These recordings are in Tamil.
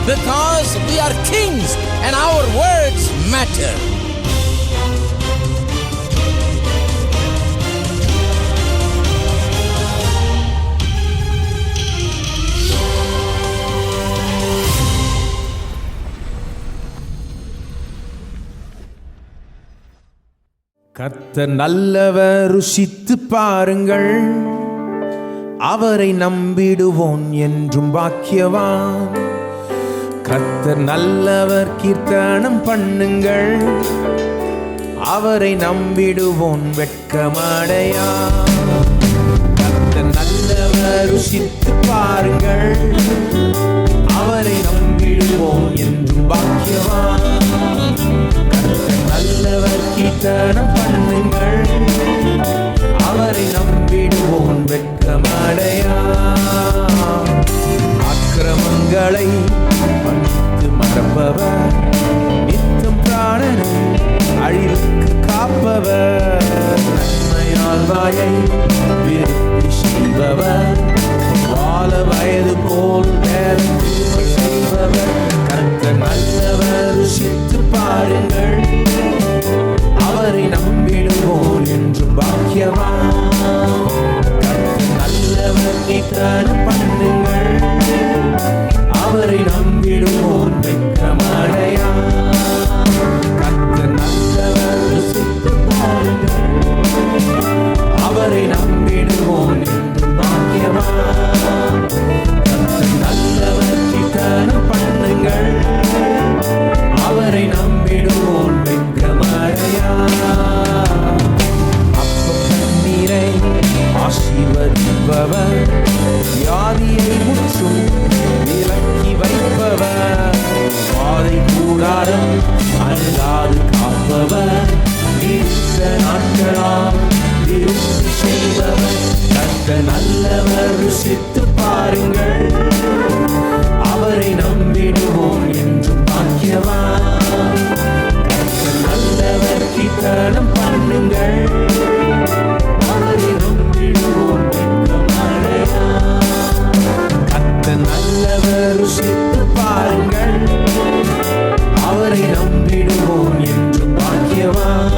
because we are kings and our words matter. கர்த்தர் நல்லவர், ருசித்து பாருங்கள். அவரை நம்பிடுவோன் என்றும் பாக்கியவான். கர்த்தர் நல்லவர், கீர்த்தனம் பண்ணுங்கள். அவரை நம்பிடுவோன் வெட்கமடையா. கர்த்தர் நல்லவர், ருசித்து பாருங்கள். அவரை நம்பிடுவோன் என்றும் பாக்கியவான். நல்லவர், கீர்த்தனம் பண்ணுங்கள். அவரை நம்பிடுவோன் வெட்கமடையா. அக்கிரமங்களை மன்னித்து மறப்பவர், நித்தம் பிராணனை அழிவுக்கு காப்பவர். நன்மையால் வாயை விரும்பி செய்பவர், வாழ வயது போல் வேலை செய்பவர். கர்த்தர் நல்லவர், ருசித்து பாருங்கள். அவரை நம்பிடுவோம் என்று பாக்கியவான். கர்த்தர் நல்லவர், கீர்த்தனம் பண்ணுங்கள். அவரை நம்பிடுவோம் வெட்கமடையா. கர்த்தர் நல்லவர், ருசித்து பாருங்கள். அவரை நம்பிடுவோம் என்று பாக்கியவான். கர்த்தர் நல்லவர், கீர்த்தனம் பண்ணுங்கள். அவரை நம்பிடுவோம் வெட்கமடையா. அப்பம் தண்ணீரை ஆசீர்வதிப்பவர், வியாதியை முற்றும் விலக்கி வைப்பவர். பாதை கூடாரம் அணுகாது காப்பவர், நீண்ட நாட்களால் விரும்பி செய்பவர். கர்த்தர் நல்லவர், ருசித்து பாருங்கள். அவரை நம்பிடுவோம் என்றும் பாக்கியவான். கர்த்தர் நல்லவர், கீர்த்தனம் பண்ணுங்கள். அவரை நம்பிடுவோம் வெட்கமடையா. கர்த்தர் நல்லவர், ருசித்து பாருங்கள். அவரை நம்பிடுவோம் என்றும் பாக்கியவான்.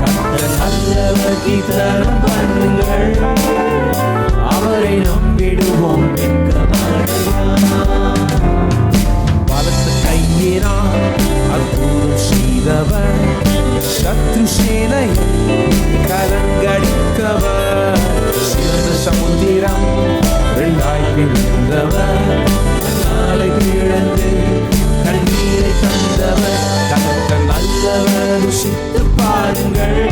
கர்த்தர் நல்லவர், கீர்த்தனம் பண்ணுங்கள். அவரை நம்பிடுவோம் வெட்கமடையா. பலத்த கையினால் அற்புதம் செய்தவர், சத்ரு சேனை கலங்கடித்தவர். சிறந்த சமுத்திரம் இரண்டாய் பிளந்தவர், நாளை இழந்து கண்ணீரை தந்தவர். கர்த்தர் நல்லவர், ருசித்து பாருங்கள்.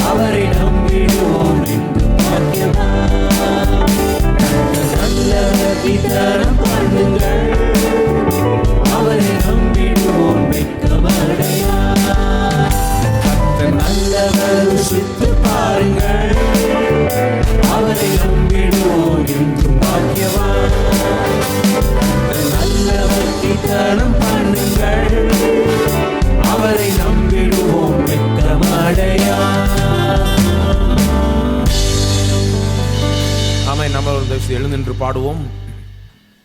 அவரை நம்பிடுவோம் என்று பாக்கியவான். கர்த்தர் நல்லவர், கீர்த்தனம் பண்ணுங்கள். அவரை நம்பிடுவோம் வெட்கமடையா. கர்த்தர் நல்லவர், ருசித்து பாருங்கள். அவரை நம்பிடுவோம் என்றும் பாக்கியவான். கர்த்தர் நல்லவர், கீர்த்தனம் பண்ணுங்கள். அவரை நம்பிடுவோம் வெட்கமடையா. ஆமை, நம்ம எழுந்தின்று பாடுவோம்.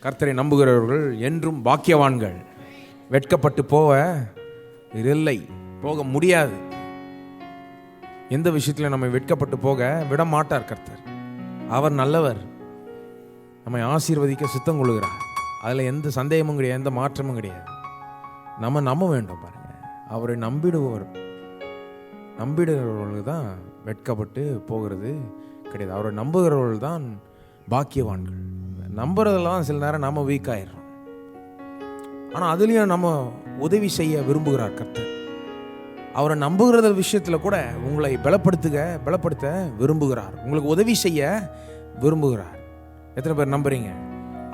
கர்த்தரை நம்புகிறவர்கள் என்றும் பாக்கியவான்கள். வெட்கப்பட்டு போக முடியாது. எந்த விஷயத்தில் நம்ம வெட்கப்பட்டு போக விட மாட்டார் கர்த்தர். அவர் நல்லவர், நம்மை ஆசீர்வதிக்க சித்தம் கொள்கிறார். அதில் எந்த சந்தேகமும் கிடையாது, எந்த மாற்றமும் கிடையாது. நம்ம நம்ப வேண்டும். பாருங்க, அவரை நம்பிடுகிறவர்கள் தான் வெட்கப்பட்டு போகிறது கிடையாது. அவரை நம்புகிறவர்கள் தான் பாக்கியவான்கள். நம்புறதெல்லாம் சில நேரம் நம்ம வீக் ஆயிடுறோம். ஆனால் அதுலேயும் நம்ம உதவி செய்ய விரும்புகிறார் கர்த்தர். அவரை நம்புகிற விஷயத்தில் கூட உங்களை பலப்படுத்த விரும்புகிறார். உங்களுக்கு உதவி செய்ய விரும்புகிறார். எத்தனை பேர் நம்புறீங்க?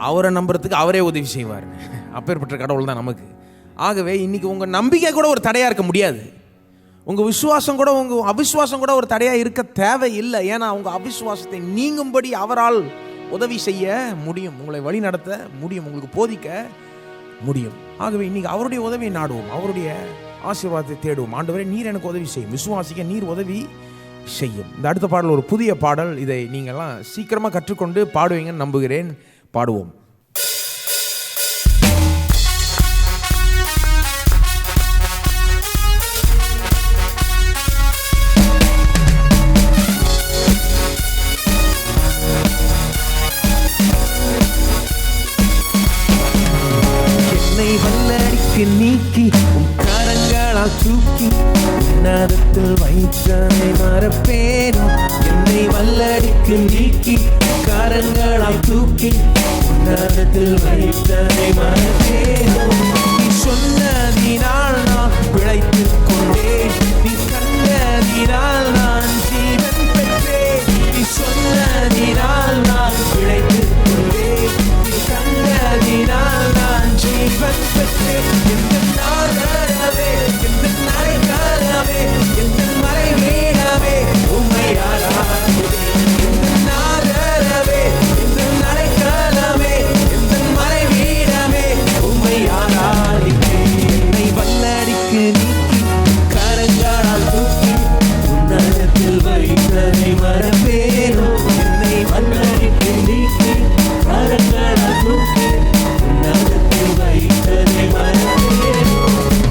அவரை நம்புறதுக்கு அவரே உதவி செய்வார். அப்பேற்பட்ட கடவுள் தான் நமக்கு. ஆகவே இன்னைக்கு உங்கள் நம்பிக்கை கூட ஒரு தடையாக இருக்க முடியாது. உங்கள் விசுவாசம் கூட, உங்கள் அவிசுவாசம் கூட ஒரு தடையாக இருக்க தேவையில்லை. ஏன்னா உங்கள் அவிசுவாசத்தை நீங்கும்படி அவரால் உதவி செய்ய முடியும். உங்களை வழி நடத்த முடியும். உங்களுக்கு போதிக்க முடியும். ஆகவே இன்னைக்கு அவருடைய உதவியை நாடுவோம். அவருடைய ஆசீர்வாதத்தை தேடுவோம். ஆண்டவரே, நீர் எனக்கு உதவி செய்யும். விசுவாசிக்க நீர் உதவி செய்யும். இந்த அடுத்த பாடல் ஒரு புதிய பாடல். இதை நீங்கள்லாம் சீக்கிரமாக கற்றுக்கொண்டு பாடுவீங்கன்னு நம்புகிறேன். பாடுவோம். தூக்கி உன்னதத்தில் வைத்தனை மறப்பேனோ. என்னை வல்லடிக்கு நீக்கி கரங்களால் தூக்கி உன்னதத்தில் வைத்தனை மறப்பேனோ. நீ சொன்னதினால் நான் பிழைத்துக் கொண்டேன், நீ கண்டதினால் நான் ஜீவன் பெற்றேன். நீ சொன்னதினால் நான் பிழைத்துக் கொண்டேன், நீ கண்டதினால் நான் ஜீவன் பெற்றேன். எந்த நாளவே எந்த நடைக்காலவே எந்த மறைவீடமே உம்மை ஆராதிப்பேன். எந்த நாளவே எந்த நடைக்காலவே எந்த மறைவீடமே உம்மை ஆராதிப்பேன். என்னை வல்லடிக்கு நீக்கி கரங்களால் தூக்கி உன்னதத்தில் வைத்ததை மறப்பேனோ. என்னை வல்லடிக்கு நீக்கி கரங்களால் தூக்கி உன்னதத்தில் வைத்ததை மறப்பேனோ.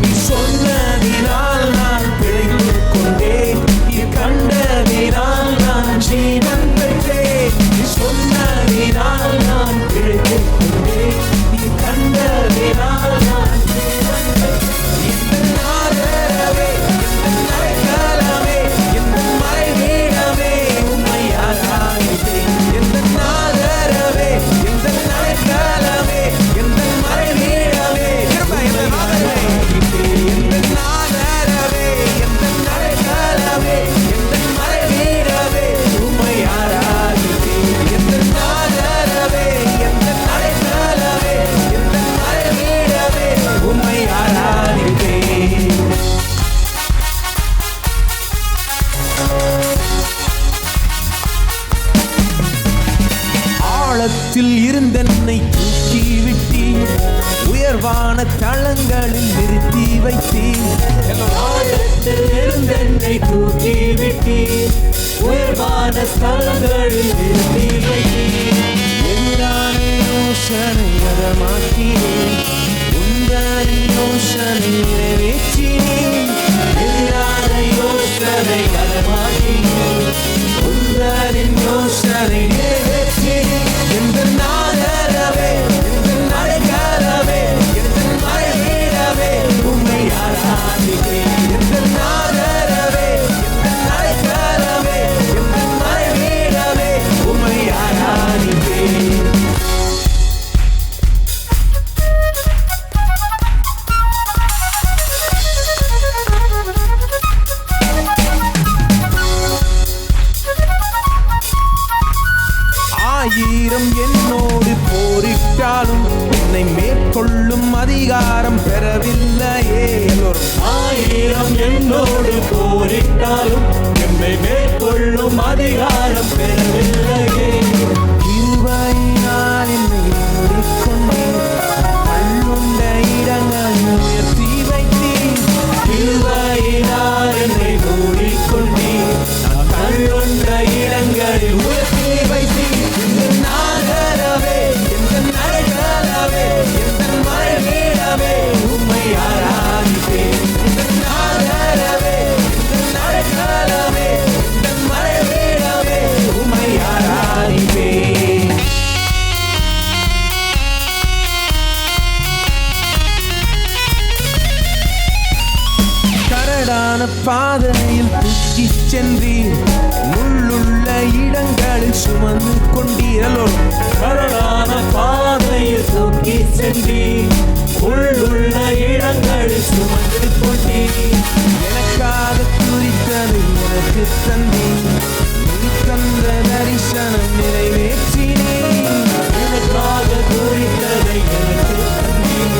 நீ சொன்னதினால் நான் பிழைத்துக் கொண்டேன், நீ கண்டதினால் நான் ஜீவன் பெற்றேன். நீ சொன்னதினால் நான் பிழைத்துக் கொண்டேன், நீ கண்டதினால் நான் ஜீவன் பெற்றேன். எந்த நாளவே எந்த நடைக்காலமே எந்த மறைவீடமே உம்மை ஆராதிப்பேன். எந்த நாளவே எந்த நடைக்காலமே எந்த மறைவீடமே உம்மை ஆராதிப்பேன். எந்த நாளவே எந்த நடைக்காலமே எந்த மறைவீடமே உம்மை ஆராதிப்பேன். எந்த நாளவே எந்த நடைக்காலமே எந்த மறைவீடமே உம்மை ஆராதிப்பேன். ஆழத்தில் இருந்தென்னை தூக்கி விட்டீர், உயர்வான தளங்களில் நிறுத்தி வைத்தீர். ஆழத்தில் இருந்தென்னை தூக்கி விட்டீர், உயர்வான ஸ்தலங்களில் நிறுத்தி வைத்தீர். எதிரான யோசனை அதமாக்கினேன், உந்தன் யோசனை நிறைவேற்றினேன். எதிரான யோசனை கரமாக்கினீர், உந்தனின் யோசனை நிறைவேற்றினேன். எந்த நாளவே எந்த நடைக்காலவே எந்த மறைவீடமே உம்மை ஆராதிப்பேன். எந்த நாளவே எந்த நடைக்காலவே எந்த மறைவீடமே உம்மை ஆராதிப்பேன். ஆயிரம் என்னோடு போரிட்டாலும் என்னை மேற்கொள்ளும் அதிகாரம் பெறவில்லையே. எல்லோரும் ஆயிரம் என்னோடு போரிட்டாலும் எம்மை மேற்கொள்ளும் அதிகாரம் பெறவில்லையே. கிருபையினால் என்னை மூடிக்கொண்டீர், கள்ளுண்ட இடங்களில் உயர்த்தி வைத்தீர். கிருபையினால் என்னை மூடிக்கொண்டீர், நான் கள்ளுண்ட இடங்களில் உயர்த்தி வைத்தீர். எந்த நாளவே எந்த நடைக்காலவே எந்த மறைவீடமே உம்மை ஆராதிப்பேன். எந்த நாளவே எந்த நடைக்காலவே எந்த மறைவீடமே உம்மை ஆராதிப்பேன். கரடான பாதையில் தூக்கிச் சென்றீர், முள்ளுள்ள இடங்களில் சுமந்து கொண்டீரலோ. கரடான பாதையில் தூக்கி சென்றீர், உள்ளுள்ள இடங்களில் சுமந்து கொண்டீர். எனக்காக குறித்ததை எனக்கு தந்தீர், நீ தந்த தரிசனம் நிறைவேற்றினேன். எனக்காக குறித்ததை எனக்கு தந்தீர்,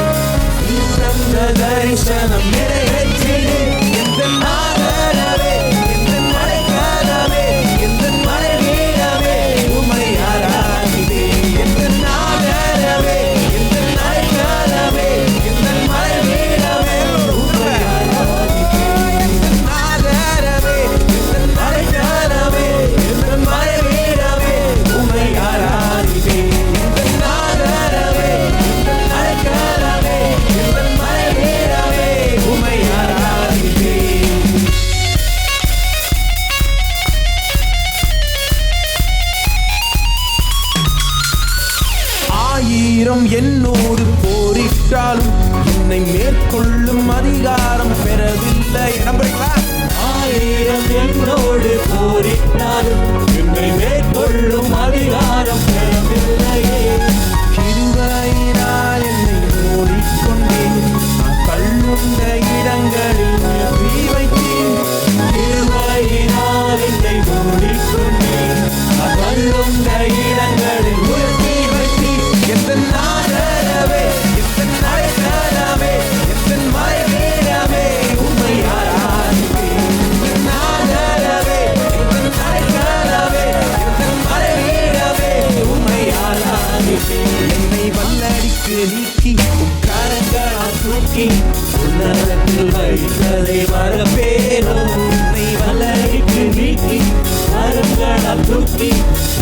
நீ தந்த தரிசனம் நிறைவேற்றினீர். எந்த நாளவே எந்த நடைக்காலவே எந்த மறைவீடமே உம்மை ஆராதிப்பேன். எந்த நாளவே எந்த நடைக்காலவே எந்த மறைவீடமே உம்மை ஆராதிப்பேன். மறப்பேனோ உன்னை வலைக்கு நீக்கி கரங்களால் தூக்கி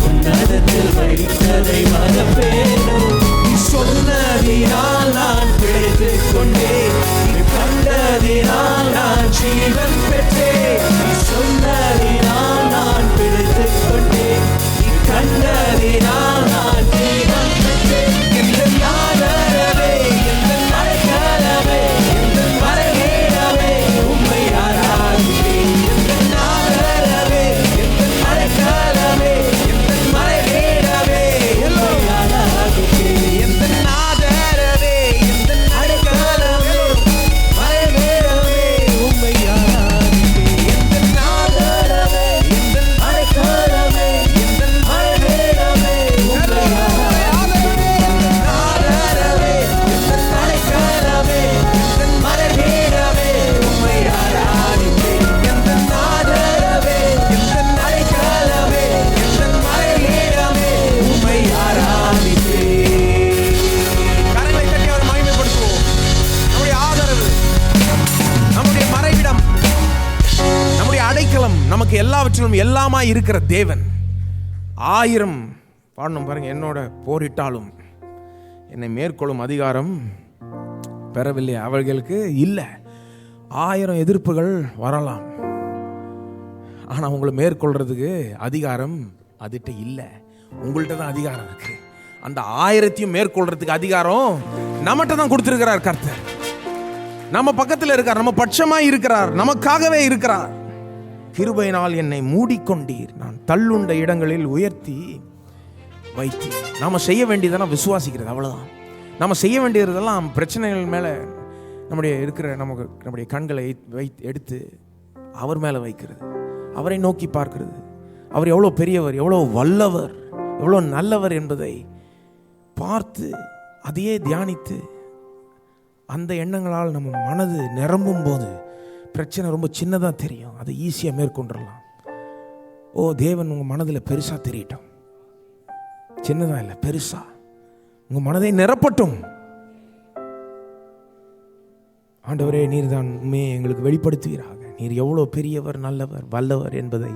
உன்னதத்தில் வைத்ததை மறப்பேனோ நீ சொன்னதினால் நான் பிழைத்துக் கொண்டேன் நீ கண்டதினால் நான் ஜீவன் பெற்றேன் நீ சொன்னதினால் நான் பிழைத்துக் கொண்டேன் நீ கண்டதினால் நான் ஜீவன் பெற்றேன் எந்த ஆதரவே எந்த அடைக்கலமே எந்த மறைவிடமே உம்மை ஆராதிப்பேன் எந்த ஆதரவே எந்த அடைக்கலமே எந்த மறைவிடமே உம்மை ஆராதிப்பேன் எந்த ஆதரவே எந்த அடைக்கலமே மறைவிடமே உம்மை ஆராதிப்பேன் எந்த ஆதரவே எந்த அடைக்கலமே எந்த மறைவிடமே உம்மை நமக்கு எல்லாவற்றிலும் எல்லாமாய் இருக்கிற தேவன் 1000 பாடணும் பாருங்க. என்னோட போரிட்டாலும் என்னை மேற்கொள்ளும் அதிகாரம் பெறவில்லை அவர்களுக்கு இல்லை. 1000 எதிர்ப்புகள் வரலாம், ஆனா உங்களை மேற்கொள்றதுக்கு அதிகாரம் அதுகிட்ட இல்லை. உங்கள்கிட்ட தான் அதிகாரம் இருக்கு. அந்த 1000ஐயும் மேற்கொள்றதுக்கு அதிகாரம் நம்மகிட்ட தான் கொடுத்திருக்கிறார் கர்த்தர். நம்ம பக்கத்தில் இருக்கார், நம்ம பட்சமாய் இருக்கிறார், நமக்காகவே இருக்கிறார். கிருபையினால் என்னை மூடிக்கொண்டீர், நான் தள்ளுண்ட இடங்களில் உயர்த்தி வைத்தீர். நாம செய்ய வேண்டியதெல்லாம் விசுவாசிக்கிறது, அவ்வளவுதான். நம்ம செய்ய வேண்டியதெல்லாம் பிரச்சனைகள் மேல நம்முடைய கண்களை எடுத்து அவர் மேல வைக்கிறது, அவரை நோக்கி பார்க்கிறது. அவர் எவ்வளவு பெரியவர், எவ்வளவு வல்லவர், எவ்வளவு நல்லவர் என்பதை பார்த்து அதையே தியானித்து அந்த எண்ணங்களால் நம்ம மனது நிரம்பும் போது பிரச்சனை ரொம்ப சின்னதாக தெரியும், அதை ஈஸியாக மேற்கொண்டுடலாம். ஓ, தேவன் உங்கள் மனதில் பெருசாக தெரியட்டும், சின்னதாக இல்லை பெருசா உங்கள் மனதை நிரப்பட்டும். ஆண்டவரே, நீர் தான் உண்மையை எங்களுக்கு வெளிப்படுத்துவீராக. நீர் எவ்வளோ பெரியவர், நல்லவர், வல்லவர் என்பதை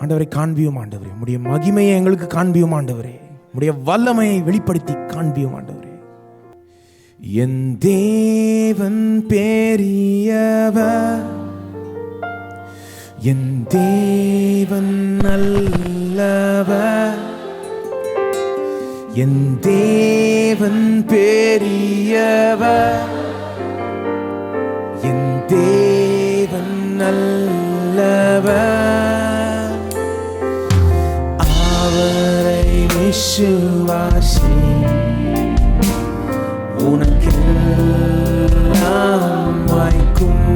ஆண்டவரை காண்பியும். ஆண்டவரே, உம்முடைய மகிமையை எங்களுக்கு காண்பியும். ஆண்டவரே, உம்முடைய வல்லமையை வெளிப்படுத்தி காண்பியும். ஆண்டவரே, என் தேவன் பெரியவர், என் தேவன் நல்லவர், என் தேவன் பெரியவர், என் தேவன் நல்லவர். அவரை விசுவாசி, உனக்கெல்லாம் வாய்க்கும்.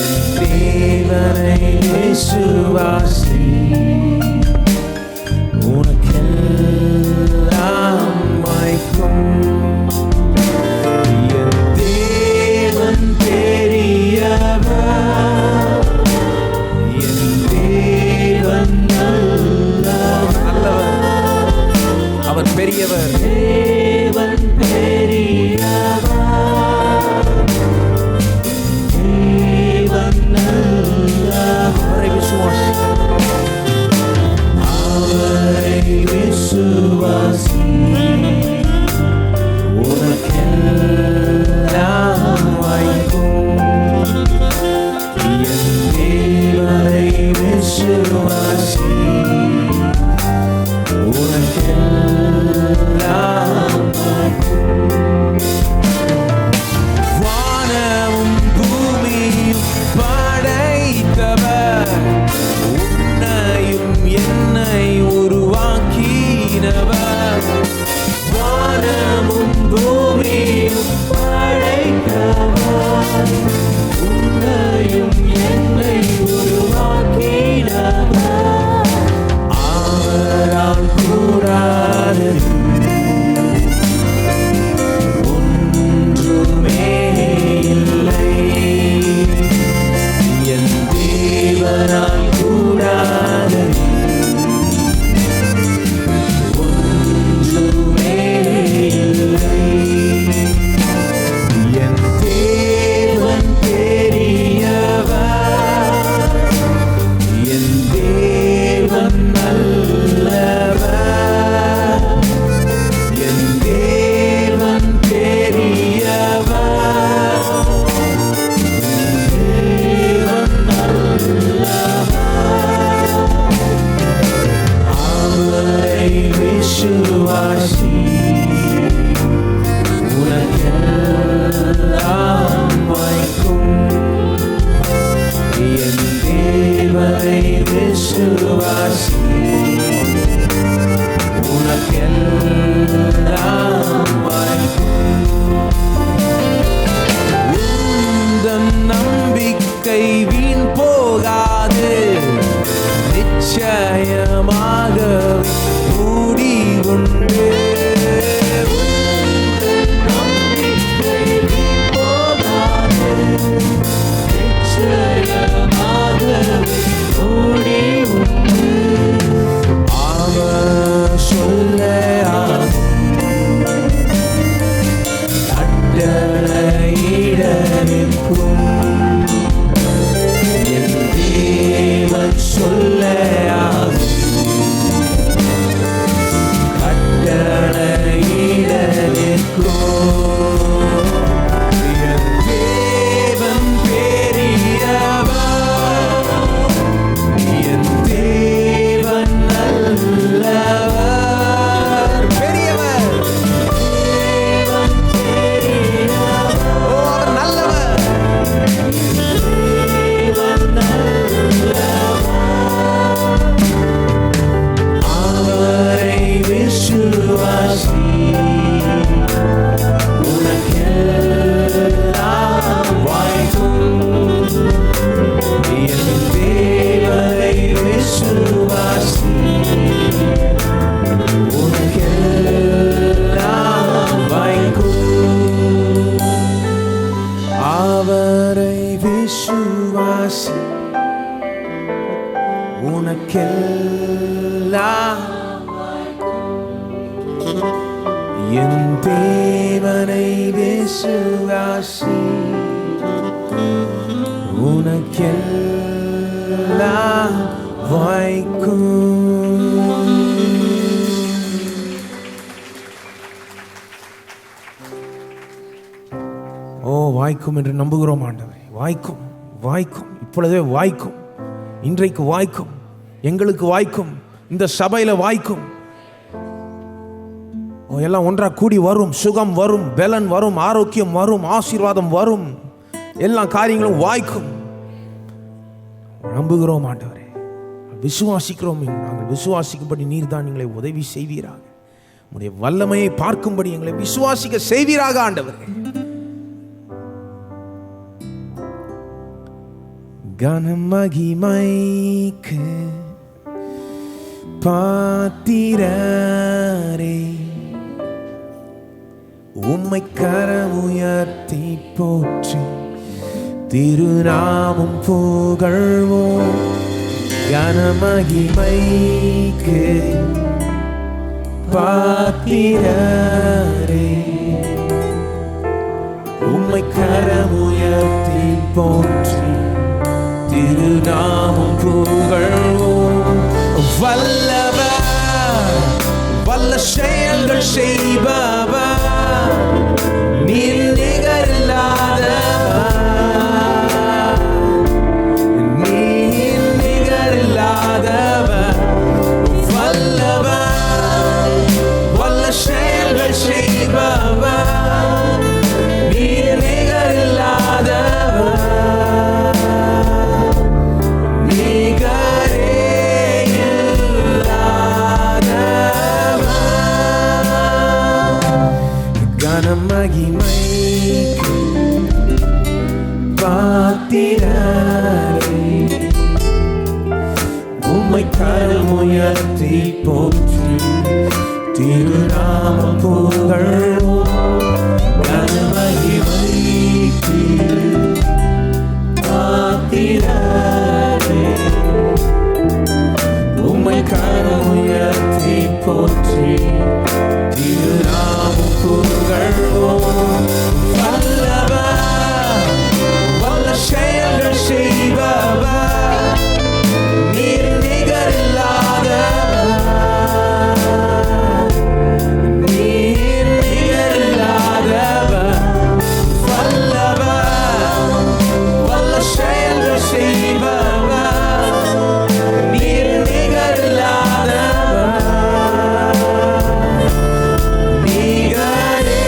என் தேவனை விசுவாசி, உனக்கெல்லாம் வாய்க்கும். என் தேவன் பெரியவர், என் தேவன் நல்லவர். அவர் பெரியவர், தேவன் பெரியவர், தேவன் நல்லவர். அவரை விசுவாசி, அவரை விசுவாசி, உனக்கெல்லாம் வாய்க்கும். என் தேவனை விசுவாசி, உனக்கெல்லாம் வாய்க்கும். வானமும் பூமியும் படைத்தவர், உன்னையும் என்னை உருவாக்கினவர். வானமும் பூமியும் படைத்தவர், உன்னையும் என்னை உருவாக்கினவர். விசுவாசி உனக்கெல்லாம் வாய்க்கும். உந்தன் நம்பிக்கை வீண் போகாது, நிச்சயமாக கூடி உண்டு. உனக்கெல்லாம் என் தேவனை விசுவாசி உனக்கெல்லாம் வாய்க்கும். ஓ வாய்க்கும் என்று நம்புகிறோம் ஆண்டவரே. வாய்க்கும் வாய்க்கும், இப்பொழுதே வாய்க்கும், இன்றைக்கு வாய்க்கும், எங்களுக்கு வாய்க்கும், இந்த சபையில வாய்க்கும். எல்லாம் ஒன்றா கூடி வரும், சுகம் வரும், பலன் வரும், ஆரோக்கியம் வரும், ஆசீர்வாதம் வரும், எல்லா காரியங்களும் வாய்க்கும். நம்புகிறோம் ஆண்டவரே, விசுவாசிக்கிறோம். நாங்கள் விசுவாசிக்கும்படி நீர் தான் எங்களை உதவி செய்வீராக. உடைய வல்லமையை பார்க்கும்படி எங்களை விசுவாசிக்க செய்வீராக ஆண்டவரே. கனமகிமைக்கு பாத்திரரே, உம்மை கரமுயர்த்தி போற்றி திருநாமம் புகழ்வோம். கனமகிமைக்கு பாத்திரரே, உம்மை கரமுயர்த்தி போற்றி திருநாமம் புகழ்வோம். வல்லவர், வல்ல செயல்கள் செய்பவர், நீர் நிகரில்லாதவர், நீர் நிகரில்லாதவர். வல்லவர், வல்ல செயல்கள் செய்பவர், நீர் நிகரில்லாதவர். மகிமைக்கு பாத்திரரே, உம்மை கரமுயர்த்தி போற்றி திருநாமம் புகழ்வோம். கனமகிமைக்கு பாத்திரரே, உம்மை கரமுயர்த்தி போற்றி திருநாமம் புகழ்வோம். வல்லவர், வல்ல செயல்கள் செய்பவர், நீர் நிகரில்லாதவர், நீர் நிகரில்லாதவர். வல்லவர், வல்ல செயல்கள் செய்பவர், நீர் நிகரில்லாதவர். நிகரே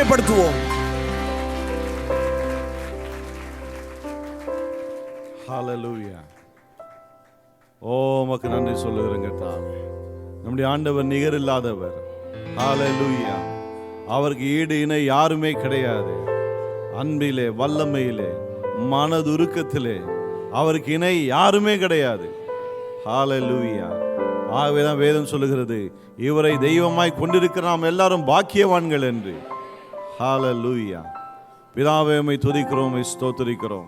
மகிமைப்படுத்துவோம். ஹல்லேலூயா. உமக்கு நன்றி சொல்லுகிறேங்க தாவே. நம்முடைய ஆண்டவர் நிகர் இல்லாதவர். ஹல்லேலூயா. அவருக்கு ஈடு இணை யாருமே கிடையாது. அன்பிலே, வல்லமையிலே, மனதுருக்கத்திலே அவருக்கு இணை யாருமே கிடையாது. ஹல்லேலூயா. ஆகவேதான் வேதம் சொல்லுகிறது, இவரை தெய்வமாய் கொண்டிருக்கிற நாம் எல்லாரும் பாக்கியவான்கள் என்று. ஹல்லேலூயா. பிதாவே, உம்மை துதிக்கிறோம், உம்மை ஸ்தோத்திரிக்கிறோம்.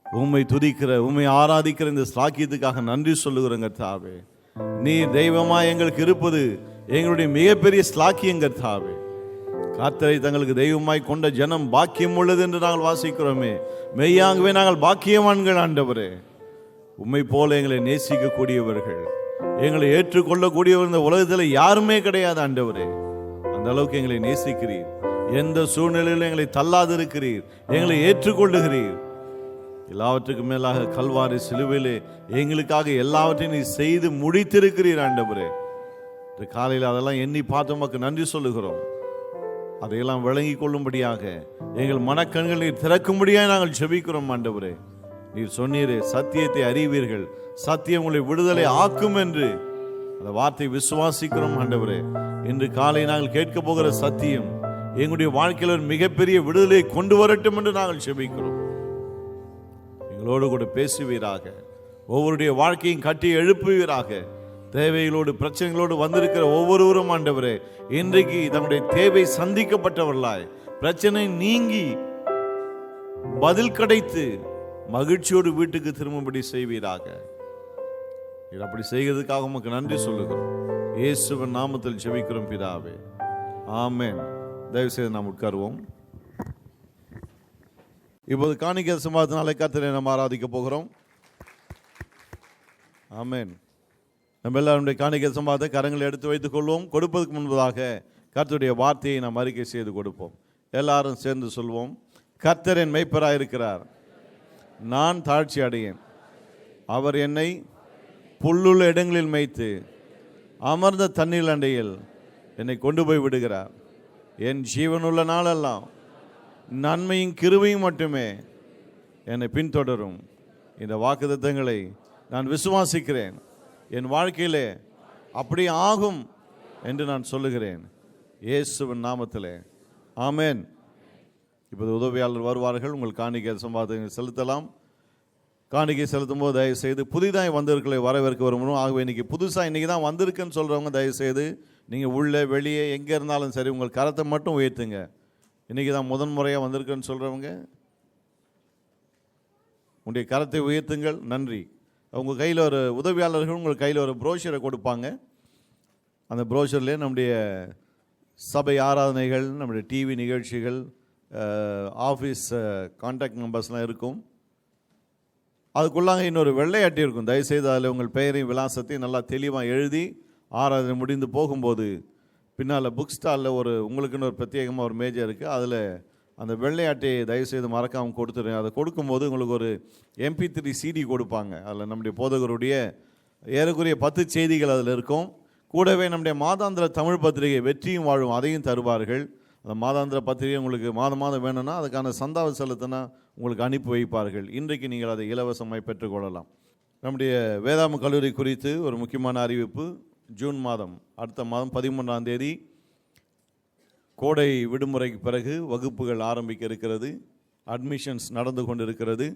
உம்மை துதிக்கிற, உம்மை ஆராதிக்கிற இந்த ஸ்லாக்கியத்துக்காக நன்றி சொல்லுகிறோங்க தாவே. நீ தெய்வமாய் எங்களுக்கு இருப்பது எங்களுடைய மிகப்பெரிய ஸ்லாக்கியம் கர்த்தாவே. கர்த்தரை தங்களுக்கு தெய்வமாய் கொண்ட ஜனம் பாக்கியம் உள்ளது என்று நாங்கள் வாசிக்கிறோமே. மெய்யாகவே நாங்கள் பாக்கியவான்கள் ஆண்டவரே. உம்மை போல எங்களை நேசிக்கக்கூடியவர்கள், எங்களை ஏற்றுக்கொள்ளக்கூடியவர் இந்த உலகத்தில் யாருமே கிடையாது ஆண்டவரே. அந்த அளவுக்கு எங்களை நேசிக்கிறீர். எந்த சூழ்நிலையிலும் எங்களை தள்ளாது இருக்கிறீர், எங்களை ஏற்றுக்கொள்ளுகிறீர். எல்லாவற்றுக்கும் மேலாக கல்வாரி சிலுவையிலே எங்களுக்காக எல்லாவற்றையும் நீ செய்து முடித்திருக்கிறீர் ஆண்டவரே. காலையில் அதெல்லாம் எண்ணி பார்த்து உமக்கு நன்றி சொல்லுகிறோம். அதையெல்லாம் விளங்கி கொள்ளும்படியாக எங்கள் மனக்கண்கள் நீர் திறக்கும்படியாக நாங்கள் ஜெபிக்கிறோம் ஆண்டவரே. நீர் சொன்னீரே, சத்தியத்தை அறிவீர்கள், சத்தியம் உங்களை விடுதலை ஆக்கும் என்று. அந்த வார்த்தை விசுவாசிக்கிறோம் ஆண்டவரே. இன்று காலை நாங்கள் கேட்க போகிற சத்தியம் எங்களுடைய வாழ்க்கையில் ஒரு மிகப்பெரிய விடுதலை கொண்டு வரட்டும் என்று நாங்கள் ஜெபிக்கிறோம். எங்களோடு கூட பேசுவீராக, ஒவ்வொருடைய வாழ்க்கையும் கட்டி எழுப்புவீராக. தேவைகளோடு, பிரச்சனைகளோடு வந்திருக்கிற ஒவ்வொருவரும் ஆண்டவரே, இன்றைக்கு தங்களுடைய தேவை சந்திக்கப்பட்டவர்களாய், பிரச்சனை நீங்கி பதில் கிடைத்து மகிழ்ச்சியோடு வீட்டுக்கு திரும்பும்படி செய்வீராக. அப்படி செய்கிறதுக்காக உமக்கு நன்றி சொல்லுகிறோம். இயேசுவின் நாமத்தில் ஜெபிக்கிறோம் பிதாவே, ஆமென். தயவு செய்து நாம் உட்காருவோம். இப்போது காணிக்கை சம்பாதத்தினாலே கர்த்தரை நாம் ஆராதிக்க போகிறோம். ஆமென். நம்ம எல்லாருடைய காணிக்கை சம்பாதத்தை கரங்களை எடுத்து வைத்துக் கொள்வோம். கொடுப்பதற்கு முன்பதாக கர்த்தருடைய வார்த்தையை நாம் அறிக்கை செய்து கொடுப்போம். எல்லாரும் சேர்ந்து சொல்வோம். கர்த்தர் என் மேய்ப்பராயிருக்கிறார், நான் தாழ்ச்சி அடையேன். அவர் என்னை புல்லுள்ள இடங்களில் மேய்த்து அமர்ந்த தண்ணீர் அண்டையில் என்னை கொண்டு போய் விடுகிறார். என் ஜீவனுள்ள நாளெல்லாம் நன்மையும் கிருபையும் மட்டுமே என்னை பின்தொடரும். இந்த வாக்குத்தத்தங்களை நான் விசுவாசிக்கிறேன். என் வாழ்க்கையிலே அப்படி ஆகும் என்று நான் சொல்லுகிறேன், இயேசுவின் நாமத்திலே, ஆமென். இப்போது உதவியாளர் வருவார்கள். உங்கள் காணிக்கை சம்பாதத்தை செலுத்தலாம். காணிக்கை செலுத்தும் போது தயவு செய்து புதிதாக வந்திருக்களை வரவேற்க வரும்போது, ஆகவே இன்றைக்கி புதுசாக இன்றைக்கி தான் வந்திருக்குன்னு சொல்கிறவங்க தயவு செய்து நீங்கள் உள்ளே வெளியே எங்கே இருந்தாலும் சரி உங்கள் கரத்தை மட்டும் உயர்த்துங்க. இன்றைக்கி தான் முதன்முறையாக வந்திருக்குன்னு சொல்கிறவங்க உங்களுடைய கரத்தை உயர்த்துங்கள். நன்றி. உங்கள் கையில் ஒரு உதவியாளர்கள் உங்கள் கையில் ஒரு ப்ரோஷரை கொடுப்பாங்க. அந்த ப்ரோஷர்லேயே நம்முடைய சபை ஆராதனைகள், நம்முடைய டிவி நிகழ்ச்சிகள், ஆஃபீஸ் கான்டாக்ட் நம்பர்ஸ்லாம் இருக்கும். அதுக்குள்ளாக இன்னொரு வெள்ளை அட்டை இருக்கும். தயவுசெய்து அதில் உங்கள் பெயரையும் விலாசத்தையும் நல்லா தெளிவாக எழுதி ஆராதனை முடிந்து போகும்போது பின்னால் புக் ஸ்டாலில் உங்களுக்குன்னு ஒரு பிரத்யேகமாக ஒரு மேஜர் இருக்குது. அதில் அந்த வெள்ளை அட்டையை தயவுசெய்து மறக்காமல் கொடுத்துருங்க. அதை கொடுக்கும்போது உங்களுக்கு ஒரு MP3 CD கொடுப்பாங்க. அதில் நம்முடைய போதகருடைய ஏறக்குறைய 10 செய்திகள் அதில் இருக்கும். கூடவே நம்முடைய மாதாந்திர தமிழ் பத்திரிகை வெற்றியும் வாழும் அதையும் தருவார்கள். அந்த மாதாந்திர பத்திரிகை உங்களுக்கு மாதம் மாதம் வேணும்னா அதுக்கான சந்தாவை செலுத்தினா உங்களுக்கு அனுப்பி வைப்பார்கள். இன்றைக்கு நீங்கள் அதை இலவசமாய் பெற்றுக்கொள்ளலாம். நம்முடைய வேதாம கல்லூரி குறித்து ஒரு முக்கியமான அறிவிப்பு. ஜூன் மாதம், அடுத்த மாதம் 13ஆம் தேதி கோடை விடுமுறைக்கு பிறகு வகுப்புகள் ஆரம்பிக்க இருக்கிறது. அட்மிஷன்ஸ் நடந்து கொண்டிருக்கிறது.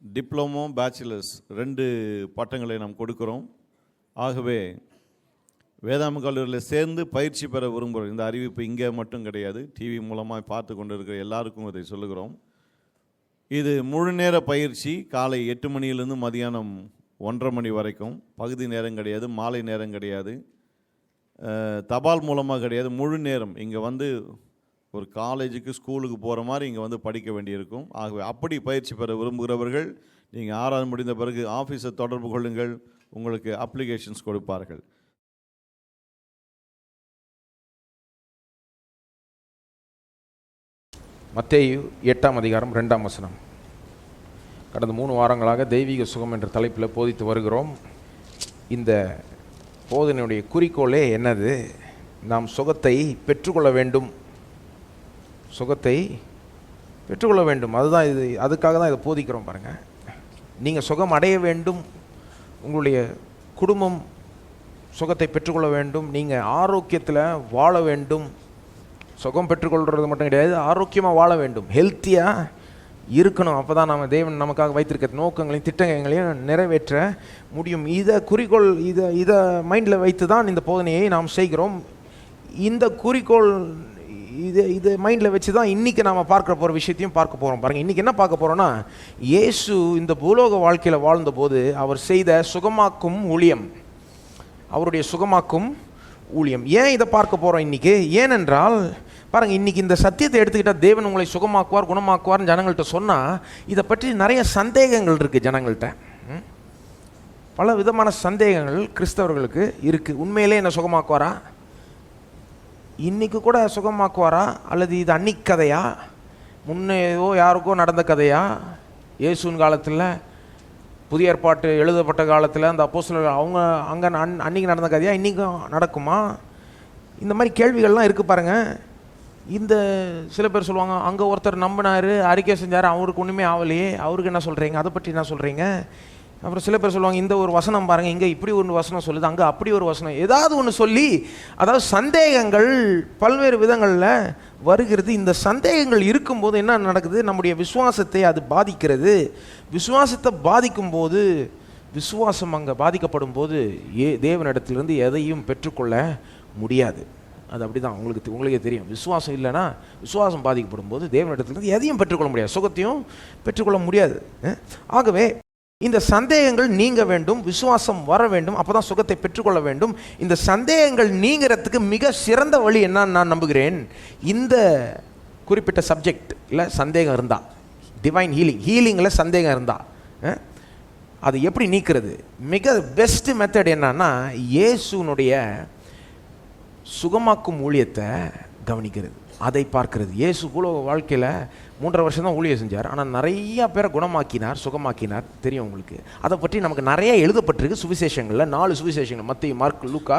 டிப்ளமோ, பேச்சுலர்ஸ் 2 பட்டங்களை நாம் கொடுக்கிறோம். ஆகவே வேதாம கல்லூரியில் சேர்ந்து பயிற்சி பெற விரும்புகிறோம். இந்த அறிவிப்பு இங்கே மட்டும் கிடையாது, டிவி மூலமாக பார்த்து கொண்டு இருக்கிற எல்லாருக்கும் இதை சொல்லுகிறோம். இது முழு நேர பயிற்சி. காலை 8 மணியிலிருந்து மதியானம் 1:30 மணி வரைக்கும். பகுதி நேரம் கிடையாது, மாலை நேரம் கிடையாது, தபால் மூலமாக கிடையாது, முழு நேரம். இங்கே வந்து ஒரு காலேஜுக்கு ஸ்கூலுக்கு போகிற மாதிரி இங்கே வந்து படிக்க வேண்டியிருக்கும். ஆகவே அப்படி பயிற்சி பெற விரும்புகிறவர்கள் நீங்கள் ஆராதனை முடிந்த பிறகு ஆஃபீஸை தொடர்பு கொள்ளுங்கள். உங்களுக்கு அப்ளிகேஷன்ஸ் கொடுப்பார்கள். மத்தேயு 8ஆம் அதிகாரம் 2ஆம் வசனம். கடந்த 3 வாரங்களாக தெய்வீக சுகம் என்ற தலைப்பில் போதித்து வருகிறோம். இந்த போதனையுடைய குறிக்கோளே என்னது? நாம் சுகத்தை பெற்றுக்கொள்ள வேண்டும், சுகத்தை பெற்றுக்கொள்ள வேண்டும். அதுதான் இது, அதுக்காக தான் இதை போதிக்கிறோம் பாருங்கள். நீங்கள் சுகம் அடைய வேண்டும், உங்களுடைய குடும்பம் சுகத்தை பெற்றுக்கொள்ள வேண்டும், நீங்கள் ஆரோக்கியத்தில் வாழ வேண்டும். சுகம் பெற்றுக்கொள்கிறது மட்டும் கிடையாது, ஆரோக்கியமாக வாழ வேண்டும், ஹெல்த்தியாக இருக்கணும். அப்போ தான் நம்ம தேவன் நமக்காக வைத்திருக்க நோக்கங்களையும் திட்டங்களையும் நிறைவேற்ற முடியும். இதை குறிக்கோள் இதை மைண்டில் வைத்து தான் இந்த போதனையை நாம் செய்கிறோம். இந்த குறிக்கோள் இது மைண்டில் வச்சு தான் இன்றைக்கி நாம் பார்க்க போகிற விஷயத்தையும் பார்க்க போகிறோம். பாருங்கள், இன்றைக்கி என்ன பார்க்க போகிறோன்னா, இயேசு இந்த பூலோக வாழ்க்கையில் வாழ்ந்தபோது அவர் செய்த சுகமாக்கும் ஊழியம், அவருடைய சுகமாக்கும் ஊழியம். ஏன் இதை பார்க்க போகிறோம் இன்றைக்கி? ஏனென்றால் பாருங்கள், இன்றைக்கி இந்த சத்தியத்தை எடுத்துக்கிட்டால் தேவன் உங்களை சுகமாக்குவார், குணமாக்குவார்னு ஜனங்கள்கிட்ட சொன்னால் இதை பற்றி நிறைய சந்தேகங்கள் இருக்குது ஜனங்கள்கிட்ட. பல விதமான சந்தேகங்கள் கிறிஸ்தவர்களுக்கு இருக்குது. உண்மையிலே என்ன சுகமாக்குவாரா? இன்றைக்கி கூட சுகமாக்குவாரா? அல்லது இது அன்னிக் கதையா? முன்னேதோ யாருக்கோ நடந்த கதையா? இயேசுவின் காலத்தில், புதிய ஏற்பாட்டு எழுதப்பட்ட காலத்தில் அந்த அப்போஸ்தலர்கள் அவங்க அங்கே அன்றைக்கி நடந்த கதையா? இன்றைக்கும் நடக்குமா? இந்த மாதிரி கேள்விகள்லாம் இருக்குது பாருங்கள். இந்த சில பேர் சொல்லுவாங்க, அங்கே ஒருத்தர் நம்பினார், அறிக்கை செஞ்சார், அவருக்கு ஒன்றுமே ஆகலையே, அவருக்கு என்ன சொல்கிறீங்க, அதை பற்றி என்ன சொல்கிறீங்க? அப்புறம் சில பேர் சொல்லுவாங்க, இந்த ஒரு வசனம் பாருங்கள், இங்கே இப்படி ஒரு வசனம் சொல்லுது, அங்கே அப்படி ஒரு வசனம், ஏதாவது ஒன்று சொல்லி, அதாவது சந்தேகங்கள் பல்வேறு விதங்களில் வருகிறது. இந்த சந்தேகங்கள் இருக்கும்போது என்ன நடக்குது? நம்முடைய விசுவாசத்தை அது பாதிக்கிறது. விசுவாசத்தை பாதிக்கும்போது, விசுவாசம் அங்கே பாதிக்கப்படும் போது தேவனிடத்திலிருந்து எதையும் பெற்றுக்கொள்ள முடியாது. அது அப்படி தான், உங்களுக்கே தெரியும். விசுவாசம் இல்லைன்னா, விசுவாசம் பாதிக்கப்படும் போது தேவனிடத்திலிருந்து எதையும் பெற்றுக்கொள்ள முடியாது, சுகத்தையும் பெற்றுக்கொள்ள முடியாது. ஆகவே இந்த சந்தேகங்கள் நீங்க வேண்டும், விசுவாசம் வர வேண்டும், அப்போ தான் சுகத்தை பெற்றுக்கொள்ள வேண்டும். இந்த சந்தேகங்கள் நீங்கிறதுக்கு மிக சிறந்த வழி என்னன்னு நான் நம்புகிறேன். இந்த குறிப்பிட்ட சப்ஜெக்ட் இல்லை சந்தேகம் இருந்தால், டிவைன் ஹீலிங்கில் சந்தேகம் இருந்தால் அது எப்படி நீக்கிறது? மிக பெஸ்ட் மெத்தட் என்னன்னா, இயேசுனுடைய சுகமாக்கும் ஊழியத்தை கவனிக்கிறது, அதை பார்க்கிறது. இயேசு பூலோக வாழ்க்கையில் 3.5 வருஷம் தான் ஊழியம் செஞ்சார். ஆனால் நிறையா பேரை குணமாக்கினார், சுகமாக்கினார். தெரியும் உங்களுக்கு. அதை பற்றி நமக்கு நிறைய எழுதப்பட்டிருக்கு சுவிசேஷங்களில். 4 சுவிசேஷங்கள், மத்தேயு, மார்க்கு, லூக்கா,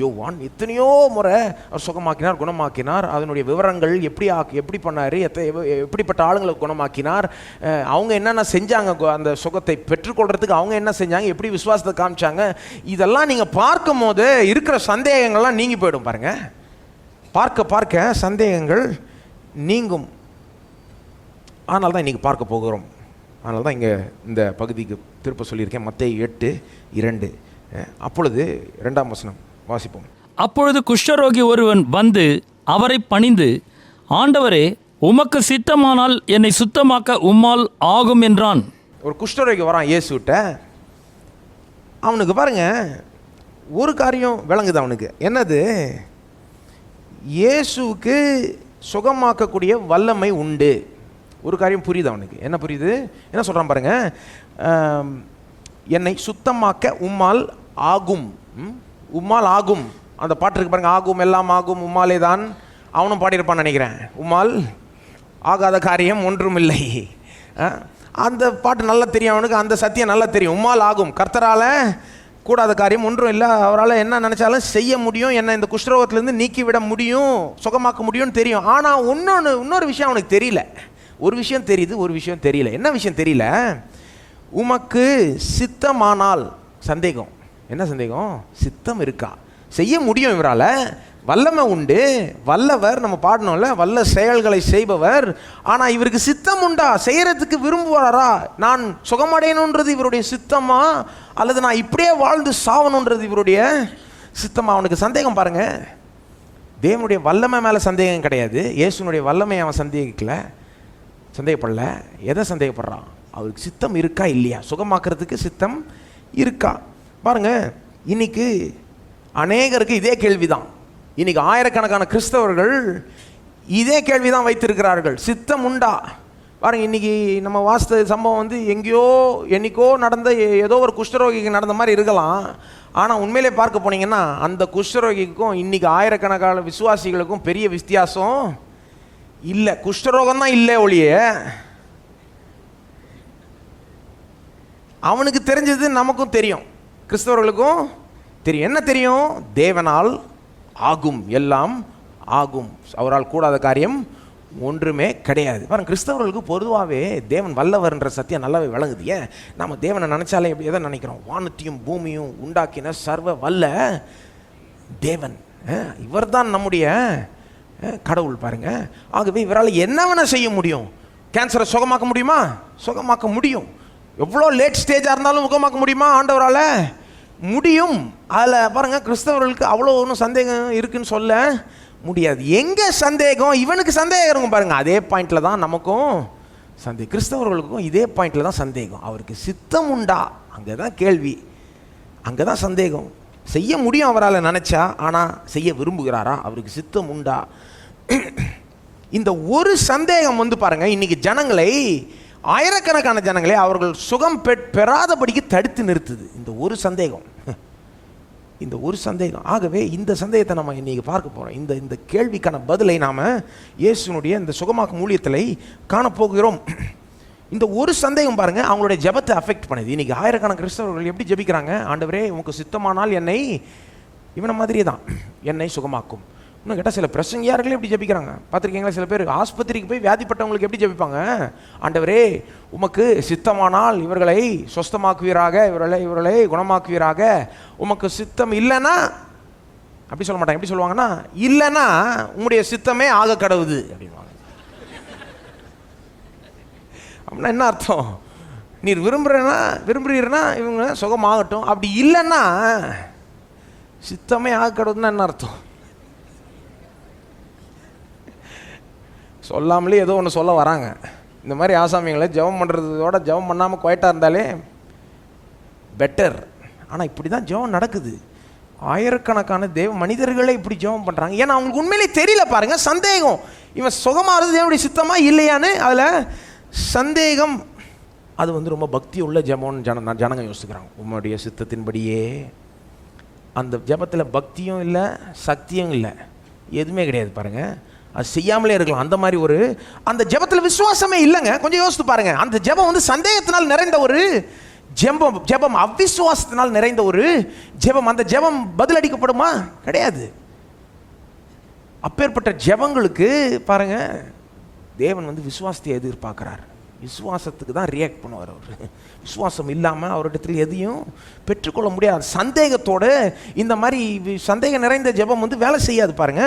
யோவான். எத்தனையோ முறை அவர் சுகமாக்கினார், குணமாக்கினார். அதனுடைய விவரங்கள் எப்படி பண்ணார், எப்படிப்பட்ட ஆளுங்களை குணமாக்கினார், அவங்க என்னென்ன செஞ்சாங்க, அந்த சுகத்தை பெற்றுக்கொள்கிறதுக்கு அவங்க என்ன செஞ்சாங்க, எப்படி விசுவாசத்தை காமிச்சாங்க, இதெல்லாம் நீங்கள் பார்க்கும் போது இருக்கிற சந்தேகங்கள்லாம் நீங்கி போயிடும். பாருங்கள், பார்க்க சந்தேகங்கள் நீங்கும். ஆனால் தான் இன்றைக்கி பார்க்க போகிறோம். அதனால தான் இங்கே இந்த பகுதிக்கு திருப்ப சொல்லியிருக்கேன். மத்தேயு 8:2. அப்பொழுது 2ஆம் வசனம் வாசிப்போம். அப்பொழுது குஷ்டரோகி ஒருவன் வந்து அவரை பணிந்து, ஆண்டவரே, உமக்கு சித்தமானால் என்னை சுத்தமாக்க உம்மால் ஆகும் என்றான். ஒரு குஷ்டரோகி வரான் இயேசுகிட்ட. அவனுக்கு பாருங்க ஒரு காரியம் விளங்குது அவனுக்கு. என்னது? இயேசுவுக்கு சுகமாக்கக்கூடிய வல்லமை உண்டு. ஒரு காரியம் புரியுது அவனுக்கு. என்ன புரியுது? என்ன சொல்கிறான் பாருங்க, என்னை சுத்தமாக்க உம்மால் ஆகும். உம்மால் ஆகும். அந்த பாட்டு இருக்கு பாருங்க, ஆகும் எல்லாம் ஆகும் உம்மாலே தான். அவனும் பாடியிருப்பான்னு நினைக்கிறேன். உம்மால் ஆகாத காரியம் ஒன்றும் இல்லை. அந்த பாட்டு நல்லா தெரியும் அவனுக்கு, அந்த சத்தியம் நல்லா தெரியும். உம்மால் ஆகும், கர்த்தரால் கூடாத காரியம் ஒன்றும் இல்லை. அவரால் என்ன நினச்சாலும் செய்ய முடியும், என்ன இந்த குஷ்டரோகத்திலேருந்து நீக்கிவிட முடியும், சுகமாக்க முடியும்னு தெரியும். ஆனால் இன்னொரு விஷயம் அவனுக்கு தெரியல. ஒரு விஷயம் தெரியுது, ஒரு விஷயம் தெரியல. என்ன விஷயம் தெரியல? உமக்கு சித்தமானால். சந்தேகம். என்ன சந்தேகம்? சித்தம் இருக்கா, செய்ய முடியும், இவரால் வல்லமை உண்டு, வல்லவர், நம்ம பாடணும்ல, வல்ல செயல்களை செய்பவர். ஆனால் இவருக்கு சித்தம் உண்டா, செய்யறதுக்கு விரும்புவாரா? நான் சுகமடையணுன்றது இவருடைய சித்தமா, அல்லது நான் இப்படியே வாழ்ந்து சாவணுன்றது இவருடைய சித்தமா? அவனுக்கு சந்தேகம் பாருங்க. தேவனுடைய வல்லமை மேலே சந்தேகம் கிடையாது. இயேசுனுடைய வல்லமை அவன் சந்தேகப்படல. எதை சந்தேகப்படுறான்? அவருக்கு சித்தம் இருக்கா இல்லையா, சுகமாக்குறதுக்கு சித்தம் இருக்கா? பாருங்க, இன்னைக்கு அநேகருக்கு இதே கேள்விதான். இன்னைக்கு ஆயிரக்கணக்கான கிறிஸ்தவர்கள் இதே கேள்விதான் வைத்திருக்கிறார்கள். சித்தம் உண்டா? பாருங்க, இன்னைக்கு நம்ம வாஸ்த சம்பவம் வந்து எங்கேயோ என்னைக்கோ நடந்த ஏதோ ஒரு குஷ்டரோகிக்கு நடந்த மாதிரி இருக்கலாம். ஆனால் உண்மையிலே பார்க்க போனீங்கன்னா அந்த குஷ்டரோகிக்கும் இன்னைக்கு ஆயிரக்கணக்கான விசுவாசிகளுக்கும் பெரிய வித்தியாசம் இல்லை. குஷ்டரோகம் தான் இல்லை ஒழிய அவனுக்கு தெரிஞ்சது நமக்கும் தெரியும், கிறிஸ்தவர்களுக்கும் தெரியும். என்ன தெரியும்? தேவனால் ஆகும், எல்லாம் ஆகும். அவரால் கூடாத காரியம் ஒன்றுமே கிடையாது. பாருங்க, கிறிஸ்தவர்களுக்கு பொதுவாகவே தேவன் வல்லவர்ன்ற சத்தியம் நல்லாவே விளங்குது. ஏன் நம்ம தேவனை நினைச்சாலே எப்படி எதை நினைக்கிறோம்? வானத்தையும் பூமியும் உண்டாக்கின சர்வ வல்ல தேவன், இவர் தான் நம்முடைய கடவுள். பாருங்க, ஆகவே இவரால் என்னவென செய்ய முடியும்? கேன்சரை சுகமாக்க முடியுமா? சுகமாக்க முடியும். எவ்வளோ லேட் ஸ்டேஜாக இருந்தாலும் சுகமாக்க முடியுமா ஆண்டவரால்? முடியும். அதில் பாருங்கள், கிறிஸ்தவர்களுக்கு அவ்வளோ ஒன்றும் சந்தேகம் இருக்குன்னு சொல்ல முடியாது. எங்கே சந்தேகம்? இவனுக்கு சந்தேகம் இருக்கும் பாருங்கள், அதே பாயிண்டில் தான் நமக்கும் சந்தேகம். கிறிஸ்தவர்களுக்கும் இதே பாயிண்டில் தான் சந்தேகம். அவருக்கு சித்தம் உண்டா? அங்கே தான் கேள்வி, அங்கே தான் சந்தேகம். செய்ய முடியும் அவரால் நினச்சா, ஆனால் செய்ய விரும்புகிறாரா? அவருக்கு சித்தம் உண்டா? இந்த ஒரு சந்தேகம் வந்து பாருங்கள், இன்றைக்கி ஜனங்களை, ஆயிரக்கணக்கான ஜனங்களை அவர்கள் சுகம் பெறாதபடிக்கு தடுத்து நிறுத்துது. இந்த ஒரு சந்தேகம், இந்த ஒரு சந்தேகம். ஆகவே இந்த சந்தேகத்தை நம்ம இன்னைக்கு பார்க்க போகிறோம். இந்த கேள்விக்கான பதிலை நாம் இயேசுனுடைய இந்த சுகமாக்கும் ஊழியத்தில் காணப்போகிறோம். இந்த ஒரு சந்தேகம் பாருங்க, அவங்களுடைய ஜெபத்தை அஃபெக்ட் பண்ணுது. இன்னைக்கு ஆயிரக்கணக்கான கிறிஸ்தவர்கள் எப்படி ஜெபிக்கிறாங்க? ஆண்டவரே, உமக்கு சித்தமானால் என்னை, இவனை மாதிரியே தான், என்னை சுகமாக்கும். இன்னும் கேட்டால் சில பிரசங்கியார்களே எப்படி ஜெபிக்கிறாங்க பார்த்துருக்கீங்களா? சில பேர் ஆஸ்பத்திரிக்கு போய் வியாதிப்பட்டவங்களுக்கு எப்படி ஜெபிப்பாங்க? ஆண்டவரே, உமக்கு சித்தமானால் இவர்களை சொஸ்தமாக்குவீராக, இவர்களை குணமாக்குவீராக. உமக்கு சித்தம் இல்லைன்னா அப்படி சொல்ல மாட்டாங்க. எப்படி சொல்லுவாங்கன்னா, இல்லைன்னா உங்களுடைய சித்தமே ஆக கடவுது அப்படின்வாங்க. அப்படின்னா என்ன அர்த்தம்? நீர் விரும்புறீங்கன்னா இவங்க சுகமாகட்டும், அப்படி இல்லைன்னா சித்தமே ஆக கடவுதுன்னா என்ன அர்த்தம்? சொல்லாமலே ஏதோ ஒன்று சொல்ல வராங்க. இந்த மாதிரி ஆசாமிகளை ஜெபம் பண்ணுறதோட ஜெபம் பண்ணாமல் குவைட்டாக இருந்தாலே பெட்டர். ஆனால் இப்படி தான் ஜெபம் நடக்குது. ஆயிரக்கணக்கான தேவ மனிதர்களே இப்படி ஜெபம் பண்ணுறாங்க. ஏன்னா அவங்களுக்கு உண்மையிலே தெரியல. பாருங்கள், சந்தேகம். இவன் சுகமாகிறது தேவனுடைய சித்தமா இல்லையான்னு அதில் சந்தேகம். அது வந்து ரொம்ப பக்தி உள்ள ஜெபம்னு ஜனங்க யோசிக்கிறாங்க. உம்முடைய சித்தத்தின்படியே. அந்த ஜெபத்தில் பக்தியும் இல்லை, சக்தியும் இல்லை, எதுவுமே கிடையாது. பாருங்கள், அது செய்யாமலே இருக்கலாம். அந்த மாதிரி ஒரு அந்த ஜெபத்தில் விசுவாசமே இல்லைங்க. கொஞ்சம் யோசித்து பாருங்க. அந்த ஜெபம் வந்து சந்தேகத்தினால் நிறைந்த ஒரு ஜெபம், அவிசுவாசத்தினால் நிறைந்த ஒரு ஜெபம். அந்த ஜெபம் பதிலளிக்கப்படுமா? கிடையாது. அப்பேற்பட்ட ஜெபங்களுக்கு பாருங்க, தேவன் வந்து விசுவாசத்தை எதிர்பார்க்கிறார். விசுவாசத்துக்கு தான் ரியாக்ட் பண்ணுவார் அவர். விசுவாசம் இல்லாமல் அவரிடத்தில் எதையும் பெற்றுக்கொள்ள முடியாது. சந்தேகத்தோடு இந்த மாதிரி சந்தேகம் நிறைந்த ஜெபம் வந்து வேலை செய்யாது. பாருங்க,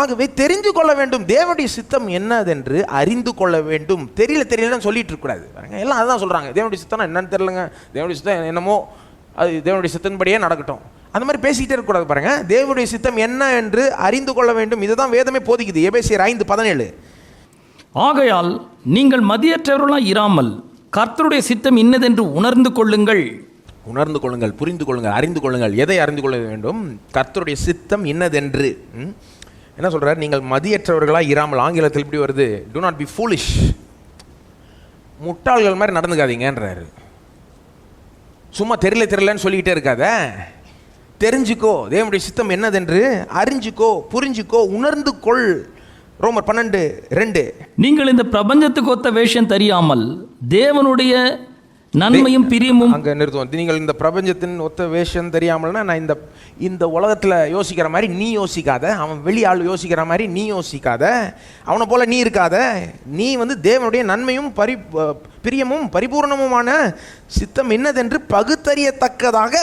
ஆகவே தெரிந்து கொள்ள வேண்டும், தேவனுடைய சித்தம் என்னதென்று அறிந்து கொள்ள வேண்டும். தெரியலன்னு சொல்லிட்டு இருக்கக்கூடாது. பாருங்க, எல்லாம் அதுதான் சொல்கிறாங்க. தேவனுடைய சித்தம்னா என்னன்னு தெரியலங்க, தேவனுடைய சித்தம் என்னமோ அது தேவனுடைய சித்தத்தின்படியே நடக்கட்டும், அந்த மாதிரி பேசிக்கிட்டே இருக்கக்கூடாது. பாருங்க, தேவனுடைய சித்தம் என்ன என்று அறிந்து கொள்ள வேண்டும். இதுதான் வேதமே போதிக்குது. எபேசியர் 5:17. ஆகையால் நீங்கள் மதியற்றவர்களாய் இராமல் கர்த்தருடைய சித்தம் இன்னதென்று உணர்ந்து கொள்ளுங்கள். புரிந்து கொள்ளுங்கள், அறிந்து கொள்ளுங்கள். எதை அறிந்து கொள்ள வேண்டும்? கர்த்தருடைய சித்தம் இன்னதென்று. என்ன சொல்றாரு? நீங்கள் மதியற்றவர்களாக இராமல். ஆங்கிலத்தில் இப்படி வருது, do not be foolish. முட்டாள்கள் மாதிரி நடந்துக்காதீங்கன்றாரு. சும்மா தெரியலன்னு சொல்லிக்கிட்டே இருக்காத. தெரிஞ்சுக்கோ, தேவனுடைய சித்தம் என்னதென்று அறிஞ்சுக்கோ, புரிஞ்சுக்கோ, உணர்ந்து கொள். ரோமர் 12:2. நீங்கள் இந்த பிரபஞ்சத்துக்கு ஒத்த வேஷம் தெரியாமல் தேவனுடைய நன்மையும் பிரியமும். அங்கே நிறுத்துவோம். நீங்கள் இந்த பிரபஞ்சத்தின் ஒத்த வேஷம் தெரியாமல்னா, நான் இந்த உலகத்தில் யோசிக்கிற மாதிரி நீ யோசிக்காத, அவன் வெளி ஆள் யோசிக்கிற மாதிரி நீ யோசிக்காத, அவனை போல நீ இருக்காத. நீ வந்து தேவனுடைய நன்மையும் பிரியமும் பரிபூர்ணமுமான சித்தம் என்னதென்று பகுத்தறியத்தக்கதாக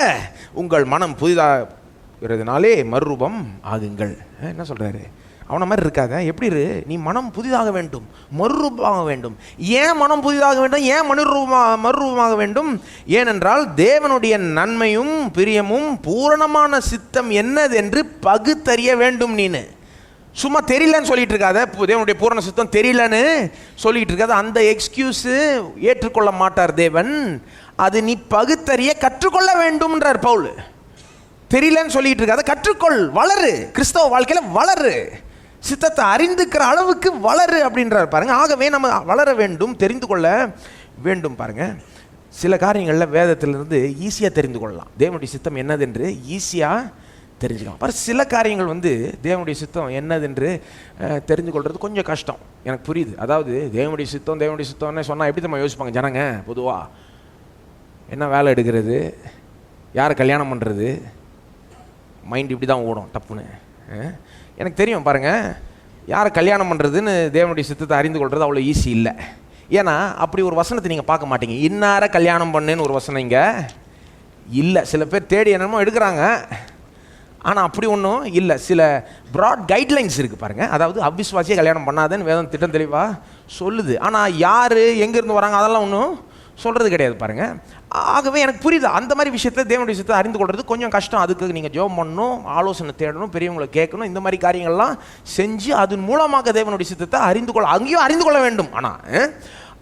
உங்கள் மனம் புதிதாகிறதுனாலே மறுரூபம் ஆகுங்கள். என்ன சொல்றாரு? அவனை மாதிரி இருக்காத. எப்படி இரு? நீ மனம் புதிதாக வேண்டும், மறுரூபமாக வேண்டும். ஏன் மனம் புதிதாக வேண்டும்? ஏன் மறுரூபமாக வேண்டும்? ஏனென்றால் தேவனுடைய நன்மையும் பிரியமும் பூரணமான சித்தம் என்னது என்று பகுத்தறிய வேண்டும். நீனு சும்மா தெரியலன்னு சொல்லிட்டு இருக்காத. தேவனுடைய பூரண சித்தம் தெரியலன்னு சொல்லிட்டு இருக்காத. அந்த எக்ஸ்கியூஸு ஏற்றுக்கொள்ள மாட்டார் தேவன். அது நீ பகுத்தறிய கற்றுக்கொள்ள வேண்டும்ன்றார் பவுல். தெரியலன்னு சொல்லிட்டு இருக்காத, கற்றுக்கொள், வளரு, கிறிஸ்தவ வாழ்க்கையில் வளரு, சித்தத்தை அறிந்துக்கிற அளவுக்கு வளரு அப்படின்றார். பாருங்க, ஆகவே நம்ம வளர வேண்டும், தெரிந்து கொள்ள வேண்டும். பாருங்க, சில காரியங்களில் வேதத்திலிருந்து ஈஸியாக தெரிந்து கொள்ளலாம். தேவனுடைய சித்தம் என்னதென்று ஈஸியாக தெரிஞ்சுக்கலாம். பாரு, சில காரியங்கள் வந்து தேவனுடைய சித்தம் என்னதென்று தெரிந்து கொள்வது கொஞ்சம் கஷ்டம். எனக்கு புரியுது. அதாவது தேவனுடைய சித்தம்னு சொன்னால் எப்படி நம்ம யோசிப்பாங்க ஜனங்க? பொதுவாக என்ன வேலை எடுக்கிறது, யாரை கல்யாணம் பண்ணுறது, மைண்ட் இப்படி தான் ஓடும் டப்புன்னு. எனக்கு தெரியும் பாருங்கள், யாரை கல்யாணம் பண்ணுறதுன்னு தேவனுடைய சித்தத்தை அறிந்து கொள்வது அவ்வளோ ஈஸி இல்லை. ஏன்னா அப்படி ஒரு வசனத்தை நீங்கள் பார்க்க மாட்டீங்க. இன்னார கல்யாணம் பண்ணுன்னு ஒரு வசனம் இங்கே இல்லை. சில பேர் தேடி என்னமோ எடுக்கிறாங்க, ஆனால் அப்படி ஒன்றும் இல்லை. சில ப்ராட் கைட்லைன்ஸ் இருக்குது பாருங்கள். அதாவது அவிஸ்வாசியை கல்யாணம் பண்ணாதேன்னு வேதம் திட்டம் தெளிவாக சொல்லுது. ஆனால் யார் எங்கேருந்து வராங்க அதெல்லாம் ஒன்றும் சொல்கிறது கிடையாது பாருங்கள். ஆகவே எனக்கு புரியுது, அந்த மாதிரி விஷயத்தில் தேவனுடைய விஷயத்தை அறிந்து கொள்வது கொஞ்சம் கஷ்டம். அதுக்கு நீங்கள் ஜெபம் பண்ணணும், ஆலோசனை தேடணும், பெரியவங்களை கேட்கணும், இந்த மாதிரி காரியங்கள்லாம் செஞ்சு அதன் மூலமாக தேவனுடைய சித்தத்தை அறிந்து கொள்ள அங்கேயும் அறிந்து கொள்ள வேண்டும்.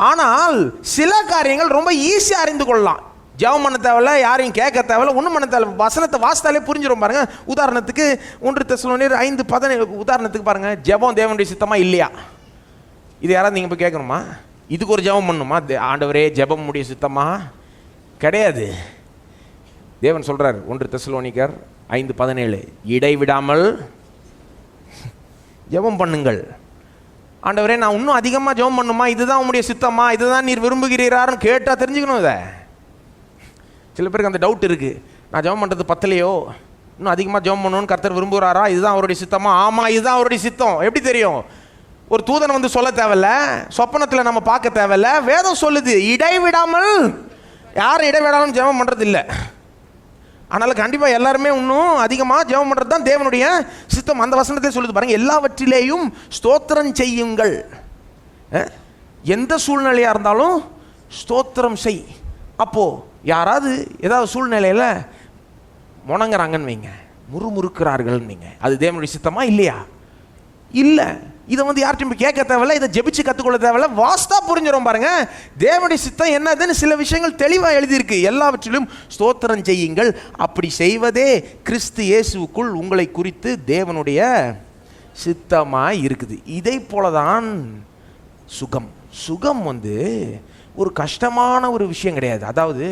ஆனால் சில காரியங்கள் ரொம்ப ஈஸியாக அறிந்து கொள்ளலாம். ஜெபம் பண்ண தேவையில்ல, யாரையும் கேட்க தேவையில்ல, ஒன்றும் பண்ண தேவையில்ல. வசனத்தை வாசித்தாலே புரிஞ்சிடும் பாருங்க. உதாரணத்துக்கு 1 தெசலோனியர் 5:17 உதாரணத்துக்கு பாருங்க. ஜெபம் தேவனுடைய சித்தமா இல்லையா? இது யாராவது நீங்கள் போய் கேட்கணுமா? இதுக்கு ஒரு ஜெபம் பண்ணணுமா? ஆண்டவரே ஜெபம் முடிய சித்தமா? கிடையாது. தேவன் சொல்றார் 1 தெசலோனிக்கர் 5:17 இடைவிடாமல் ஜெபம் பண்ணுங்கள். ஆண்டவரே நான் இன்னும் அதிகமாக ஜெபம் பண்ணுமா? இதுதான் உங்களுடைய சித்தமா? இதுதான் நீர் விரும்புகிறீரான்னு கேட்டால் தெரிஞ்சுக்கணும். இதை சில பேருக்கு அந்த டவுட் இருக்குது. நான் ஜெபம் பண்ணுறது பத்தலையோ, இன்னும் அதிகமாக ஜெபம் பண்ணணும்னு கர்த்தர் விரும்புகிறாரா? இதுதான் அவருடைய சித்தமா? ஆமாம், இதுதான் அவருடைய சித்தம். எப்படி தெரியும்? ஒரு தூதன் வந்து சொல்ல தேவையில்ல, சொப்பனத்தில் நம்ம பார்க்க தேவையில்ல, வேதம் சொல்லுது. இடைவிடாமல், யாரும் இடைவிடாமல் ஜெபம் பண்ணுறது இல்லை. அதனால் கண்டிப்பாக எல்லாருமே இன்னும் அதிகமாக ஜெபம் பண்ணுறது தான் தேவனுடைய சித்தம். அந்த வசனத்தை சொல்லுது பாருங்கள், எல்லாவற்றிலேயும் ஸ்தோத்திரம் செய்யுங்கள். எந்த சூழ்நிலையாக இருந்தாலும் ஸ்தோத்திரம் செய். அப்போது யாராவது ஏதாவது சூழ்நிலையில் முணங்குறாங்கன்னு வைங்க, முறுமுறுக்கிறார்கள்னு வைங்க, அது தேவனுடைய சித்தமா இல்லையா? இல்லை. இதை வந்து யார்ட்டையும் கேட்க தேவையில்ல, இதை ஜெபிச்சு கற்றுக்கொள்ள தேவையில்ல, வாஸ்தா புரிஞ்சிடும் பாருங்க. தேவனுடைய சித்தம் என்னதுன்னு சில விஷயங்கள் தெளிவாக எழுதியிருக்கு. எல்லாவற்றிலும் ஸ்தோத்திரம் செய்யுங்கள், அப்படி செய்வதே கிறிஸ்து இயேசுவுக்குள் உங்களை குறித்து தேவனுடைய சித்தமாக இருக்குது. இதை போலதான் சுகம். சுகம் வந்து ஒரு கஷ்டமான ஒரு விஷயம் கிடையாது. அதாவது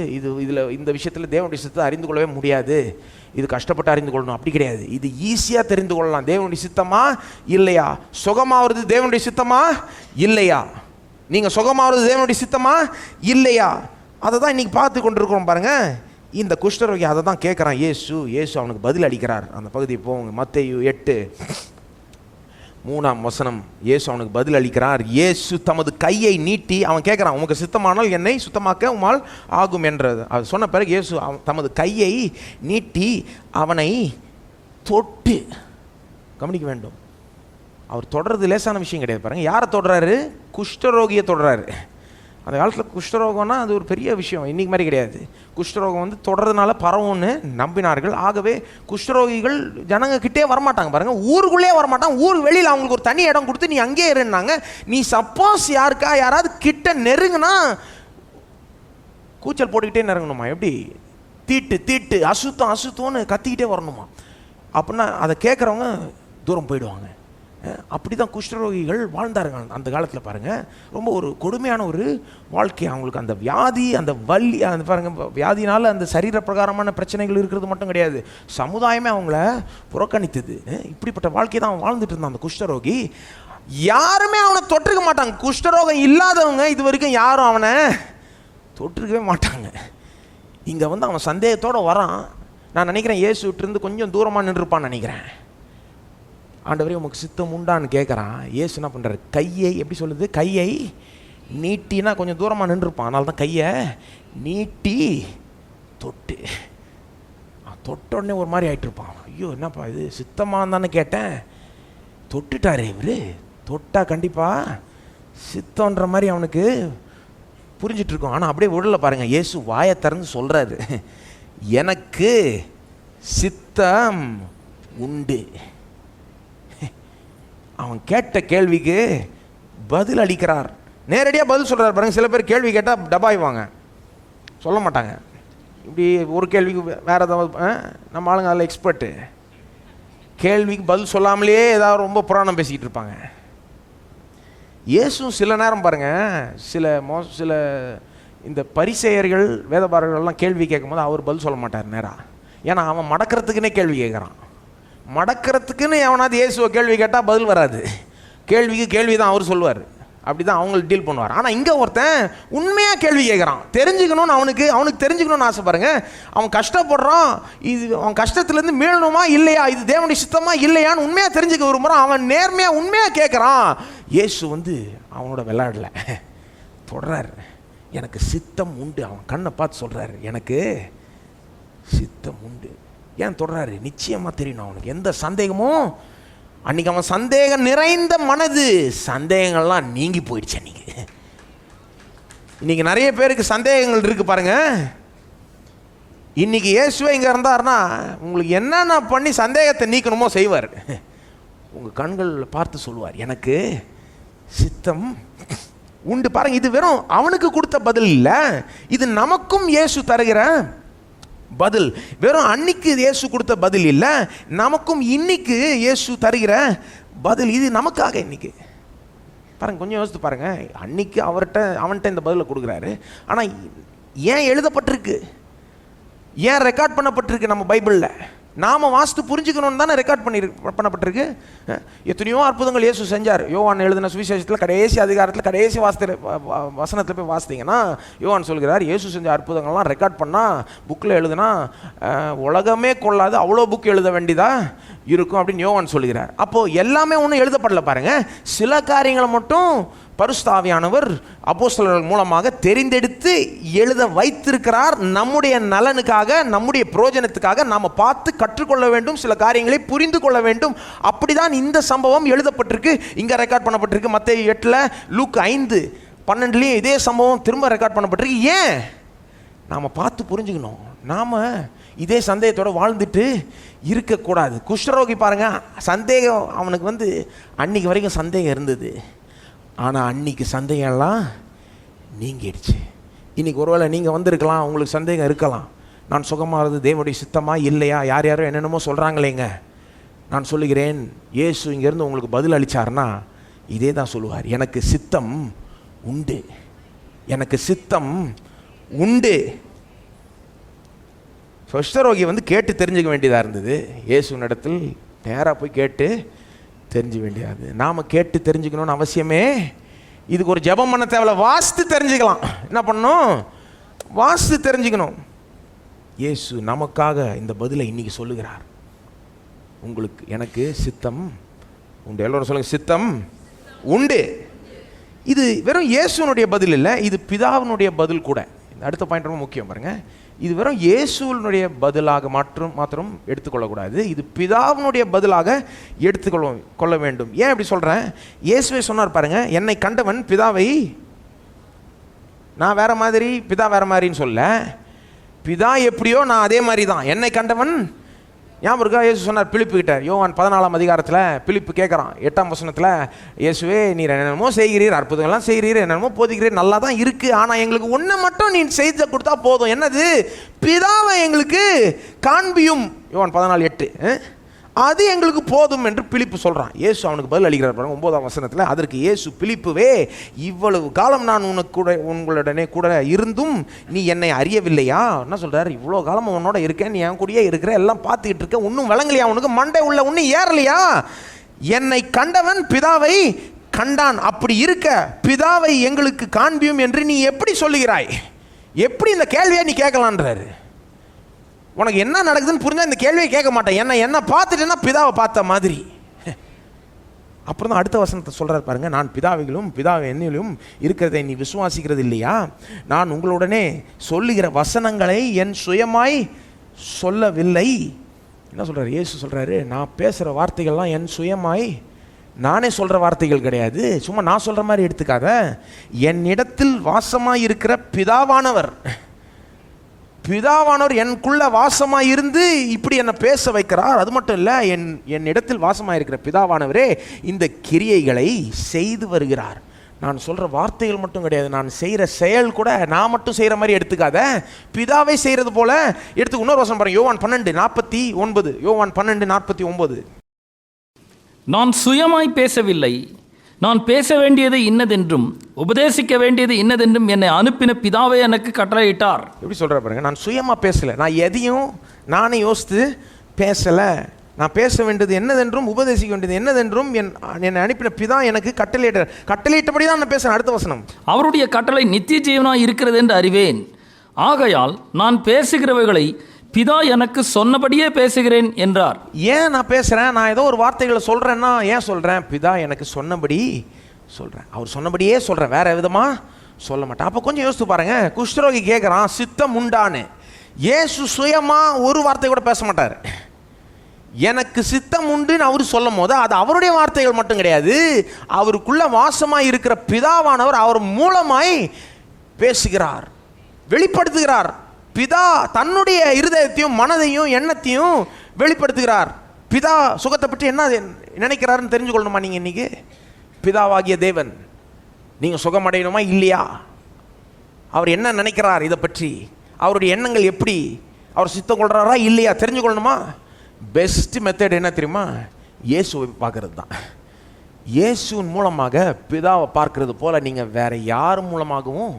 இந்த விஷயத்தில் தேவனுடைய சித்தத்தை அறிந்து கொள்ளவே முடியாது, இது கஷ்டப்பட்டு அறிந்து கொள்ளணும் அப்படி கிடையாது. இது ஈஸியாக தெரிந்து கொள்ளலாம். தேவனுடைய சித்தமா இல்லையா? சுகமாகிறது தேவனுடைய சித்தமா இல்லையா? நீங்கள் சுகமாகிறது தேவனுடைய சித்தமா இல்லையா? அதை தான் இன்றைக்கி பார்த்து கொண்டு இருக்கிறோம் பாருங்க. இந்த குஷ்டரோகி அதை தான் கேட்குறான். இயேசு அவனுக்கு பதில் அளிக்கிறார். அந்த பகுதியை போங்க, மத்தேயு 8:3 இயேசு அவனுக்கு பதில் அளிக்கிறார். இயேசு தமது கையை நீட்டி அவன் கேட்குறான், உமக்கு சித்தமானால் என்னை சுத்தமாக்க உம்மால் ஆகும் என்றது. அது சொன்ன பிறகு இயேசு தமது கையை நீட்டி அவனை தொட்டு, கவனிக்க வேண்டும், அவர் தொடர்றது லேசான விஷயம் கிடையாது பாருங்க. யாரை தொடுறாரு? குஷ்டரோகியை தொடுறாரு. அந்த காலத்தில் குஷ்டரோகம்னா அது ஒரு பெரிய விஷயம், இன்றைக்கி மாதிரி கிடையாது. குஷ்டரோகம் வந்து தொடர்றதுனால பரவும்னு நம்பினார்கள். ஆகவே குஷ்டரோகிகள் ஜனங்க கிட்டே வரமாட்டாங்க பாருங்கள், ஊருக்குள்ளே வரமாட்டாங்க. ஊருக்கு வெளியில் அவங்களுக்கு ஒரு தனி இடம் கொடுத்து நீ அங்கேயே இருந்தாங்க. நீ சப்போஸ் யாராவது கிட்ட நெருங்குனா கூச்சல் போட்டுக்கிட்டே நெருங்கணுமா? எப்படி? தீட்டு அசுத்தம்னு கத்திக்கிட்டே வரணுமா? அப்படின்னா அதை கேட்குறவங்க தூரம் போயிடுவாங்க. அப்படி தான் குஷ்டரோகிகள் வாழ்ந்தாருங்க அந்த காலத்தில் பாருங்கள். ரொம்ப ஒரு கொடுமையான ஒரு வாழ்க்கை. அவங்களுக்கு அந்த வியாதி, அந்த வலி, அந்த பாருங்கள், வியாதினால் அந்த சரீர பிரகாரமான பிரச்சனைகள் இருக்கிறது மட்டும் கிடையாது, சமுதாயமே அவங்கள புறக்கணித்தது. இப்படிப்பட்ட வாழ்க்கையை தான் அவன் வாழ்ந்துட்டு இருந்தான் அந்த குஷ்டரோகி. யாருமே அவனை தொட்டிருக்க மாட்டாங்க. குஷ்டரோகம் இல்லாதவங்க இது வரைக்கும் யாரும் அவனை தொட்டிருக்கவே மாட்டாங்க. இங்கே வந்து அவன் சந்தேகத்தோடு வரான். நான் நினைக்கிறேன் இயேசுவிட்டிருந்து கொஞ்சம் தூரமாக நின்றுப்பான்னு நினைக்கிறேன். ஆண்டவரே உமக்கு சித்தம் உண்டான்னு கேட்குறான். இயேசு என்ன பண்ணுறாரு? கையை, எப்படி சொல்லுது, கையை நீட்டினா கொஞ்சம் தூரமாக நின்றுருப்பான். அதனால தான் கையை நீட்டி தொட்டோடனே ஒரு மாதிரி ஆகிட்டுருப்பான். ஐயோ என்னப்பா இது சித்தமாக தானே கேட்டேன், தொட்டுட்டாரே இவர், தொட்டா கண்டிப்பாக சித்தன்ற மாதிரி அவனுக்கு புரிஞ்சிட்ருக்கோம். ஆனால் அப்படியே விடல பாருங்கள். இயேசு வாயை திறந்து சொல்கிறாரு, எனக்கு சித்தம் உண்டு. அவன் கேட்ட கேள்விக்கு பதில் அளிக்கிறார். நேரடியாக பதில் சொல்கிறார் பாருங்க. சில பேர் கேள்வி கேட்டால் டபாய்வாங்க, சொல்ல மாட்டாங்க. இப்படி ஒரு கேள்விக்கு வேறு ஏதாவது, நம்ம ஆளுங்க அதில் எக்ஸ்பர்ட்டு, கேள்விக்கு பதில் சொல்லாமலே ஏதாவது ரொம்ப புராணம் பேசிக்கிட்டு இருப்பாங்க. இயேசும் சில நேரம் பாருங்கள், சில இந்த பரிசேயர்கள் வேதபாரர்கள்லாம் கேள்வி கேட்கும்போது அவர் பதில் சொல்ல மாட்டார் நேராக. ஏன்னா அவன் மடக்கிறதுக்குன்னே கேள்வி கேட்குறான். மடக்கிறதுக்குன்னு எவனாவது இயேசுவை கேள்வி கேட்டால் பதில் வராது. கேள்விக்கு கேள்வி தான் அவர் சொல்லுவார். அப்படி தான் அவங்க டீல் பண்ணுவார். ஆனால் இங்கே ஒருத்தன் உண்மையாக கேள்வி கேட்குறான், தெரிஞ்சுக்கணும்னு அவனுக்கு தெரிஞ்சுக்கணும்னு ஆசை. பாருங்க, அவன் கஷ்டப்படுறான், இது அவன் கஷ்டத்துலேருந்து மீளணுமா இல்லையா, இது தேவனுடைய சித்தமா இல்லையான்னு உண்மையாக தெரிஞ்சுக்க விரும்புகிறான். அவன் நேர்மையாக உண்மையாக கேட்குறான். இயேசு வந்து அவனோட விளையாடல, தொடர்றாரு, எனக்கு சித்தம் உண்டு. அவன் கண்ணை பார்த்து சொல்கிறாரு, எனக்கு சித்தம் உண்டு. ஏன் தொடர்றாரு? நிச்சயமாக தெரியணும் அவனுக்கு, எந்த சந்தேகமும். அன்றைக்கி அவன் சந்தேகம் நிறைந்த மனது, சந்தேகங்கள்லாம் நீங்கி போயிடுச்சு. இன்னைக்கு நிறைய பேருக்கு சந்தேகங்கள் இருக்குது பாருங்க. இன்னைக்கு இயேசுவே இங்கே இருந்தார்னா உங்களுக்கு என்னென்ன பண்ணி சந்தேகத்தை நீக்கணுமோ செய்வார். உங்கள் கண்களில் பார்த்து சொல்லுவார், எனக்கு சித்தம் உண்டு. பாருங்க, இது வெறும் அவனுக்கு கொடுத்த பதில் இல்லை, இது நமக்கும் இயேசு தருகிற பதில். வெறும் அன்னைக்கு இயேசு கொடுத்த பதில் இல்லை, நமக்கும் இன்னைக்கு இயேசு தருகிற பதில். இது நமக்காக இன்னைக்கு. பாருங்க, கொஞ்சம் யோசித்து பாருங்க. அன்னைக்கு அவன்கிட்ட இந்த பதிலை கொடுக்குறாரு. ஆனால் ஏன் எழுதப்பட்டிருக்கு, ஏன் ரெக்கார்ட் பண்ணப்பட்டிருக்கு நம்ம பைபிளில்? நாம் வாஸ்து புரிஞ்சுக்கணும்னு தானே ரெக்கார்ட் பண்ணப்பட்டிருக்கு. எத்தனையோ அற்புதங்கள் இயேசு செஞ்சார். யோவான் எழுதின சுவிசேஷத்தில் கடைசி அதிகாரத்தில் கடைசி வசனத்தில் போய் வாசித்தீங்கன்னா யோவான் சொல்கிறார், இயேசு செஞ்ச அற்புதங்கள்லாம் ரெக்கார்ட் பண்ணால் புக்கில் எழுதுனா உலகமே கொள்ளாது, அவ்வளோ புக் எழுத வேண்டியதாக இருக்கும் அப்படின்னு யோவான் சொல்கிறார். அப்போது எல்லாமே ஒன்றும் எழுதப்படல பாருங்க. சில காரியங்களை மட்டும் பரிசுத்த ஆவியானவர் அப்போஸ்தலர்கள் மூலமாக தெரிந்தெடுத்து எழுத வைத்திருக்கிறார். நம்முடைய நலனுக்காக, நம்முடைய பிரயோஜனத்துக்காக நாம் பார்த்து கற்றுக்கொள்ள வேண்டும், சில காரியங்களை புரிந்து கொள்ள வேண்டும். அப்படிதான் இந்த சம்பவம் எழுதப்பட்டிருக்கு, இங்கே ரெக்கார்ட் பண்ணப்பட்டிருக்கு. மத்தேயு 8, லூக் 5:12 இதே சம்பவம் திரும்ப ரெக்கார்ட் பண்ணப்பட்டிருக்கு. ஏன்? நாம் பார்த்து புரிஞ்சுக்கணும். நாம் இதே சந்தேகத்தோடு வாழ்ந்துட்டு இருக்கக்கூடாது. குஷ்டரோகி பாருங்க, சந்தேகம் அவனுக்கு வந்து அன்னைக்கு வரைக்கும் சந்தேகம் இருந்தது, ஆனால் அன்றைக்கி சந்தேகம்லாம் நீங்கிடுச்சு. இன்றைக்கி ஒருவேளை நீங்கள் வந்திருக்கலாம், உங்களுக்கு சந்தேகம் இருக்கலாம், நான் சுகமாகிறது தேவனுடைய சித்தமா இல்லையா, யார் யாரோ என்னென்னமோ சொல்கிறாங்களேங்க. நான் சொல்லுகிறேன், இயேசு இங்கேருந்து உங்களுக்கு பதில் அளித்தார்னா இதே தான் சொல்லுவார், எனக்கு சித்தம் உண்டு, எனக்கு சித்தம் உண்டு. குஷ்டரோகி வந்து கேட்டு தெரிஞ்சுக்க வேண்டியதாக இருந்தது. இயேசுவின் இடத்தில் நேராக போய் கேட்டு தெரிஞ்சு வேண்டியது. நாம் கேட்டு தெரிஞ்சுக்கணும்னு அவசியமே. இதுக்கு ஒரு ஜெபம் பண்ண தேவையில்ல, வாஸ்து தெரிஞ்சுக்கலாம். என்ன பண்ணணும்? வாஸ்து தெரிஞ்சுக்கணும். இயேசு நமக்காக இந்த பதிலை இன்னைக்கு சொல்லுகிறார், உங்களுக்கு எனக்கு சித்தம் உண்டு. எல்லோரும் சொல்லுங்க, சித்தம் உண்டு. இது வெறும் இயேசுனுடைய பதில் இல்லை, இது பிதாவினுடைய பதில் கூட. அடுத்த பாயிண்ட் ரொம்ப முக்கியம் பாருங்க. இது வெறும் இயேசுனுடைய பதிலாக மாத்திரம் எடுத்துக்கொள்ளக்கூடாது, இது பிதாவினுடைய பதிலாக எடுத்துக்கொள்ள வேண்டும். ஏன் அப்படி சொல்கிறேன்? இயேசுவே சொன்னார் பாருங்க, என்னை கண்டவன் பிதாவை, நான் வேற மாதிரி பிதா வேற மாதிரின்னு சொல்ல, பிதா எப்படியோ நான் அதே மாதிரி தான். என்னை கண்டவன் ஞாபகம் இருக்கா? இயேசு சொன்னார் பிலிப்பு கிட்ட, யோவான் 14 அதிகாரத்தில் பிலிப்பு கேட்குறான் 8ஆம் வசனத்தில், இயேசுவே நீர் என்னென்னமோ செய்கிறீர், அற்புதங்கள்லாம் செய்கிறீர், என்னென்னமோ போதிக்கிறீர், நல்லா தான் இருக்குது, ஆனால் எங்களுக்கு ஒன்று மட்டும் நீ செய்து கொடுத்தா போதும். என்னது? பிதாவை எங்களுக்கு காண்பியும். யோவான் 14:8 அது எங்களுக்கு போதும் என்று பிலிப்பு சொல்கிறான். இயேசு அவனுக்கு பதில் அளிக்கிறார் பாருங்க 9ஆம் வசனத்தில். அதற்கு இயேசு, பிலிப்புவே, இவ்வளவு காலம் நான் உங்களுடனே கூட இருந்தும் நீ என்னை அறியவில்லையா? என்ன சொல்கிறார்? இவ்வளோ காலம் உன்னோட இருக்கேன், நீ என் கூடயே இருக்கிற, எல்லாம் பார்த்துக்கிட்டு இருக்க, ஒன்றும் விளங்கலையா? உனக்கு மண்டை உள்ள ஒன்றும் ஏறலையா? என்னை கண்டவன் பிதாவை கண்டான். அப்படி இருக்க பிதாவை எங்களுக்கு காண்பியும் என்று நீ எப்படி சொல்லுகிறாய்? எப்படி இந்த கேள்வியை நீ கேட்கலான்றாரு? உனக்கு என்ன நடக்குதுன்னு புரிஞ்சா இந்த கேள்வியை கேட்க மாட்டேன். என்ன பார்த்துட்டேன்னா பிதாவை பார்த்த மாதிரி. அப்புறம் தான் அடுத்த வசனத்தை சொல்கிறார் பாருங்க, நான் பிதாவிலும் பிதாவை என்னிலும் இருக்கிறதை நீ விசுவாசிக்கிறது இல்லையா? நான் உங்களுடனே சொல்லுகிற வசனங்களை என் சுயமாய் சொல்லவில்லை. என்ன சொல்கிறார் இயேசு? சொல்கிறாரு, நான் பேசுகிற வார்த்தைகள்லாம் என் சுயமாய் நானே சொல்கிற வார்த்தைகள் கிடையாது, சும்மா நான் சொல்கிற மாதிரி எடுத்துக்காத. என்னிடத்தில் வாசமாக இருக்கிற பிதாவானவர் எனக்குள்ள வாசமாக இருந்து இப்படி என்னை பேச வைக்கிறார். அது மட்டும் இல்லை, என் இடத்தில் வாசமாக இருக்கிற பிதாவானவரே இந்த கிரியைகளை செய்து வருகிறார். நான் சொல்கிற வார்த்தைகள் மட்டும் கிடையாது, நான் செய்கிற செயல் கூட நான் மட்டும் செய்கிற மாதிரி எடுத்துக்காத, பிதாவை செய்கிறது போல எடுத்து. இன்னொரு வசனம் பாருங்க, யோவான் 12:49. யோவான் 12:49. நான் சுயமாய் பேசவில்லை, நான் பேச வேண்டியது இன்னதென்றும் உபதேசிக்க வேண்டியது இன்னதென்றும் என்னை அனுப்பின பிதாவே எனக்கு கட்டளையிட்டார். எப்படி சொல்கிற பாருங்க, நான் சுயமாக பேசலை, நான் எதையும் நானே யோசித்து பேசலை. நான் பேச வேண்டியது என்னதென்றும் உபதேசிக்க வேண்டியது என்னதென்றும் என்னை அனுப்பின பிதா எனக்கு கட்டளையிட்டபடி தான் நான் பேசுகிறேன். அடுத்த வசனம், அவருடைய கட்டளை நித்திய ஜீவனாய் இருக்கிறது என்று அறிவேன், ஆகையால் நான் பேசுகிறவைகளை பிதா எனக்கு சொன்னபடியே பேசுகிறேன் என்றார். ஏன் நான் பேசுகிறேன்? நான் ஏதோ ஒரு வார்த்தைகளை சொல்கிறேன்னா ஏன் சொல்கிறேன்? பிதா எனக்கு சொன்னபடி சொல்கிறேன். அவர் சொன்னபடியே சொல்கிறேன், வேற விதமாக சொல்ல மாட்டேன். அப்போ கொஞ்சம் யோசித்து பாருங்க. குஷ்டரோகி கேட்குறான், சித்தம் உண்டான்னு. இயேசு சுயமாக ஒரு வார்த்தை கூட பேச மாட்டார். எனக்கு சித்தம் உண்டுன்னு அவர் சொல்லும் போது அது அவருடைய வார்த்தைகள் மட்டும் கிடையாது, அவருக்குள்ள வாசமாய் இருக்கிற பிதாவானவர் அவர் மூலமாய் பேசுகிறார், வெளிப்படுத்துகிறார். பிதா தன்னுடைய இருதயத்தையும் மனதையும் எண்ணத்தையும் வெளிப்படுத்துகிறார். பிதா சுகத்தை பற்றி என்ன நினைக்கிறாருன்னு தெரிஞ்சுக்கொள்ளணுமா நீங்கள் இன்னைக்கு? பிதாவாகிய தேவன் நீங்கள் சுகமடையணுமா இல்லையா? அவர் என்ன நினைக்கிறார் இதை பற்றி? அவருடைய எண்ணங்கள் எப்படி? அவர் சித்தம் கொள்கிறாரா இல்லையா தெரிஞ்சுக்கொள்ளணுமா? பெஸ்ட் மெத்தட் என்ன தெரியுமா? இயேசுவை பார்க்கறது தான். இயேசுவின் மூலமாக பிதாவை பார்க்கறது போல் நீங்கள் வேற யார் மூலமாகவும்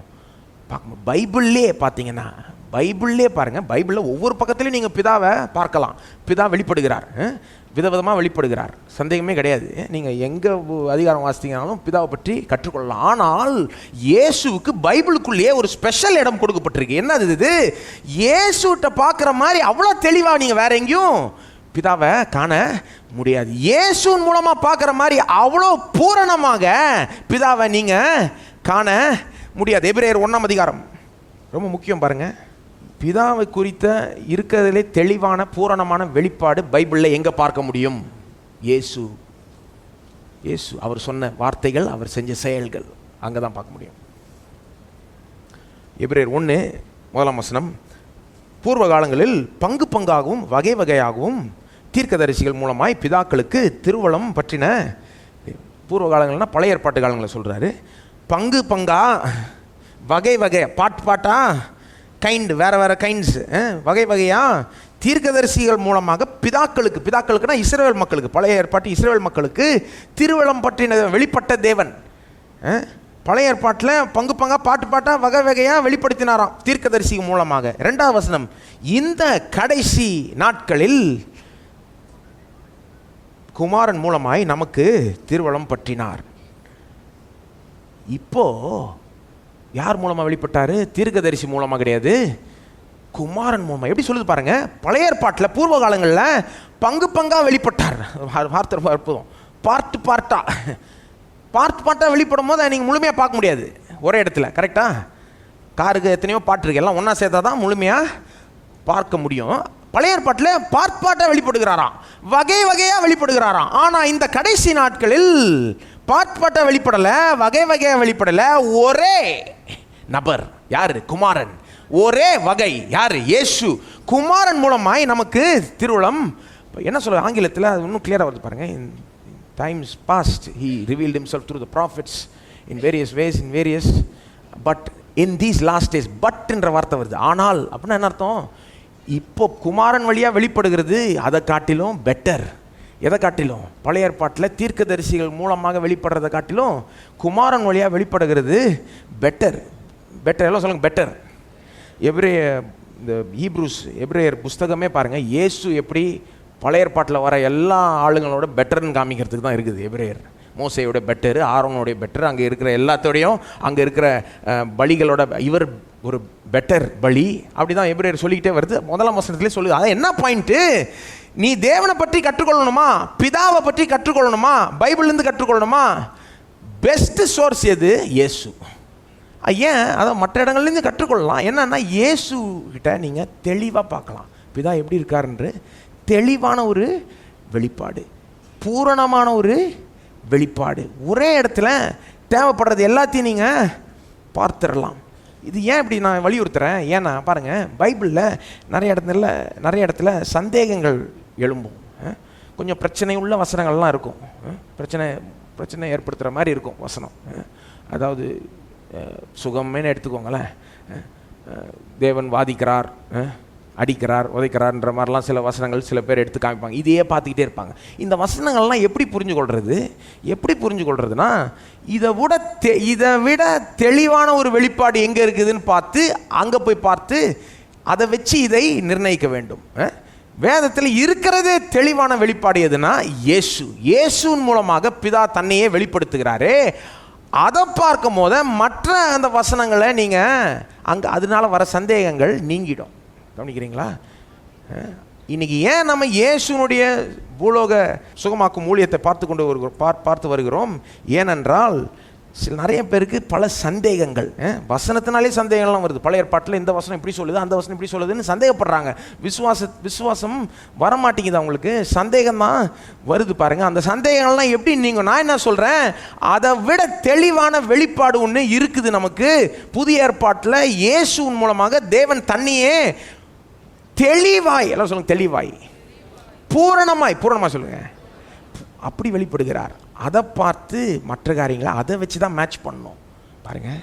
பார்க்க. பைபிள்லே பார்த்தீங்கன்னா, பைபிள்லே பாருங்கள், பைபிளில் ஒவ்வொரு பக்கத்துலையும் நீங்கள் பிதாவை பார்க்கலாம். பிதா வெளிப்படுகிறார், விதவிதமாக வெளிப்படுகிறார், சந்தேகமே கிடையாது. நீங்கள் எங்கே அதிகாரம் வாசித்தீங்கனாலும் பிதாவை பற்றி கற்றுக்கொள்ளலாம். ஆனால் இயேசுவுக்கு பைபிளுக்குள்ளேயே ஒரு ஸ்பெஷல் இடம் கொடுக்கப்பட்டிருக்கு. என்ன இது? இயேசுகிட்ட பார்க்குற மாதிரி அவ்வளோ தெளிவாக நீங்கள் வேற எங்கேயும் பிதாவை காண முடியாது. இயேசுவின் மூலமாக பார்க்குற மாதிரி அவ்வளோ பூரணமாக பிதாவை நீங்கள் காண முடியாது. எபிரேயர் 1ஆம் அதிகாரம் ரொம்ப முக்கியம் பாருங்கள். பிதாவை குறித்த இருக்கிறதுலே தெளிவான பூரணமான வெளிப்பாடு பைபிளில் எங்கே பார்க்க முடியும்? இயேசு அவர் சொன்ன வார்த்தைகள், அவர் செஞ்ச செயல்கள், அங்கே தான் பார்க்க முடியும். எபிரேயர் 1:1 வசனம், பூர்வ காலங்களில் பங்கு பங்காகவும் வகை வகையாகவும் தீர்க்கதரிசிகள் மூலமாய் பிதாக்களுக்கு திருவளம் பற்றின, பூர்வ காலங்கள்னா பழைய ஏற்பாட்டு காலங்களை சொல்கிறாரு. பங்கு பங்கா, வகை வகை, பாட்டா, கைண்ட், வேறு வேறு கைண்ட்ஸ், வகை வகையாக தீர்க்கதரிசிகள் மூலமாக பிதாக்களுக்குனா இஸ்ரவேல் மக்களுக்கு, பழைய ஏற்பாட்டு இஸ்ரவேல் மக்களுக்கு திருவளம் பற்றின வெளிப்பட்ட தேவன். பழைய ஏற்பாட்டில் பங்கு பங்கா, பாட்டா, வகை வகையாக வெளிப்படுத்தினாராம் தீர்க்கதரிசி மூலமாக. 2ஆம் வசனம், இந்த கடைசி நாட்களில் குமாரன் மூலமாய் நமக்கு திருவளம் பற்றினார். இப்போ யார் மூலமாக வெளிப்பட்டார்? தீர்க்கதரிசி மூலமாக கிடையாது, குமாரன் மூலமாக. எப்படி சொல்லுது பாருங்க. பழைய ஏற்பாட்டில் பூர்வ காலங்களில் பங்கு பங்காக வெளிப்பட்டார். வார்த்தை ரொம்ப அற்புதம். பார்ட்டாக வெளிப்படும் போது நீங்கள் முழுமையாக பார்க்க முடியாது ஒரே இடத்துல. கரெக்டாக? காருக்கு எத்தனையோ பாட்டு இருக்கு, எல்லாம் ஒன்றா சேர்த்தா தான் முழுமையாக பார்க்க முடியும். பழைய ஏற்பாட்டில் பார்ட்டாக வெளிப்படுகிறாராம், வகை வகையாக வெளிப்படுகிறாராம். ஆனால் இந்த கடைசி நாட்களில் பார்ட்டாக வெளிப்படலை, வகை வகையாக வெளிப்படலை, ஒரே நபர். யார்? குமாரன். ஒரே வகை. யார்? இயேசு. குமாரன் மூலமாய் நமக்கு திருவுளம். என்ன சொல்ல ஆங்கிலத்தில் அது இன்னும் கிளியராக வருது பாருங்க. In times past he revealed himself through the prophets in various ways, in various, but in these last days. But என்ற வார்த்தை வருது. ஆனால் அப்படின்னா என்ன அர்த்தம்? இப்போ குமாரன் வழியாக வெளிப்படுகிறது அதை காட்டிலும் பெட்டர். எதை காட்டிலும்? பழைய ஏற்பாட்டில் தீர்க்கதரிசிகள் மூலமாக வெளிப்படுறதை காட்டிலும் குமாரன் வழியாக வெளிப்படுகிறது பெட்டர். எல்லாம் சொல்லுங்கள், பெட்டர். இந்த எபிரேயர் புஸ்தகமே பாருங்கள், இயேசு எப்படி பழைய ஏற்பாட்டில் வர எல்லா ஆளுங்களோட பெட்டர்னு காமிக்கிறதுக்கு தான் இருக்குது. எபிரேயர் மோசையோட பெட்டரு, ஆரோனோடைய பெட்டர், அங்கே இருக்கிற எல்லாத்தோடையும் அங்கே இருக்கிற பலிகளோட இவர் ஒரு பெட்டர் பலி. அப்படி தான் எபிரேயர் சொல்லிக்கிட்டே வருது. 1ஆம் வசனத்திலே சொல்லுது. அதான் என்ன பாயிண்ட்டு? நீ தேவனை பற்றி கற்றுக்கொள்ளணுமா, பிதாவை பற்றி கற்றுக்கொள்ளணுமா, பைபிள்லேருந்து கற்றுக்கொள்ளணுமா, பெஸ்ட் சோர்ஸ் எது? இயேசு. ஏன்? அதான் மற்ற இடங்கள்லேருந்து கற்றுக்கொள்ளலாம். என்னன்னா இயேசு கிட்ட நீங்கள் தெளிவாக பார்க்கலாம் பிதா எப்படி இருக்காருன்று. தெளிவான ஒரு வெளிப்பாடு, பூரணமான ஒரு வெளிப்பாடு, ஒரே இடத்துல தேவைப்படுறது எல்லாத்தையும் நீங்கள் பார்த்துடலாம். இது ஏன் இப்படி நான் வலியுறுத்துகிறேன்? ஏன்னா பாருங்கள், பைபிளில் நிறைய இடத்துல சந்தேகங்கள் எழும்பும். கொஞ்சம் பிரச்சனை உள்ள வசனங்கள்லாம் இருக்கும். பிரச்சனை ஏற்படுத்துகிற மாதிரி இருக்கும் வசனம். அதாவது சுகம்னு எடுத்துக்கோங்களேன். தேவன் வாதிக்கிறார், அடிக்கிறார், உதைக்கிறார்ன்ற மாதிரிலாம் சில வசனங்கள் சில பேர் எடுத்து காமிப்பாங்க. இதையே பார்த்துக்கிட்டே இருப்பாங்க. இந்த வசனங்கள்லாம் எப்படி புரிஞ்சுக்கொள்றதுனா இதை விட தெளிவான ஒரு வெளிப்பாடு எங்கே இருக்குதுன்னு பார்த்து அங்கே போய் பார்த்து அதை வச்சு இதை நிர்ணயிக்க வேண்டும். வேதத்தில் இருக்கிறதே தெளிவான வெளிப்பாடு எதுனா இயேசு. இயேசுவின் மூலமாக பிதா தன்னையே வெளிப்படுத்துகிறாரே. அதை பார்க்கும் போது மற்ற அந்த வசனங்களை நீங்கள் அங்கே அதனால வர சந்தேகங்கள் நீங்கிடும். கவனிக்கிறீங்களா? இன்னைக்கு ஏன் நம்ம இயேசுனுடைய பூலோக சுகமாக்கும் ஊழியத்தை பார்த்து வருகிறோம்? ஏனென்றால் நிறைய பேருக்கு பல சந்தேகங்கள், வசனத்தினாலே சந்தேகங்கள்லாம் வருது. பழைய ஏற்பாட்டில் இந்த வசனம் இப்படி சொல்லுது, அந்த வசனம் இப்படி சொல்லுதுன்னு சந்தேகப்படுறாங்க. விசுவாசம் வரமாட்டேங்குது அவங்களுக்கு, சந்தேகம் தான் வருது பாருங்க. அந்த சந்தேகங்கள்லாம் எப்படி நீங்கள், நான் என்ன சொல்கிறேன், அதை விட தெளிவான வெளிப்பாடு ஒன்று இருக்குது நமக்கு. புதிய ஏற்பாட்டில் இயேசுவின் மூலமாக தேவன் தண்ணியே தெளிவாய், எல்லாம் சொல்லுங்க, தெளிவாய், பூரணமாய் சொல்லுங்க, அப்படி வெளிப்படுகிறார். அதை பார்த்து மற்ற காரியங்களை அதை வச்சு தான் மேட்ச் பண்ணணும். பாருங்கள்,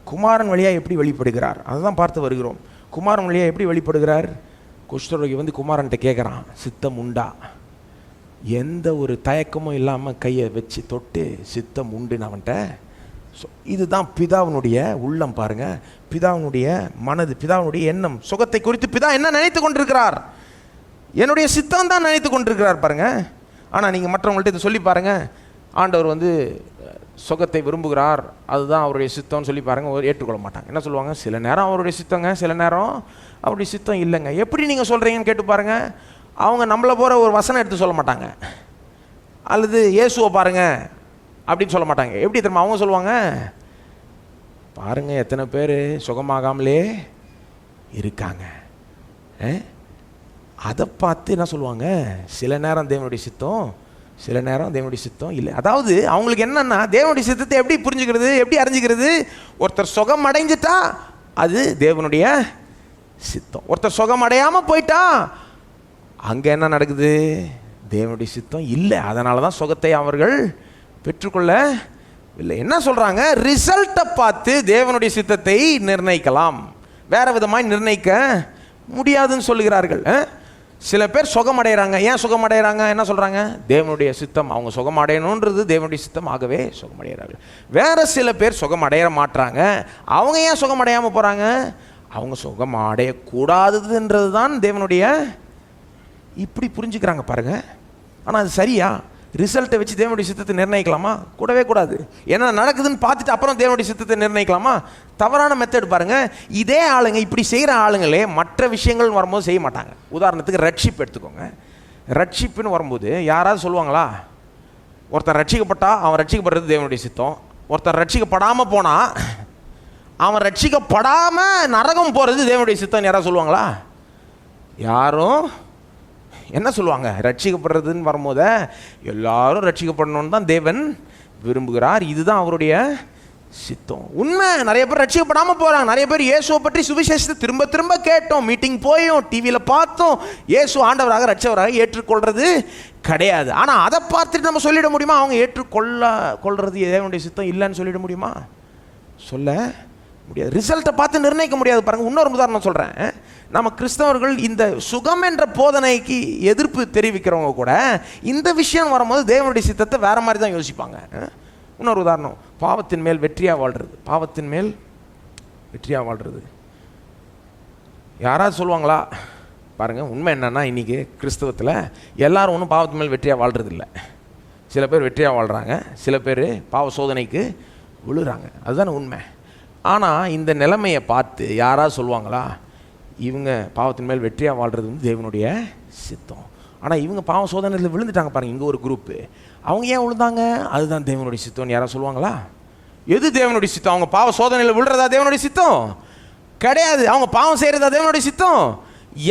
குமாரன் வழியாக எப்படி வெளிப்படுகிறார் அதை தான் பார்த்து வருகிறோம். குமாரன் வழியாக எப்படி வெளிப்படுகிறார்? குஷ்டரோகி வந்து குமாரன்ட்ட கேட்குறான், சித்தம் உண்டா? எந்த ஒரு தயக்கமும் இல்லாமல் கையை வச்சு தொட்டு சித்தம் உண்டுன்னு அவன்கிட்ட. இதுதான் பிதாவினுடைய உள்ளம். பாருங்கள், பிதாவினுடைய மனது, பிதாவினுடைய எண்ணம். சுகத்தை குறித்து பிதா என்ன நினைத்து கொண்டிருக்கிறார்? என்னுடைய சித்தம் தான் நினைத்து கொண்டிருக்கிறார் பாருங்கள். ஆனால் நீங்கள் மற்றவங்கள்ட்ட இதை சொல்லி பாருங்கள், ஆண்டவர் வந்து சுகத்தை விரும்புகிறார், அதுதான் அவருடைய சித்தம்னு சொல்லி பாருங்கள், ஏற்றுக்கொள்ள மாட்டாங்க. என்ன சொல்லுவாங்க? சில நேரம் அவருடைய சித்தங்க, சில நேரம் அவருடைய சித்தம் இல்லைங்க. எப்படி நீங்கள் சொல்கிறீங்கன்னு கேட்டு பாருங்கள். அவங்க நம்மளை போகிற ஒரு வசனம் எடுத்து சொல்ல மாட்டாங்க, அல்லது இயேசுவை பாருங்கள் அப்படின்னு சொல்ல மாட்டாங்க. எப்படி தெரியுமா அவங்க சொல்லுவாங்க? பாருங்கள் எத்தனை பேர் சுகமாகாமலே இருக்காங்க. அதை பார்த்து என்ன சொல்லுவாங்க? சில நேரம் தேவனுடைய சித்தம், சில நேரம் தேவனுடைய சித்தம் இல்லை. அதாவது அவங்களுக்கு என்னன்னா, தேவனுடைய சித்தத்தை எப்படி புரிஞ்சுக்கிறது, எப்படி அறிஞ்சிக்கிறது? ஒருத்தர் சுகம் அடைஞ்சிட்டா அது தேவனுடைய சித்தம், ஒருத்தர் சுகம் அடையாமல் போயிட்டா அங்கே என்ன நடக்குது? தேவனுடைய சித்தம் இல்லை. அதனால தான் சுகத்தை அவர்கள் பெற்றுக்கொள்ள இல்லை. என்ன சொல்கிறாங்க? ரிசல்ட்டை பார்த்து தேவனுடைய சித்தத்தை நிர்ணயிக்கலாம், வேற விதமாக நிர்ணயிக்க முடியாதுன்னு சொல்லுகிறார்கள். சில பேர் சுகம் அடைகிறாங்க. ஏன் சுகம் அடைகிறாங்க? என்ன சொல்கிறாங்க? தேவனுடைய சித்தம், அவங்க சுகம் அடையணுன்றது தேவனுடைய சித்தம், ஆகவே சுகம் அடைகிறார்கள். வேறு சில பேர் சுகம் அடைய மாட்டுறாங்க. அவங்க ஏன் சுகம் அடையாமல் போகிறாங்க? அவங்க சுகம் அடையக்கூடாதுன்றது தான் தேவனுடைய, இப்படி புரிஞ்சுக்கிறாங்க பாருங்கள். ஆனால் அது சரியா? ரிசல்ட்டை வச்சு தேவனுடைய சித்தத்தை நிர்ணயிக்கலாமா? கூடவே கூடாது. என்ன நடக்குதுன்னு பார்த்துட்டு அப்புறம் தேவனுடைய சித்தத்தை நிர்ணயிக்கலாமா? தவறான மெத்தட் பாருங்கள். இதே ஆளுங்க, இப்படி செய்கிற ஆளுங்களே மற்ற விஷயங்கள் வரும்போது செய்ய மாட்டாங்க. உதாரணத்துக்கு ரட்சிப்பு எடுத்துக்கோங்க. ரட்சிப்புன்னு வரும்போது யாராவது சொல்லுவாங்களா? ஒருத்தன் ரட்சிக்கப்பட்டா அவன் ரட்சிக்கப்படுறது தேவனுடைய சித்தம், ஒருத்தன் ரட்சிக்கப்படாமல் போனால் அவன் ரட்சிக்கப்படாமல் நரகம் போகிறது தேவனுடைய சித்தம் யாராவது சொல்லுவாங்களா? யாரும் என்ன சொல்லுவாங்க? ரட்சிக்கப்படுறதுன்னு வரும்போது எல்லாரும் ரட்சிக்கப்படணும்னு தான் தேவன் விரும்புகிறார், இதுதான் அவருடைய சித்தம். உண்மை. நிறைய பேர் ரட்சிக்கப்படாமல் போகிறாங்க. நிறைய பேர் இயேசுவை பற்றி சுவிசேஷத்தை திரும்ப திரும்ப கேட்டோம், மீட்டிங் போயும் டிவியில் பார்த்தோம், இயேசு ஆண்டவராக ரட்சவராக ஏற்றுக்கொள்வது கிடையாது. ஆனால் அதை பார்த்துட்டு நம்ம சொல்லிட முடியுமா? அவங்க ஏற்றுக்கொள்றது தேவனுடைய சித்தம் இல்லைன்னு சொல்லிட முடியுமா? சொல்ல முடியாது. ரிசல்ட்டை பார்த்து நிர்ணயிக்க முடியாது பாருங்கள். இன்னொரு உதாரணம் சொல்கிறேன். நம்ம கிறிஸ்தவர்கள் இந்த சுகம் என்ற போதனைக்கு எதிர்ப்பு தெரிவிக்கிறவங்க கூட இந்த விஷயம் வரும்போது தேவனுடைய சித்தத்தை வேற மாதிரி தான் யோசிப்பாங்க. இன்னொரு உதாரணம், பாவத்தின் மேல் வெற்றியாக வாழ்கிறது. பாவத்தின் மேல் வெற்றியாக வாழ்கிறது யாராவது சொல்லுவாங்களா? பாருங்கள், உண்மை என்னன்னா, இன்றைக்கி கிறிஸ்தவத்தில் எல்லாரும் ஒன்றும் பாவத்தின் மேல் வெற்றியாக வாழ்கிறது இல்லை. சில பேர் வெற்றியாக வாழ்கிறாங்க, சில பேர் பாவ சோதனைக்கு விழுறாங்க, அதுதானே உண்மை. ஆனால் இந்த நிலைமையை பார்த்து யாராவது சொல்லுவாங்களா, இவங்க பாவத்தின் மேல் வெற்றியாக வாழ்கிறது வந்து தேவனுடைய சித்தம், ஆனால் இவங்க பாவ சோதனையில் விழுந்துட்டாங்க பாருங்கள், இங்கே ஒரு குரூப்பு, அவங்க ஏன் விழுந்தாங்க? அதுதான் தேவனுடைய சித்தம்னு யாராவது சொல்லுவாங்களா? எது தேவனுடைய சித்தம்? அவங்க பாவ சோதனையில் விழுறதா தேவனுடைய சித்தம்? கிடையாது. அவங்க பாவம் செய்கிறதா தேவனுடைய சித்தம்?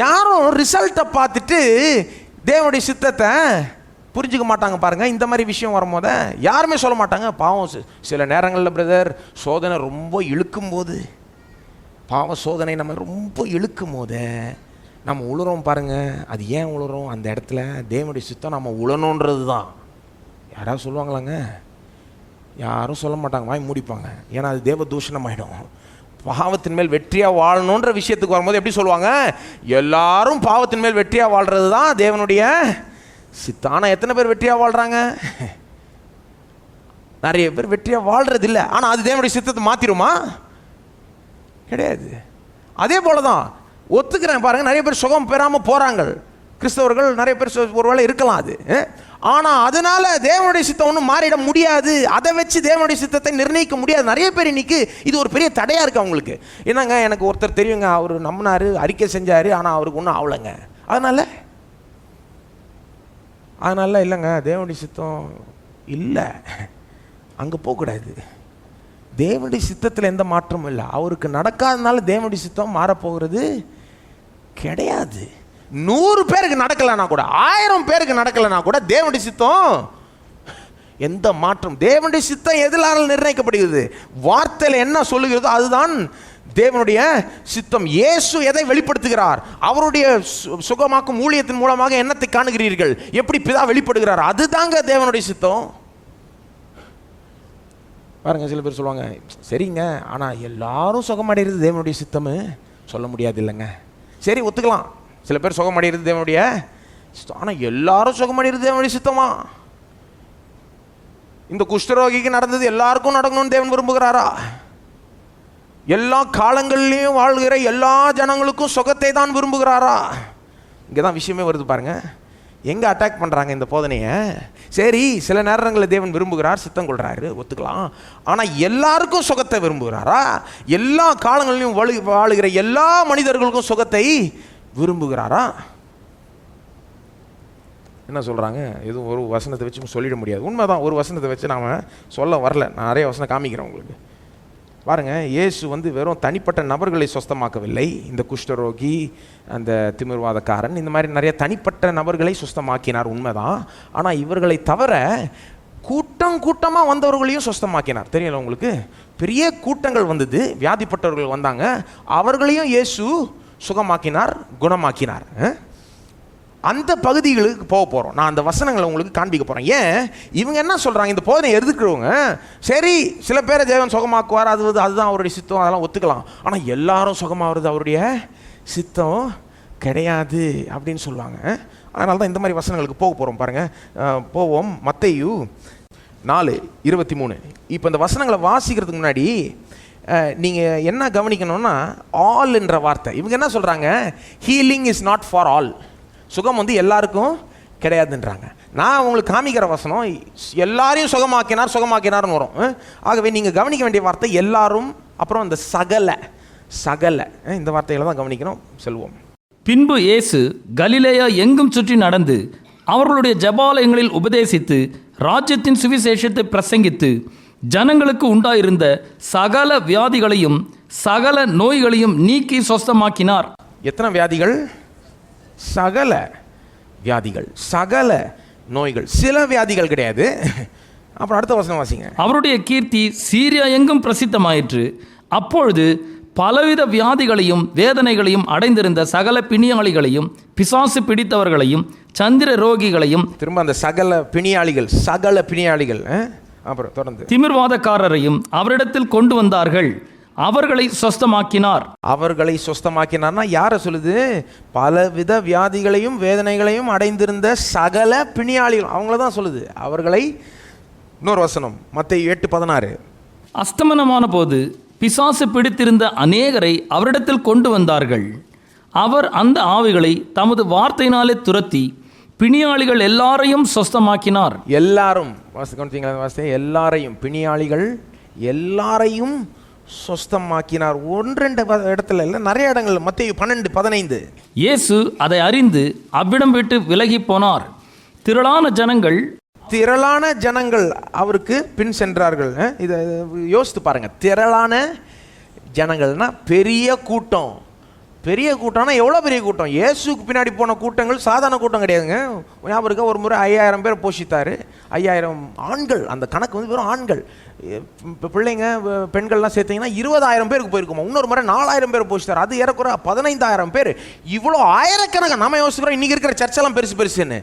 யாரும் ரிசல்ட்டை பார்த்துட்டு தேவனுடைய சித்தத்தை புரிஞ்சுக்க மாட்டாங்க பாருங்கள். இந்த மாதிரி விஷயம் வரும்போது யாருமே சொல்ல மாட்டாங்க. பாவம் சில நேரங்களில் பிரதர் சோதனை ரொம்ப இழுக்கும் போது, பாவ சோதனை நம்ம ரொம்ப இழுக்கும் போது நம்ம உழுறோம் பாருங்கள். அது ஏன் உழுறோம்? அந்த இடத்துல தேவனுடைய சித்தம் நம்ம உழணுன்றது தான். யாராவது சொல்லுவாங்களாங்க? யாரும் சொல்ல மாட்டாங்க, வாய் மூடிப்பாங்க. ஏன்னா அது தேவ தூஷணம் ஆகிடும். பாவத்தின் மேல் வெற்றியாக வாழணுன்ற விஷயத்துக்கு வரும்போது எப்படி சொல்லுவாங்க? எல்லாரும் பாவத்தின் மேல் வெற்றியாக வாழ்கிறது தான் தேவனுடைய சித்தம். ஆனால் எத்தனை பேர் வெற்றியாக வாழ்கிறாங்க? நிறைய பேர் வெற்றியாக வாழ்கிறது இல்லை. ஆனால் அது தேவனுடைய சித்தத்தை மாற்றிடுமா? கிடையாது. அதே போல தான் ஒத்துக்கிறேன் பாருங்கள், நிறைய பேர் சுகம் பெறாமல் போகிறாங்க. கிறிஸ்தவர்கள் நிறைய பேர் ஒருவேளை இருக்கலாம் அது. ஆனால் அதனால தேவனுடைய சித்தம் ஒன்றும் மாறிட முடியாது. அதை வச்சு தேவனுடைய சித்தத்தை நிர்ணயிக்க முடியாது. நிறைய பேர் இன்னைக்கு இது ஒரு பெரிய தடையாக இருக்குது அவங்களுக்கு. என்னங்க, எனக்கு ஒருத்தர் தெரியுங்க, அவர் நம்பினார், அறிக்கை செஞ்சார், ஆனால் அவருக்கு ஒன்றும் ஆகலைங்க. அதனால இல்லைங்க, தேவனுடைய சித்தம் இல்லை, அங்கே போகக்கூடாது. தேவனுடைய சித்தத்தில் எந்த மாற்றமும் இல்லை. அவருக்கு நடக்காதனால தேவனுடைய சித்தம் மாறப்போகிறது கிடையாது. 100 பேருக்கு நடக்கலைன்னா கூட, 1000 பேருக்கு நடக்கலைன்னா கூட தேவனுடைய சித்தம் எந்த மாற்றம். தேவனுடைய சித்தம் எதிலால் நிர்ணயிக்கப்படுகிறது? வார்த்தையில் என்ன சொல்லுகிறதோ அதுதான் தேவனுடைய சித்தம். இயேசு எதை வெளிப்படுத்துகிறார்? அவருடைய சுகமாக்கும் ஊழியத்தின் மூலமாக என்னத்தை காணுகிறீர்கள்? எப்படி பிதா வெளிப்படுகிறார்? அதுதாங்க தேவனுடைய சித்தம். பாருங்க, சில பேர் சொல்லுவாங்க, சரிங்க, ஆனால் எல்லாரும் சுகமடைகிறது தேவனுடைய சித்தம்னு சொல்ல முடியாது இல்லைங்க. சரி, ஒத்துக்கலாம், சில பேர் சுகமடைகிறது தேவனுடைய சித்தம். ஆனால் எல்லாரும் சுகமடைகிறது தேவனுடைய சித்தமா? இந்த குஷ்டரோகிக்கு நடந்தது எல்லாருக்கும் நடக்கணும்னு தேவன் விரும்புகிறாரா? எல்லா காலங்களிலையும் வாழ்கிற எல்லா ஜனங்களுக்கும் சுகத்தை தான் விரும்புகிறாரா? இங்கே தான் விஷயமே வருது பாருங்க. எங்கே அட்டாக் பண்ணுறாங்க இந்த போதனையை? சரி, சில நேரங்களில் தேவன் விரும்புகிறார், சித்தம் கொள்கிறாரு, ஒத்துக்கலாம். ஆனால் எல்லாருக்கும் சுகத்தை விரும்புகிறாரா? எல்லா காலங்களிலும் வாழுகிற எல்லா மனிதர்களுக்கும் சுகத்தை விரும்புகிறாரா? என்ன சொல்கிறாங்க? எதுவும் ஒரு வசனத்தை வச்சு சொல்லிட முடியாது. உண்மைதான், ஒரு வசனத்தை வச்சு நாம் சொல்ல வரல. நான் நிறைய வசனம் காமிக்கிறேன் உங்களுக்கு. பாருங்கள், இயேசு வெறும் தனிப்பட்ட நபர்களை சுஸ்தமாக்கவில்லை. இந்த குஷ்டரோகி, அந்த திமிர்வாதக்காரன், இந்த மாதிரி நிறைய தனிப்பட்ட நபர்களை சுஸ்தமாக்கினார், உண்மைதான். ஆனால் இவர்களை தவிர கூட்டமாக வந்தவர்களையும் சுஸ்தமாக்கினார். தெரியல உங்களுக்கு? பெரிய கூட்டங்கள் வந்தது, வியாதிப்பட்டவர்கள் வந்தாங்க, அவர்களையும் இயேசு சுகமாக்கினார், குணமாக்கினார். அந்த பகுதிகளுக்கு போக போகிறோம். நான் அந்த வசனங்களை உங்களுக்கு காண்பிக்க போகிறேன். ஏன் இவங்க என்ன சொல்கிறாங்க? இந்த போதனை எதுக்குறவங்க, சரி சில பேரை தேவன் சுகமாக்குவார், அதுதான் அவருடைய சித்தம், அதெல்லாம் ஒத்துக்கலாம். ஆனால் எல்லாரும் சுகமாகிறது அவருடைய சித்தம் கிடையாது அப்படின்னு சொல்லுவாங்க. அதனால தான் இந்த மாதிரி வசனங்களுக்கு போக போகிறோம். பாருங்கள், போவோம். மத்தேயு 4:23. இப்போ இந்த வசனங்களை வாசிக்கிறதுக்கு முன்னாடி நீங்கள் என்ன கவனிக்கணும்னா, ஆல் என்ற வார்த்தை. இவங்க என்ன சொல்கிறாங்க? Healing is not for all. சுகம் எல்லாருக்கும் கிடையாதுன்றாங்க. நான் உங்களுக்கு காமிக்கிற வசனம் எல்லாரையும் சுகமாக்கினார்னு வரும். ஆகவே நீங்கள் கவனிக்க வேண்டிய வார்த்தை எல்லாரும், அப்புறம் இந்த சகல இந்த வார்த்தைகளை தான் கவனிக்கணும். செல்வோம். பின்பு இயேசு கலிலேயா எங்கும் சுற்றி நடந்து அவர்களுடைய ஜெபாலயங்களில் உபதேசித்து ராஜ்யத்தின் சுவிசேஷத்தை பிரசங்கித்து ஜனங்களுக்கு உண்டாயிருந்த சகல வியாதிகளையும் சகல நோய்களையும் நீக்கி சொஸ்தமாக்கினார். எத்தனை வியாதிகள்? சகல வியாதிகள், சகல நோய்கள். சில வியாதிகள் கிடையாது. அப்புறம் அடுத்த வசனம் வாசிங்க. அவருடைய கீர்த்தி சீரியா எங்கும் பிரசித்தமாயிற்று. அப்பொழுது பலவித வியாதிகளையும் வேதனைகளையும் அடைந்திருந்த சகல பிணியாளிகளையும் பிசாசு பிடித்தவர்களையும் சந்திர ரோகிகளையும், திரும்ப அந்த சகல பிணியாளிகள் அப்புறம் தொடர்ந்து திமிர்வாதக்காரரையும் அவரிடத்தில் கொண்டு வந்தார்கள். அவர்களை சொஸ்தமாக்கினார். அவர்களை சொஸ்தமாக்கினார்னா யாரை சொல்லுது? பலவித வியாதிகளையும் வேதனைகளையும் அடைந்திருந்த சகல பிணியாளிகள், அவங்கள தான் சொல்லுது. அவர்களை, இன்னொரு வசனம் மத்தேயு 8:16. அஸ்தமனமான போது பிசாசு பிடித்திருந்த அநேகரை அவரிடத்தில் கொண்டு வந்தார்கள். அவர் அந்த ஆவிகளை தமது வார்த்தையினாலே துரத்தி பிணியாளிகள் எல்லாரையும் சொஸ்தமாக்கினார். எல்லாரும் எல்லாரையும், பிணியாளிகள் எல்லாரையும் சொஸ்தமாக்கினார். 1-2 இடத்துல இல்லை, நிறைய இடங்கள். மத்தேயு 12:15. இயேசு அதை அறிந்து அவ்விடம் விட்டு விலகி போனார். திரளான ஜனங்கள் அவருக்கு பின் சென்றார்கள். இதை யோசித்து பாருங்க. திரளான ஜனங்கள்னா பெரிய கூட்டம்னா எவ்வளோ பெரிய கூட்டம்? இயேசுக்கு பின்னாடி போன கூட்டங்கள் சாதாரண கூட்டம் கிடையாதுங்க. ஞாபகம் இருக்கா? ஒரு முறை 5000 பேர் போஷித்தார். 5000 ஆண்கள். அந்த கணக்கு வெறும் ஆண்கள். பிள்ளைங்க பெண்கள்லாம் சேர்த்திங்கன்னா 20,000 பேருக்கு போயிருக்குமா. இன்னொரு முறை 4000 பேர் போஷித்தார். அது ஏறக்குறை 15,000 பேர். இவ்வளோ ஆயிரக்கணக்கான, நம்ம யோசிக்கிறோம் இன்றைக்கி இருக்கிற சர்ச்செல்லாம் பெருசுன்னு.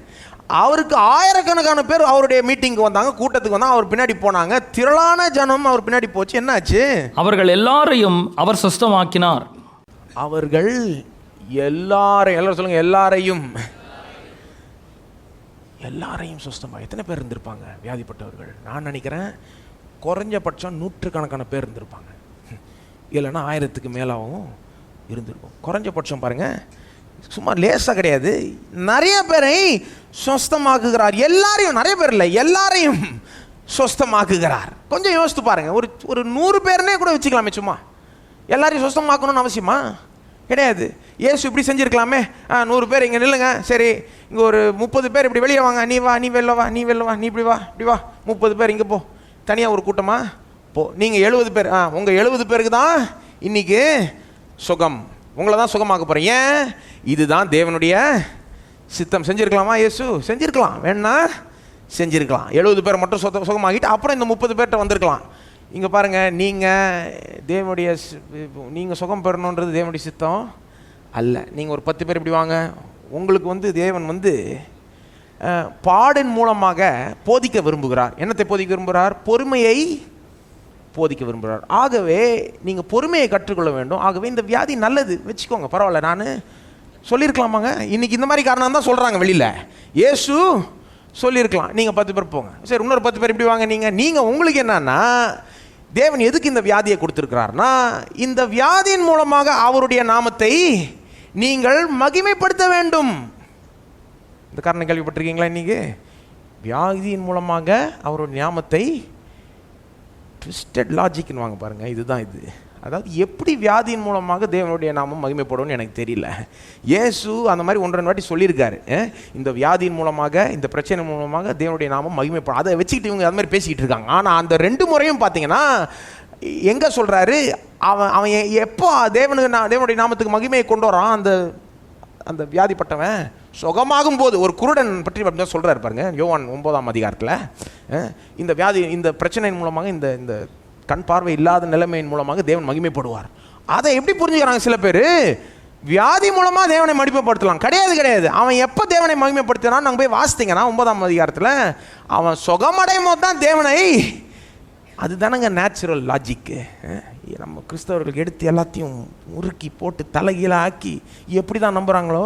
அவருக்கு ஆயிரக்கணக்கான பேர் அவருடைய மீட்டிங்க்கு வந்தாங்க, கூட்டத்துக்கு வந்தாங்க, அவர் பின்னாடி போனாங்க. திரளான ஜனம் அவர் பின்னாடி போச்சு. என்னாச்சு? அவர்கள் எல்லாரையும் அவர் சொஸ்தமாக்கினார். அவர்கள் எல்லாரும் சொல்லுங்க, எல்லாரையும் சுத்தமாக. எத்தனை பேர் இருந்திருப்பாங்க வியாதிப்பட்டவர்கள்? நான் நினைக்கிறேன் குறைஞ்சபட்சம் 100கணக்கான பேர் இருந்திருப்பாங்க. இல்லைன்னா 1000க்கு மேலாகவும் இருந்திருக்கும். குறைஞ்சபட்சம் பாருங்கள், சும்மா லேசாக கிடையாது. நிறைய பேரை சொஸ்தமாக்குகிறார். எல்லாரையும், நிறைய பேர் இல்லை, எல்லாரையும் சொஸ்தமாக்குகிறார். கொஞ்சம் யோசித்து பாருங்கள். ஒரு 100 பேர்னே கூட வச்சுக்கலாமே. சும்மா எல்லாரையும் சொஸ்தமாக்கணும்னு அவசியமா கிடையாது. இயேசு இப்படி செஞ்சுருக்கலாமே. 100 பேர் இங்கே நில்லுங்க, சரி இங்கே ஒரு 30 பேர் இப்படி வெளியே வாங்க, நீ வா, நீ வெளில வா, நீ வெளில வா, நீ இப்படி வா, இப்படி வா, 30 பேர் இங்கே போ, தனியாக ஒரு கூட்டமா போ. நீங்கள் 70 பேர், உங்கள் 70 பேருக்கு தான் இன்னைக்கு சுகம், உங்களை தான் சுகமாக்க போகிறேன். ஏன்? இதுதான் தேவனுடைய சித்தம். செஞ்சுருக்கலாமா? இயேசு செஞ்சுருக்கலாம், வேணா செஞ்சுருக்கலாம். 70 பேர் மட்டும் சுகமாகிட்டு அப்புறம் இந்த 30 பேர்கிட்ட வந்திருக்கலாம். இங்கே பாருங்கள், நீங்கள் சுகம் பெறணுன்றது தேவனுடைய சித்தம் அல்ல. நீங்கள் ஒரு 10 பேர் இப்படி வாங்க. உங்களுக்கு தேவன் பாடின் மூலமாக போதிக்க விரும்புகிறார். என்னத்தை போதிக்க விரும்புகிறார்? பொறுமையை போதிக்க விரும்புகிறார். ஆகவே நீங்கள் பொறுமையை கற்றுக்கொள்ள வேண்டும். ஆகவே இந்த வியாதி நல்லது வச்சுக்கோங்க, பரவாயில்ல. நான் சொல்லியிருக்கலாமாங்க, இன்றைக்கி இந்த மாதிரி காரணம் தான் சொல்கிறாங்க வெளியில். இயேசு சொல்லியிருக்கலாம், நீங்கள் 10 பேர் போங்க, சரி இன்னொரு 10 பேர் இப்படி வாங்க. நீங்கள் உங்களுக்கு என்னன்னா, தேவன் எதுக்கு இந்த வியாதியை கொடுத்துருக்கிறார்னா, இந்த வியாதியின் மூலமாக அவருடைய நாமத்தை நீங்கள் மகிமைப்படுத்த வேண்டும். இந்த காரணம் கேள்விப்பட்டிருக்கீங்களா? இன்றைக்கி வியாதியின் மூலமாக அவருடைய நாமத்தை, ட்விஸ்டட் லாஜிக்னு வாங்க பாருங்கள். இதுதான் இது. அதாவது எப்படி வியாதியின் மூலமாக தேவனுடைய நாமம் மகிமைப்படும்னு எனக்கு தெரியல. இயேசு அந்த மாதிரி 1-2 வாட்டி சொல்லியிருக்காரு. இந்த வியாதியின் மூலமாக, இந்த பிரச்சனை மூலமாக தேவனுடைய நாமம் மகிமைப்படும். அதை வச்சுக்கிட்டு இவங்க அது மாதிரி பேசிக்கிட்டு இருக்காங்க. ஆனால் அந்த 2 முறையும் பார்த்தீங்கன்னா எங்கே சொல்கிறாரு? அவன் எப்போ தேவனுடைய நாமத்துக்கு மகிமையை கொண்டு வரான், அந்த வியாதிப்பட்டவன் சுகமாகும் போது. ஒரு குருடன் பற்றி அப்படி தான் சொல்கிறாரு பாருங்க, யோவான் 9ஆம் அதிகாரத்தில். இந்த வியாதி, இந்த பிரச்சனையின் மூலமாக, இந்த கண் பார்வை இல்லாத நிலைமையின் மூலமாக தேவன் மகிமைப்படுவார். அதை எப்படி புரிஞ்சுக்கிறாங்க சில பேர்? வியாதி மூலமாக தேவனை மகிமைப்படுத்தலாம். கிடையாது. அவன் எப்போ தேவனை மகிமைப்படுத்தினான்? நாங்கள் போய் வாசித்தீங்கன்னா 9ஆம் அதிகாரத்தில் அவன் சுகமடையும் போது தான் தேவனை. அதுதானங்க நேச்சுரல் லாஜிக்கு. நம்ம கிறிஸ்தவர்களுக்கு எடுத்து எல்லாத்தையும் முறுக்கி போட்டு தலைகீழ ஆக்கி எப்படி தான் நம்புகிறாங்களோ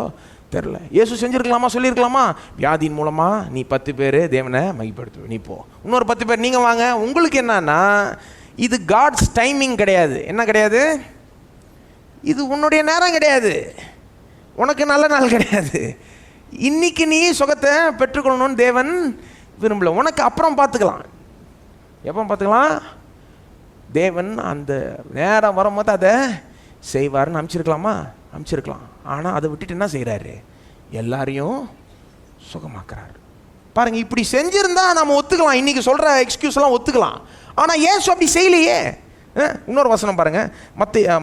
தெரில. இயேசு செஞ்சுருக்கலாமா? சொல்லியிருக்கலாமா? வியாதியின் மூலமாக நீ 10 பேர் தேவனை மகிமைப்படுத்து, நீ போ, இன்னொரு 10 பேர் நீங்கள் வாங்க. உங்களுக்கு என்னன்னா, இது காட்ஸ் டைமிங் கிடையாது. என்ன கிடையாது? இது உன்னுடைய நேரம் கிடையாது, உனக்கு நல்ல நாள் கிடையாது. இன்னைக்கு நீ சுகத்தை பெற்றுக்கொள்ளணும்னு தேவன் விரும்பல. உனக்கு அப்புறம் பார்த்துக்கலாம். எப்போ பார்த்துக்கலாம்? தேவன் அந்த நேரம் வரும்போது அதை செய்வார்னு அமைச்சிருக்கலாம். ஆனால் அதை விட்டுட்டு என்ன செய்கிறாரு? எல்லாரையும் சுகமாக்குறாரு. பாருங்க, இப்படி செஞ்சிருந்தா நம்ம ஒத்துக்கலாம், இன்னைக்கு சொல்கிற எக்ஸ்கியூஸ்லாம் ஒத்துக்கலாம். ஆனால் இயேசு அப்படி செய்யலையே. இன்னொரு வசனம் பாருங்க,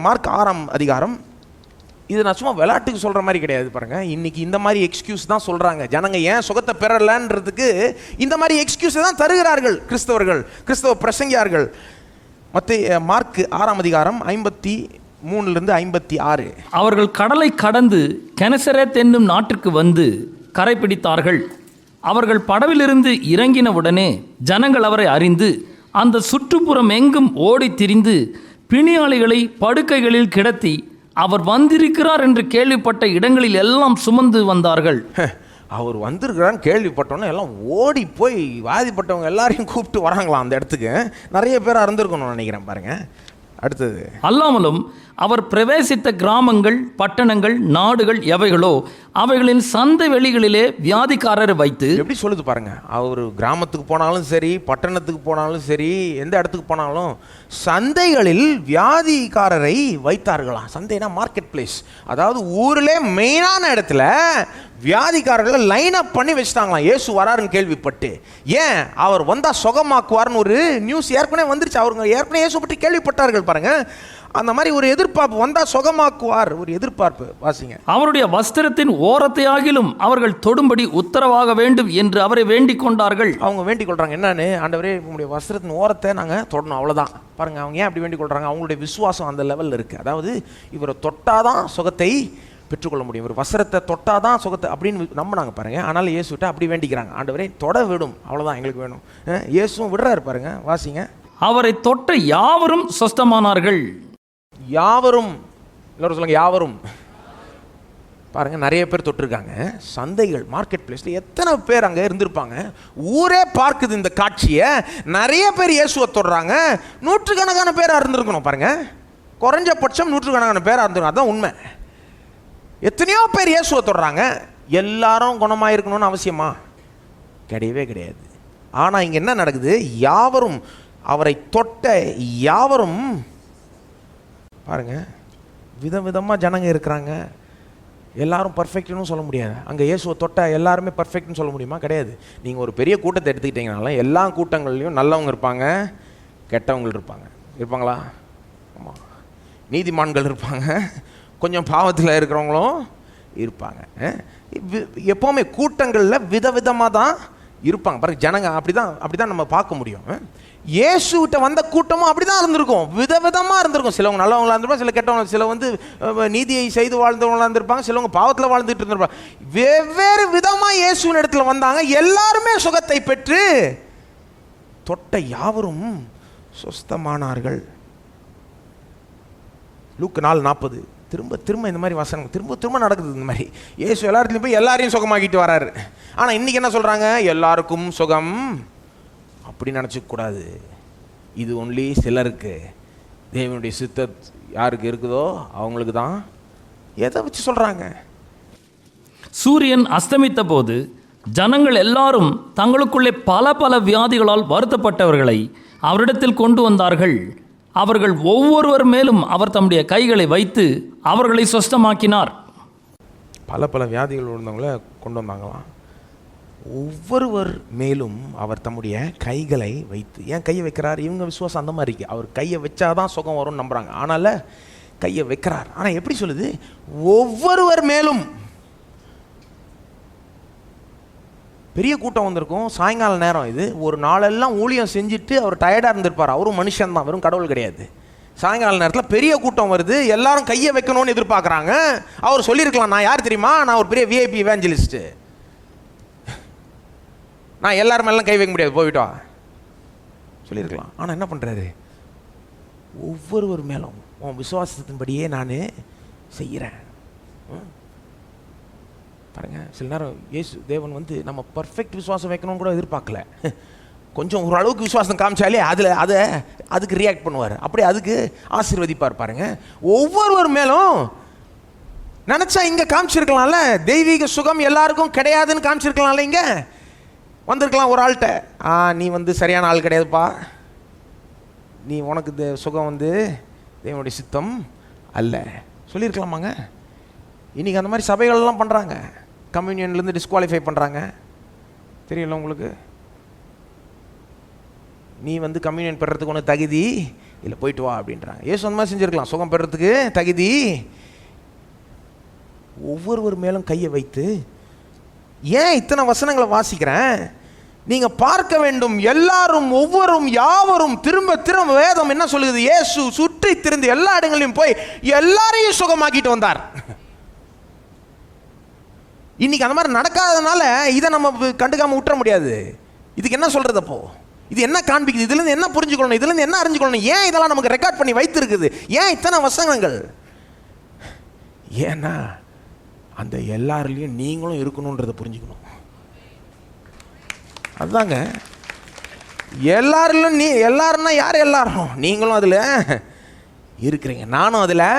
மார்க் 6ஆம் அதிகாரம். இது நான் சும்மா விளையாட்டுக்கு சொல்கிற மாதிரி கிடையாது. பாருங்கள், இன்றைக்கி இந்த மாதிரி எக்ஸ்கியூஸ் தான் சொல்கிறாங்க ஜனங்க. ஏன் சுகத்தை பெறலன்றதுக்கு இந்த மாதிரி எக்ஸ்கியூஸை தான் தருகிறார்கள் கிறிஸ்தவ பிரசங்கியார்கள். மார்க் 6ஆம் அதிகாரம் 53 56. அவர்கள் கடலை கடந்து கெனசரேத் என்னும் நாட்டிற்கு வந்து கரை பிடித்தார்கள். அவர்கள் படவிலிருந்து இறங்கினவுடனே ஜனங்கள் அவரை அறிந்து அந்த சுற்றுப்புறம் எங்கும் ஓடி திரிந்து பிணியாளிகளை படுக்கைகளில் கிடத்தி அவர் வந்திருக்கிறார் என்று கேள்விப்பட்ட இடங்களில் எல்லாம் சுமந்து வந்தார்கள். அவர் வந்திருக்கிறான்னு கேள்விப்பட்டோன்னே எல்லாம் ஓடி போய் வாதிப்பட்டவங்க எல்லாரையும் கூப்பிட்டு வராங்களாம் அந்த இடத்துக்கு. நிறைய பேர் இருந்திருக்கணும்னு நினைக்கிறேன். பாருங்க, அடுத்தது. அல்லாமலும் அவர் பிரவேசித்த கிராமங்கள், பட்டணங்கள், நாடுகள் எவைகளோ அவைகளின் சந்தை வெளிகளிலே வியாதிக்காரரை வைத்து. எப்படி சொல்லுது பாருங்க, அவர் கிராமத்துக்கு போனாலும் சரி, பட்டணத்துக்கு போனாலும் சரி, எந்த இடத்துக்கு போனாலும் சந்தைகளில் வியாதிக்காரரை வைத்தார்களாம். சந்தைனா மார்க்கெட் பிளேஸ், அதாவது ஊரிலே மெயினான இடத்துல வியாதிக்காரர்களை லைன் அப் பண்ணி வச்சுட்டாங்களாம். இயேசு வராருன்னு கேள்விப்பட்டு. ஏன்? அவர் வந்தால் சுகமாக்குவார்னு ஒரு நியூஸ் ஏற்கனவே வந்துருச்சு. அவங்க ஏற்கனவே இயேசு பற்றி கேள்விப்பட்டார்கள். பாருங்க, அந்த மாதிரி ஒரு எதிர்பார்ப்பு, வந்தா சுகமாக்குவார், ஒரு எதிர்பார்ப்பு. வாசிங்க. அவருடைய வஸ்திரத்தின் ஓரத்தை ஆகிலும் அவர்கள் தொடும்படி உத்தரவாக வேண்டும் என்று அவரை வேண்டிக் கொண்டார்கள். அவங்க வேண்டிக் கொள்றாங்க என்னன்னு? ஆண்டவரே, உங்களுடைய வஸ்திரத்தின் ஓரத்தை நாங்கள் தொடணும், அவ்வளோதான். பாருங்க, அவங்க ஏன் அப்படி வேண்டிக் கொள்றாங்க? அவங்களுடைய விசுவாசம் அந்த லெவலில் இருக்கு. அதாவது இவரை தொட்டாதான் சுகத்தை பெற்றுக்கொள்ள முடியும், ஒரு வஸ்திரத்தை தொட்டாதான் சுகத்தை அப்படின்னு நம்பினாங்க. பாருங்க, ஆனாலும் இயேசுட்ட அப்படி வேண்டிக்கிறாங்க, ஆண்டவரே தொட விடும், அவ்வளோதான் எங்களுக்கு வேணும். இயேசுவும் விடுறாரு. பாருங்க, வாசிங்க. அவரை தொட்ட யாவரும் சொஸ்தமானார்கள். யாவரும், எல்லாரும் சொல்லுங்க, யாவரும். பாருங்க, நிறைய பேர் தொட்டிருக்காங்க. சந்தைகள், மார்க்கெட் பிளேஸ்ல எத்தனை பேர் அங்கே இருந்திருப்பாங்க. ஊரே பார்க்குது இந்த காட்சியை. நிறைய பேர் இயேசுவை தொடுறாங்க. நூற்றுக்கணக்கான பேராக இருந்திருக்கணும். பாருங்க, குறைஞ்சபட்சம் நூற்றுக்கணக்கான பேராக இருந்திருக்கணும். அதுதான் உண்மை. எத்தனையோ பேர் இயேசுவை தொடுறாங்க. எல்லாரும் குணமாயிருக்கணும்னு அவசியமா? கிடையவே கிடையாது. ஆனால் இங்கே என்ன நடக்குது? யாவரும் அவரை தொட்ட யாவரும் பாருங்க, விதவிதமாக ஜனங்க இருக்கிறாங்க. எல்லாரும் பர்ஃபெக்ட்னு சொல்ல முடியாது. அங்கே இயேசுவை தொட்ட எல்லாருமே பர்ஃபெக்ட்னு சொல்ல முடியுமா? கிடையாது. நீங்கள் ஒரு பெரிய கூட்டத்தை எடுத்துக்கிட்டீங்கனால எல்லா கூட்டங்கள்லையும் நல்லவங்க இருப்பாங்க, கெட்டவங்க இருப்பாங்க. இருப்பாங்களா? ஆமாம். நீதிமான்கள் இருப்பாங்க, கொஞ்சம் பாவத்தில் இருக்கிறவங்களும் இருப்பாங்க. எப்போவுமே கூட்டங்களில் விதவிதமாக தான் இருப்பாங்க. பாருங்க, ஜனங்க அப்படி தான் நம்ம பார்க்க முடியும். இயேசுகிட்ட வந்த கூட்டமும் அப்படி தான் இருந்திருக்கும், விதவிதமாக இருந்திருக்கும். சிலவங்க நல்லவங்களா இருந்திருப்பாங்க, சில கெட்டவங்க. சில வந்து நீதியை செய்து வாழ்ந்தவங்களா இருந்திருப்பாங்க, சிலவங்க பாவத்தில் வாழ்ந்துட்டு இருந்திருப்பாங்க. வெவ்வேறு விதமாக இயேசுவின் இடத்துல வந்தாங்க. எல்லாருமே சுகத்தை பெற்று தொட்ட யாவரும் சுஸ்தமானார்கள். லூக்கு 4:40. திரும்ப இந்த மாதிரி வசனம் திரும்ப நடக்குது. இந்த மாதிரி இயேசு எல்லாத்துலையும் போய் எல்லாரையும் சுகமாக்கிட்டு வராரு. ஆனால் இன்றைக்கி என்ன சொல்கிறாங்க? எல்லாருக்கும் சுகம் அப்படி நினச்சிக்கூடாது. இது ஒன்லி சிலருக்கு. தேவனுடைய சித்தம் யாருக்கு இருக்குதோ அவங்களுக்கு தான். எதை வச்சு சொல்கிறாங்க? சூரியன் அஸ்தமித்த போது ஜனங்கள் எல்லாரும் தங்களுக்குள்ளே பல வியாதிகளால் வருத்தப்பட்டவர்களை அவரிடத்தில் கொண்டு வந்தார்கள். அவர்கள் ஒவ்வொருவர் மேலும் அவர் தம்முடைய கைகளை வைத்து அவர்களை சுஸ்தமாக்கினார். பல வியாதிகள் இருந்தவங்கள கொண்டு வந்தாங்களாம். ஒவ்வொருவர் மேலும் அவர் தம்முடைய கைகளை வைத்து. ஏன் கையை வைக்கிறார்? இவங்க விசுவாசம் அந்த மாதிரி இருக்கு. அவர் கையை வச்சாதான் சுகம் வரும்னு நம்புறாங்க. ஆனால கையை வைக்கிறார். ஆனால் எப்படி சொல்லுது? ஒவ்வொருவர் மேலும். பெரிய கூட்டம் வந்திருக்கும், சாயங்கால நேரம். இது ஒரு நாளெல்லாம் ஊழியம் செஞ்சுட்டு அவர் டயர்டாக இருந்திருப்பார். அவரும் மனுஷன் தான், வெறும் கடவுள் கிடையாது. சாயங்கால நேரத்தில் பெரிய கூட்டம் வருது, எல்லாரும் கையை வைக்கணும்னு எதிர்பார்க்குறாங்க. அவர் சொல்லியிருக்கலாம், நான் யார் தெரியுமா? நான் ஒரு பெரிய விஐபி இவாஞ்சலிஸ்ட்டு, நான் எல்லாருமேலாம் கை வைக்க முடியாது, போயிட்டா சொல்லியிருக்கலாம். ஆனால் என்ன பண்ணுறாரு? ஒவ்வொருவர் மேலும் உன் விசுவாசத்தின்படியே நான் செய்கிறேன். பாருங்க, சில நேரம் இயேசு தேவன் வந்து நம்ம பர்ஃபெக்ட் விசுவாசம் வைக்கணும்னு கூட எதிர்பார்க்கல. கொஞ்சம் ஓரளவுக்கு விசுவாசம் காமிச்சாலே அதுக்கு ரியாக்ட் பண்ணுவார். அப்படியே அதுக்கு ஆசீர்வதிப்பார். பாருங்க, ஒவ்வொருவர் மேலும் நினச்சா இங்கே காமிச்சிருக்கலாம்ல. தெய்வீக சுகம் எல்லாருக்கும் கிடையாதுன்னு காமிச்சிருக்கலாம்ல. இங்கே வந்திருக்கலாம் ஒரு ஆள்கிட்ட, நீ வந்து சரியான ஆள் கிடையாதுப்பா, நீ உனக்கு சுகம் வந்து தேவனுடைய சித்தம் அல்ல சொல்லியிருக்கலாமாங்க. இன்றைக்கி அந்த மாதிரி சபைகள்லாம் பண்ணுறாங்க. கம்யூனியன்லேருந்து டிஸ்குவாலிஃபை பண்ணுறாங்க. தெரியல உங்களுக்கு? நீ வந்து கம்யூனியன் பெறத்துக்கு ஒன்று தகுதி இல்லை, போயிட்டு வா அப்படின்றாங்க. ஏசு அந்த மாதிரி செஞ்சுருக்கலாம். சுகம் பெறத்துக்கு தகுதி. ஒவ்வொருவர் மேலும் கையை வைத்து. ஏன் இத்தனை வசனங்களை வாசிக்கிறேன்? நீங்கள் பார்க்க வேண்டும். எல்லாரும், ஒவ்வொரும், யாவரும். திரும்ப வேதம் என்ன சொல்லுது? இயேசு சுற்றி திரிந்து எல்லா இடங்களையும் போய் எல்லாரையும் சுகமாக்கிட்டு வந்தார். இன்னைக்கு அந்த மாதிரி நடக்காததுனால இதை நம்ம கண்டுக்காம விட்டுற முடியாது. இதுக்கு என்ன சொல்றது? அப்போ இது என்ன காண்பிக்குது? இதுலேருந்து என்ன புரிஞ்சுக்கணும்? இதுலேருந்து என்ன அறிஞ்சுக்கணும்? ஏன் இதெல்லாம் நமக்கு ரெக்கார்ட் பண்ணி வைத்திருக்குது? ஏன் இத்தனை வசனங்கள்? ஏன்னா அந்த எல்லாருலேயும் நீங்களும் இருக்கணுன்றதை புரிஞ்சுக்கணும். அதுதாங்க எல்லாரிலும். எல்லாருன்னா யார்? எல்லாரும். நீங்களும் அதில் இருக்கிறீங்க, நானும் அதில்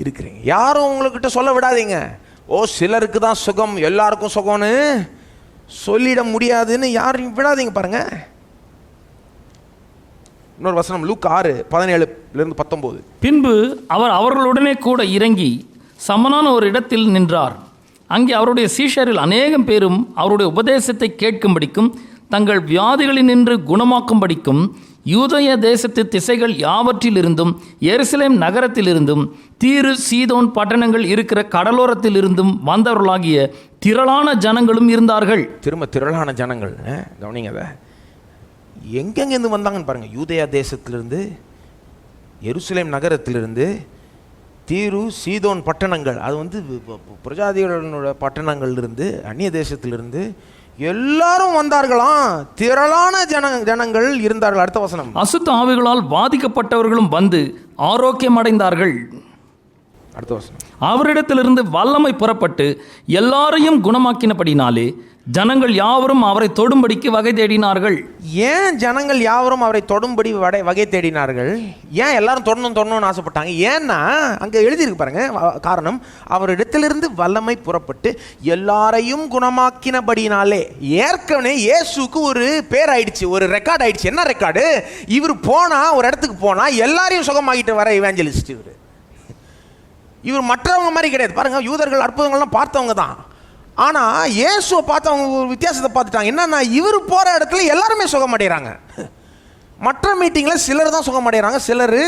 இருக்கிறீங்க. யாரும் உங்கள்கிட்ட சொல்ல விடாதீங்க, சிலருக்கு தான் சுகம் எல்லாருக்கும் சுகம்னு சொல்லிட முடியாதுன்னு யாரையும் விடாதீங்க. பாருங்க, இன்னொரு வசனம் லூக்கா 6:17-19. பின்பு அவர் அவர்களுடனே கூட இறங்கி சமனான ஒரு இடத்தில் நின்றார். அங்கே அவருடைய சீஷரில் அநேகம் பேரும் அவருடைய உபதேசத்தை கேட்கும்படிக்கும் தங்கள் வியாதிகளில் நின்று குணமாக்கும்படிக்கும் யூதய தேசத்து திசைகள் யாவற்றிலிருந்தும் எருசலேம் நகரத்திலிருந்தும் தீரு சீதோன் பட்டணங்கள் இருக்கிற கடலோரத்தில் இருந்தும் வந்தவர்களாகிய திரளான ஜனங்களும் இருந்தார்கள். திரும்ப திரளான ஜனங்கள். கவனிங்க, அதை எங்கெங்கேருந்து வந்தாங்கன்னு பாருங்கள். யூதயா தேசத்திலிருந்து, எருசலேம் நகரத்திலிருந்து, தீரு சீதோன் பட்டணங்கள், அது வந்து பிரஜாதிகளோட பட்டணங்கள் இருந்து, அந்நிய தேசத்திலிருந்து எல்லாரும் வந்தார்களாம். திரளான ஜனங்கள் இருந்தார்கள். அடுத்த வசனம், அசுத்த ஆவிகளால் பாதிக்கப்பட்டவர்களும் வந்து ஆரோக்கியம் அடைந்தார்கள். அடுத்த வசனம், அவரிடத்திலிருந்து வல்லமை புறப்பட்டு எல்லாரையும் குணமாக்கினபடினாலே ஜனங்கள் யாவரும் அவரை தொடும்படிக்கு வகை தேடினார்கள். ஏன் ஜனங்கள் யாவரும் அவரை தொடும்படி வகை தேடினார்கள்? ஏன் எல்லாரும் தொடணும்னு ஆசைப்பட்டாங்க? ஏன்னா அங்கே எழுதியிருக்கு பாருங்க காரணம், அவரிடத்திலிருந்து வல்லமை புறப்பட்டு எல்லாரையும் குணமாக்கினபடினாலே. ஏற்கனவே இயேசுக்கு ஒரு பேர் ஆயிடுச்சு, ஒரு ரெக்கார்ட் ஆயிடுச்சு. என்ன ரெக்கார்டு? இவர் போனா, ஒரு இடத்துக்கு போனா எல்லாரையும் சுகமாக்கிட்டு வர இவாஞ்சலிஸ்ட் இவர் மற்றவங்க மாதிரி கிடையாது. பாருங்க, யூதர்கள் அற்புதங்கள்லாம் பார்த்தவங்க தான். ஆனால் இயேசுவை பார்த்து அவங்க ஒரு வித்தியாசத்தை பார்த்துட்டாங்க. என்னன்னா, இவர் போகிற இடத்துல எல்லாருமே சுகமடைகிறாங்க. மற்ற மீட்டிங்கில் சிலர் தான் சுகமடைகிறாங்க, சிலர்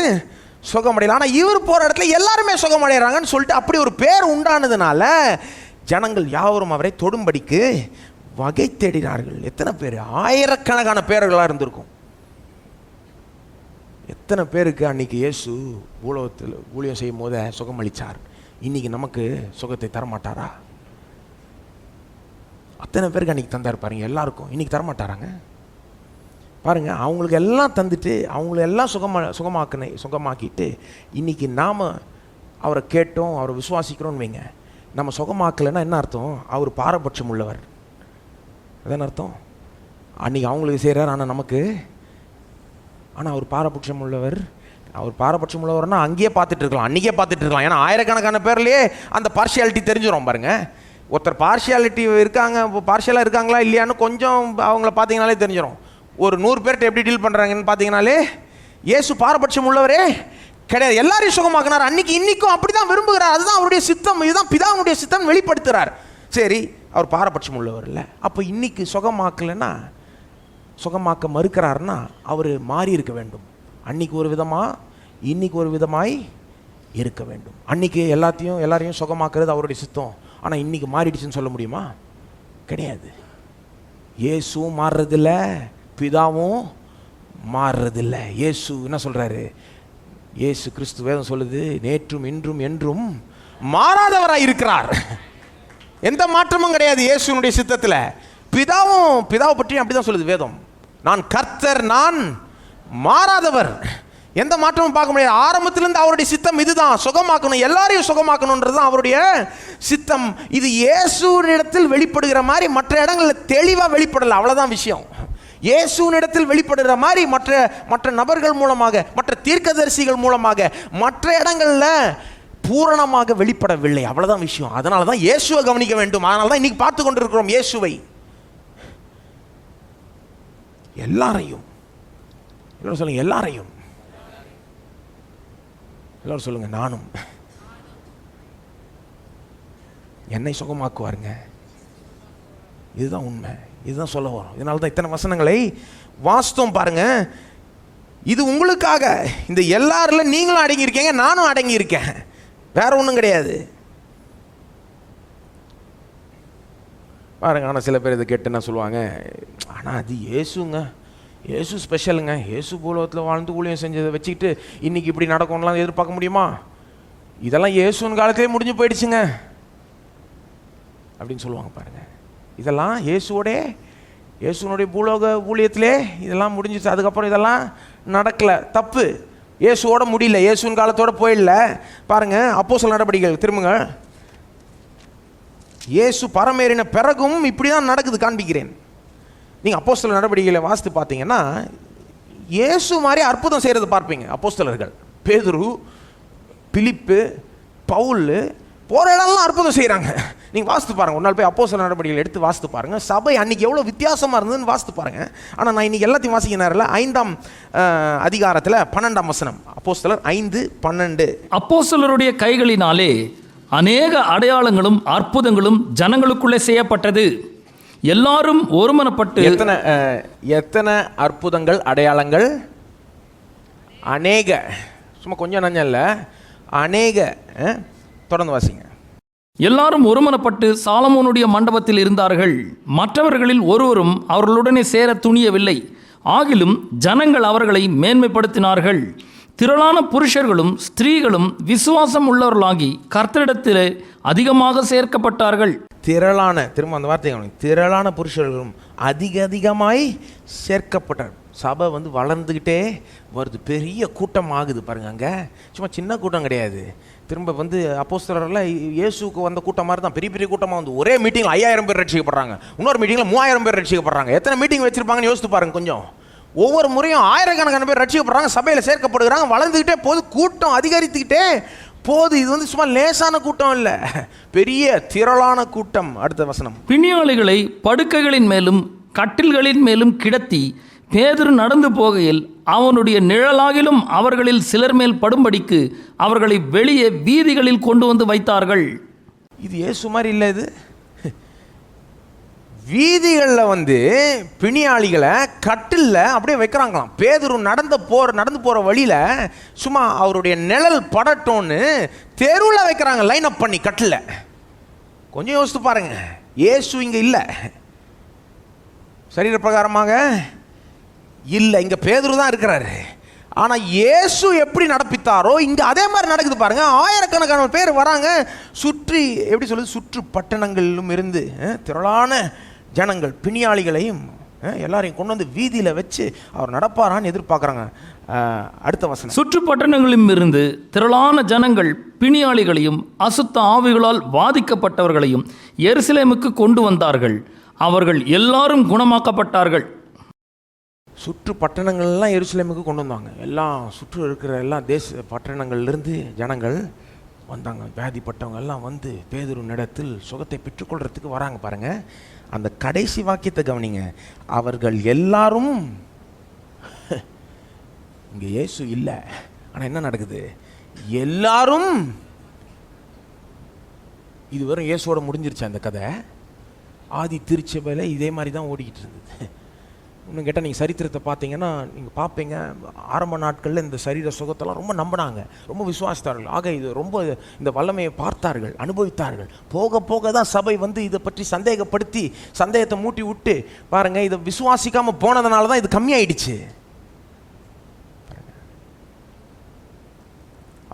சுகமடையலாம். ஆனால் இவர் போகிற இடத்துல எல்லாருமே சுகமடைகிறாங்கன்னு சொல்லிட்டு அப்படி ஒரு பேர் உண்டானதுனால ஜனங்கள் யாவரும் அவரை தொடும்படிக்கு வகை தேடினார்கள். எத்தனை பேர்? ஆயிரக்கணக்கான பேர்களாக இருந்திருக்கும். எத்தனை பேருக்கு அன்னைக்கு இயேசு உலகத்தில் ஊழியம் செய்யும் போது சுகமளித்தார், இன்னைக்கு நமக்கு சுகத்தை தரமாட்டாரா? அத்தனை பேருக்கு அன்றைக்கி தந்தார் பாருங்க, எல்லாருக்கும் இன்றைக்கி தரமாட்டாராங்க பாருங்கள். அவங்களுக்கு எல்லாம் தந்துட்டு அவங்கள எல்லாம் சுகமாக்கிட்டு இன்றைக்கி நாம் அவரை கேட்டோம், அவரை விசுவாசிக்கிறோன்னு வைங்க. நம்ம சுகமாக்கலைன்னா என்ன அர்த்தம்? அவர் பாரபட்சம் உள்ளவர், அதான அர்த்தம். அன்றைக்கி அவங்களுக்கு செய்கிறார், ஆனால் நமக்கு, ஆனால் அவர் பாரபட்சம் உள்ளவர். அவர் பாரபட்சம் உள்ளவர்னா அங்கேயே பார்த்துட்டு இருக்கலாம், அன்றைக்கே பார்த்துட்டு இருக்கலாம். ஏன்னா ஆயிரக்கணக்கான பேர்லேயே அந்த பார்ஷியாலிட்டி தெரிஞ்சிடும் பாருங்கள். ஒருத்தர் பார்ஷியாலிட்டி இருக்காங்க, பார்ஷியலாக இருக்காங்களா இல்லையான்னு கொஞ்சம் அவங்கள பார்த்தீங்கனாலே தெரிஞ்சிடும். ஒரு 100 பேர்கிட்ட எப்படி டீல் பண்ணுறாங்கன்னு பார்த்தீங்கனாலே இயேசு பாரபட்சம் உள்ளவரே கிடையாது, எல்லாரையும் சுகமாக்கினார். அன்னைக்கு இன்னைக்கும் அப்படி தான் விரும்புகிறார், அதுதான் அவருடைய சித்தம், இதுதான் பிதாவுடைய சித்தம் வெளிப்படுத்துகிறார். சரி, அவர் பாரபட்சம் உள்ளவர் இல்லை. அப்போ இன்னைக்கு சுகமாக்கலைன்னா, சுகமாக்க மறுக்கிறாருன்னா அவர் மாறி இருக்க வேண்டும். அன்னைக்கு ஒரு விதமாக, இன்னைக்கு ஒரு விதமாய் இருக்க வேண்டும். அன்னைக்கு எல்லாரையும் சுகமாக்குறது அவருடைய சித்தம், ஆனால் இன்றைக்கி மாறிடுச்சுன்னு சொல்ல முடியுமா? கிடையாது. இயேசுவும் மாறுறதில்ல, பிதாவும் மாறுறதில்ல. இயேசு என்ன சொல்கிறாரு? இயேசு கிறிஸ்து வேதம் சொல்லுது, நேற்றும் இன்றும் என்றும் மாறாதவராக இருக்கிறார். எந்த மாற்றமும் கிடையாது இயேசுனுடைய சித்தத்தில். பிதாவை பற்றி அப்படி தான் சொல்லுது வேதம். நான் கர்த்தர், நான் மாறாதவர், எந்த மாற்றமும் பார்க்க முடியாது. ஆரம்பத்திலிருந்து அவருடைய சித்தம் இதுதான், சுகமாக்கணும், எல்லாரையும் சுகமாக்கணுன்றது தான் அவருடைய சித்தம். இது இயேசுவினிடத்தில் வெளிப்படுகிற மாதிரி மற்ற இடங்களில் தெளிவாக வெளிப்படலை, அவ்வளோதான் விஷயம். இயேசுவினிடத்தில் வெளிப்படுகிற மாதிரி மற்ற நபர்கள் மூலமாக, மற்ற தீர்க்கதரிசிகள் மூலமாக மற்ற இடங்களில் பூரணமாக வெளிப்படவில்லை, அவ்வளோதான் விஷயம். அதனால தான் இயேசுவை கவனிக்க வேண்டும். அதனால தான் இன்னைக்கு பார்த்து கொண்டிருக்கிறோம் இயேசுவை. எல்லாரையும் சொல்லுங்க, எல்லாரையும் எல்லாரும் சொல்லுங்க, நானும். என்னை சுகமாக்குவாருங்க, இதுதான் உண்மை, இதுதான் சொல்ல வரும். இதனால தான் இத்தனை வசனங்களை வாஸ்தவம் பாருங்க. இது உங்களுக்காக, இந்த எல்லாரில் நீங்களும் அடங்கியிருக்கீங்க, நானும் அடங்கியிருக்கேன், வேற ஒன்றும் கிடையாது பாருங்க. ஆனால் சில பேர் இதை கேட்டு என்ன சொல்லுவாங்க, ஆனால் அது இயேசுங்க, இயேசு ஸ்பெஷலுங்க, இயேசு பூலோகத்தில் வாழ்ந்து ஊழியம் செஞ்சதை வச்சுக்கிட்டு இன்றைக்கி இப்படி நடக்கும்லாம் எதிர்பார்க்க முடியுமா? இதெல்லாம் இயேசுவின் காலத்திலே முடிஞ்சு போயிடுச்சுங்க அப்படின்னு சொல்லுவாங்க பாருங்கள். இதெல்லாம் இயேசுனுடைய பூலோக ஊழியத்திலே இதெல்லாம் முடிஞ்சிச்சு, அதுக்கப்புறம் இதெல்லாம் நடக்கலை, தப்பு. இயேசுவோட முடியல, இயேசுவின் காலத்தோடு போயிடல. பாருங்கள், அப்போஸ்தலர் நடவடிக்கைகள் திரும்புங்க. இயேசு பரமேறின பிறகும் இப்படி தான் நடக்குது, காண்பிக்கிறேன். நீங்கள் அப்போஸ்தலர் நடவடிக்கைகளை வாசித்து பார்த்தீங்கன்னா இயேசு மாதிரி அற்புதம் செய்கிறது பார்ப்பீங்க. அப்போஸ்தலர்கள் பேதுரு, பிலிப்பு, பவுல் போகிற இடம்லாம் அற்புதம் செய்கிறாங்க. நீங்கள் வாசித்து பாருங்கள், ஒரு நாள் போய் அப்போஸ்தலர் நடவடிக்கைகள் எடுத்து வாசித்து பாருங்கள். சபை அன்றைக்கி எவ்வளோ வித்தியாசமாக இருந்ததுன்னு வாசித்து பாருங்கள். ஆனால் நான் இன்றைக்கி எல்லாத்தையும் வாசிக்கிறேன்ல, 5ஆம் அதிகாரத்தில் 12ஆம் வசனம், அப்போஸ்தலர் 5:12. அப்போஸ்தலருடைய கைகளினாலே அநேக அடையாளங்களும் அற்புதங்களும் ஜனங்களுக்குள்ளே செய்யப்பட்டது. எல்லாரும் ஒருமனப்பட்டு. எத்தனை அற்புதங்கள், அடையாளங்கள்? அநேக, சும்மா கொஞ்சம் நஞ்சம் இல்லை, அநேக. தொடர்ந்து வாசிங்க. எல்லாரும் ஒருமனப்பட்டு சாலமோனுடைய மண்டபத்தில் இருந்தார்கள். மற்றவர்களில் ஒருவரும் அவர்களுடனே சேர துணியவில்லை. ஆகிலும் ஜனங்கள் அவர்களை மேன்மைப்படுத்தினார்கள். திரளான புருஷர்களும் ஸ்திரீகளும் விசுவாசம் உள்ளவர்களாகி கர்த்தரிடத்திலே அதிகமாக சேர்க்கப்பட்டார்கள். திரளான, திரும்ப அந்த வார்த்தை, திரளான புருஷர்களும் அதிகமாய் சேர்க்கப்பட்டார். சபை வந்து வளர்ந்துக்கிட்டே வருது, பெரிய கூட்டம் ஆகுது பாருங்க. அங்கே சும்மா சின்ன கூட்டம் கிடையாது. திரும்ப வந்து அப்போஸ்தலர்லாம் இயேசுக்கு வந்த கூட்டம் மாதிரி தான், பெரிய பெரிய கூட்டமாக வந்து ஒரே மீட்டிங்கில் 5000 பேர் ரட்சிக்கப்படுறாங்க, இன்னொரு மீட்டிங்கில் 3000 பேர் ரட்சிக்கப்படுறாங்க. எத்தனை மீட்டிங் வச்சிருப்பாங்கன்னு யோசித்து பாருங்க கொஞ்சம். ஒவ்வொரு முறையும் ஆயிரக்கணக்கான பேர் ரட்சிக்கப்படுறாங்க, சபையில் சேர்க்கப்படுகிறாங்க, வளர்ந்துக்கிட்டே போது, கூட்டம் அதிகரித்துக்கிட்டே போது. இது வந்து சும்மா லேசான கூட்டம் இல்லை, பெரிய திரளான கூட்டம். அடுத்த வசனம். பிணியாளிகளை படுக்கைகளின் மேலும் கட்டில்களின் மேலும் கிடத்தி பேதுரு நடந்து போகையில் அவனுடைய நிழலாகிலும் அவர்களில் சிலர் மேல் படும்படிக்கு அவர்களை வெளியே வீதிகளில் கொண்டு வந்து வைத்தார்கள். இது இயேசு மாதிரி இல்லை. இது வீதிகளில் வந்து பிணியாளிகளை கட்டில்ல அப்படியே வைக்கிறாங்களாம். பேதுரு நடந்து போகிற வழியில் சும்மா அவருடைய நிழல் படட்டோன்னு தெருவில் வைக்கிறாங்க, லைன் அப் பண்ணி கட்டில். கொஞ்சம் யோசித்து பாருங்க, இயேசு இங்கே இல்லை, சரீர பிரகாரமாக இல்லை, இங்கே பேதுரு தான் இருக்கிறாரு. ஆனால் இயேசு எப்படி நடப்பித்தாரோ இங்கே அதே மாதிரி நடக்குது பாருங்க. ஆயிரக்கணக்கான பேர் வராங்க, சுற்றி எப்படி சொல்லுது, சுற்று பட்டணங்களிலும் இருந்து திரளான ஜனங்கள் பிணியாளிகளையும் எல்லாரையும் கொண்டு வந்து வீதியில் வச்சு அவர் நடப்பாரான்னு எதிர்பார்க்குறாங்க. அடுத்த வசனம். சுற்றுப்பட்டணங்களிலும் இருந்து திரளான ஜனங்கள் பிணியாளிகளையும் அசுத்த ஆவிகளால் பாதிக்கப்பட்டவர்களையும் எருசலேமுக்கு கொண்டு வந்தார்கள். அவர்கள் எல்லாரும் குணமாக்கப்பட்டார்கள். சுற்று பட்டணங்கள்லாம் எருசலேமுக்கு கொண்டு வந்தாங்க. எல்லாம் சுற்று இருக்கிற எல்லாம் தேச பட்டணங்கள்லேருந்து ஜனங்கள் வந்தாங்க. வியாதிப்பட்டவங்க எல்லாம் வந்து பேதுரு இடத்தில் சுகத்தை பெற்றுக்கொள்றதுக்கு வராங்க பாருங்க. அந்த கடைசி வாக்கியத்தை கவனிங்க. அவர்கள் எல்லாரும், இங்கே இயேசு இல்லை, ஆனால் என்ன நடக்குது, எல்லாரும். இது வரும் இயேசுவோட முடிஞ்சிருச்சு அந்த கதை. ஆதி திருச்சபையில் இதே மாதிரி தான் ஓடிக்கிட்டு இருந்தது. இன்னும் கேட்டால் நீங்கள் சரித்திரத்தை பார்த்தீங்கன்னா நீங்கள் பார்ப்பீங்க, ஆரம்ப நாட்களில் இந்த சரீர சுகத்தெல்லாம் ரொம்ப நம்பினாங்க, ரொம்ப விசுவாசித்தார்கள். ஆக இது ரொம்ப இந்த வல்லமையை பார்த்தார்கள், அனுபவித்தார்கள். போக போக தான் சபை வந்து இதை பற்றி சந்தேகப்படுத்தி சந்தேகத்தை மூட்டி விட்டு பாருங்கள், இதை விசுவாசிக்காமல் போனதுனால தான் இது கம்மியாயிடுச்சு.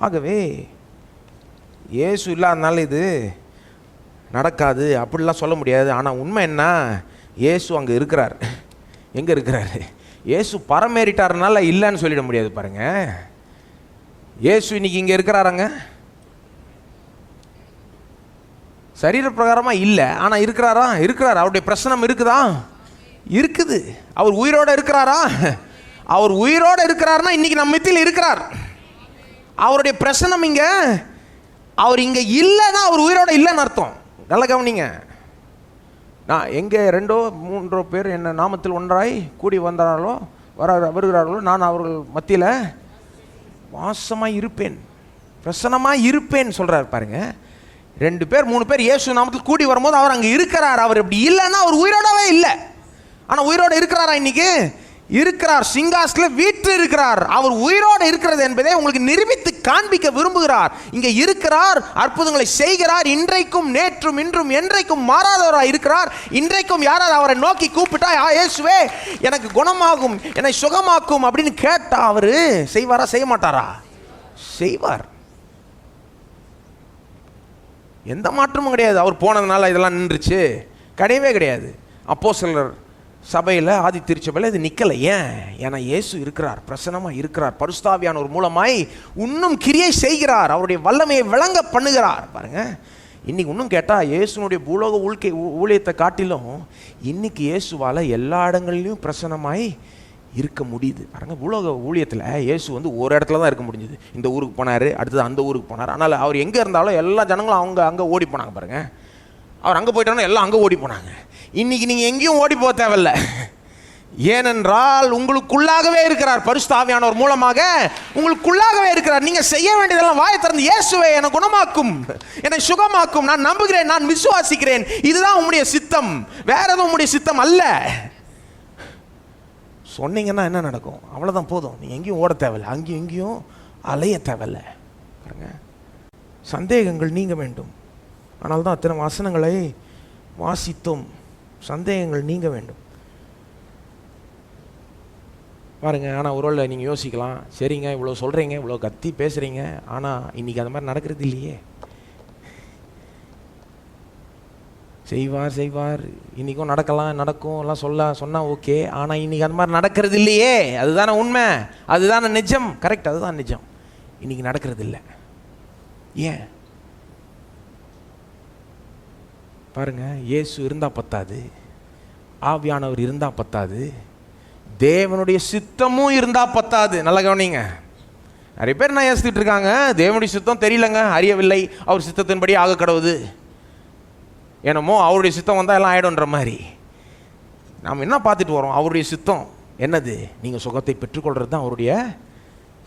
ஆகவே இயேசு இல்லாதனால இது நடக்காது அப்படிலாம் சொல்ல முடியாது. ஆனால் உண்மை என்ன, இயேசு அங்கே இருக்கிறார். எங்கே இருக்கிறாரு? இயேசு பரமேறிட்டாருனால இல்லைன்னு சொல்லிட முடியாது பாருங்க. இயேசு இன்னைக்கு இங்கே இருக்கிறாராங்க, சரீர பிரகாரமாக இல்லை, ஆனால் இருக்கிறாரா? இருக்கிறார். அவருடைய பிரசனம் இருக்குதா? இருக்குது. அவர் உயிரோடு இருக்கிறாரா? அவர் உயிரோடு இருக்கிறாருன்னா இன்னைக்கு நம்ம மத்தியில் இருக்கிறார். அவருடைய பிரசனம் இங்கே, அவர் இங்கே இல்லைன்னா அவர் உயிரோடு இல்லைன்னு அர்த்தம். நல்லா கவனிங்க. நான் எங்கே 2-3 பேர் என்ன நாமத்தில் ஒன்றாய் கூடி வந்தார்களோ வருகிறார்களோ நான் அவர்கள் மத்தியில் வாசமாக இருப்பேன், பிரசன்னமாக இருப்பேன் சொல்கிறார் பாருங்க. 2 பேர் 3 பேர் இயேசு நாமத்தில் கூடி வரும்போது அவர் அங்கே இருக்கிறார். அவர் இப்படி இல்லைன்னா அவர் உயிரோடவே இல்லை. ஆனால் உயிரோடு இருக்கிறாரா? இன்னைக்கு இருக்கிறார். சிங்காசனத்தில் வீற்று இருக்கிறார். அவர் உயிரோடு இருக்கிறது என்பதை உங்களுக்கு நிரூபித்து காண்பிக்க விரும்புகிறார். இங்கே இருக்கிறார், அற்புதங்களை செய்கிறார். இன்றைக்கும் நேற்றும் இன்றும் என்றைக்கும் மாறாதவராக இருக்கிறார். இன்றைக்கும் யாராவது அவரை நோக்கி கூப்பிட்டா, இயேசுவே எனக்கு குணமாகும், என்னை சுகமாக்கும் அப்படின்னு கேட்டா அவர் செய்வாரா? செய்ய மாட்டாரா? செய்வார். எந்த மாற்றமும் கிடையாது. அவர் போனதுனால இதெல்லாம் நின்றுச்சு, கிடையவே கிடையாது. அப்போஸ்தலர் சபையில், ஆதி திருச்சபையில் இது நிற்கலை. ஏன்? ஏன்னா இயேசு இருக்கிறார், பிரசன்னமாக இருக்கிறார். பரிசுத்த ஆவியானவர் மூலமாய் இன்னும் கிரியை செய்கிறார், அவருடைய வல்லமையை விளங்க பண்ணுகிறார் பாருங்க. இன்னைக்கு இன்னும் கேட்டால் இயேசுனுடைய பூலோக ஊழியத்தை காட்டிலும் இன்னைக்கு இயேசுவால் எல்லா இடங்கள்லையும் பிரசன்னமாய் இருக்க முடியுது பாருங்க. பூலோக ஊழியத்தில் இயேசு வந்து ஒரு இடத்துல தான் இருக்க முடிஞ்சுது. இந்த ஊருக்கு போனார், அடுத்தது அந்த ஊருக்கு போனார். ஆனால் அவர் எங்கே இருந்தாலும் எல்லா ஜனங்களும் அங்கே ஓடி போனாங்க பாருங்க. அவர் அங்கே போயிட்டாலும் எல்லாம் அங்கே ஓடி போனாங்க. இன்னைக்கு நீங்கள் எங்கேயும் ஓடி போக தேவையில்லை. ஏனென்றால் உங்களுக்குள்ளாகவே இருக்கிறார். பரிசுத்த ஆவியானவர் மூலமாக உங்களுக்குள்ளாகவே இருக்கிறார். நீங்கள் செய்ய வேண்டியதெல்லாம் வாயை திறந்து, இயேசுவே என்னை குணமாக்கும், என்னை சுகமாக்கும், நான் நம்புகிறேன், நான் விசுவாசிக்கிறேன், இதுதான் உம்முடைய சித்தம், வேற எதுவும் உம்முடைய சித்தம் அல்ல சொன்னீங்கன்னா என்ன நடக்கும்? அவ்வளோதான், போதும். நீங்கள் எங்கேயும் ஓட தேவையில்லை, அங்கேயும் இங்கேயும் அலைய தேவையில்லை பாருங்க. சந்தேகங்கள் நீங்க வேண்டும். ஆனால் தான் அத்தனை வசனங்களை வாசித்தோம். சந்தேகங்கள் நீங்க வேண்டும் பாருங்க. ஆனால் ஒருவேளை நீங்கள் யோசிக்கலாம், சரிங்க இவ்வளோ சொல்கிறீங்க, இவ்வளோ கத்தி பேசுகிறீங்க, ஆனால் இன்றைக்கி அந்த மாதிரி நடக்கிறது இல்லையே. செய்வார் செய்வார், இன்றைக்கும் நடக்கும் எல்லாம் சொன்னால் ஓகே. ஆனால் இன்றைக்கி அந்த மாதிரி நடக்கிறது இல்லையே. அதுதானே உண்மை, அதுதானே நிஜம். கரெக்ட், அதுதான் நிஜம். இன்றைக்கி நடக்கிறது இல்லை. ஏன் பாருங்க, இயேசு இருந்தால் பத்தாது, ஆவியானவர் இருந்தால் பத்தாது, தேவனுடைய சித்தமும் இருந்தால் பத்தாது. நல்லா கவனிங்க. நிறைய பேர் நான் யோசிச்சுட்டு இருக்காங்க, தேவனுடைய சித்தம் தெரியலங்க, அறியவில்லை, அவர் சித்தத்தின்படி ஆக கடவுது, என்னமோ அவருடைய சித்தம் வந்தால் எல்லாம் ஆகிடும்ன்ற மாதிரி. நாம் என்ன பார்த்துட்டு வரோம்? அவருடைய சித்தம் என்னது? நீங்கள் சுகத்தை பெற்றுக்கொள்கிறது தான் அவருடைய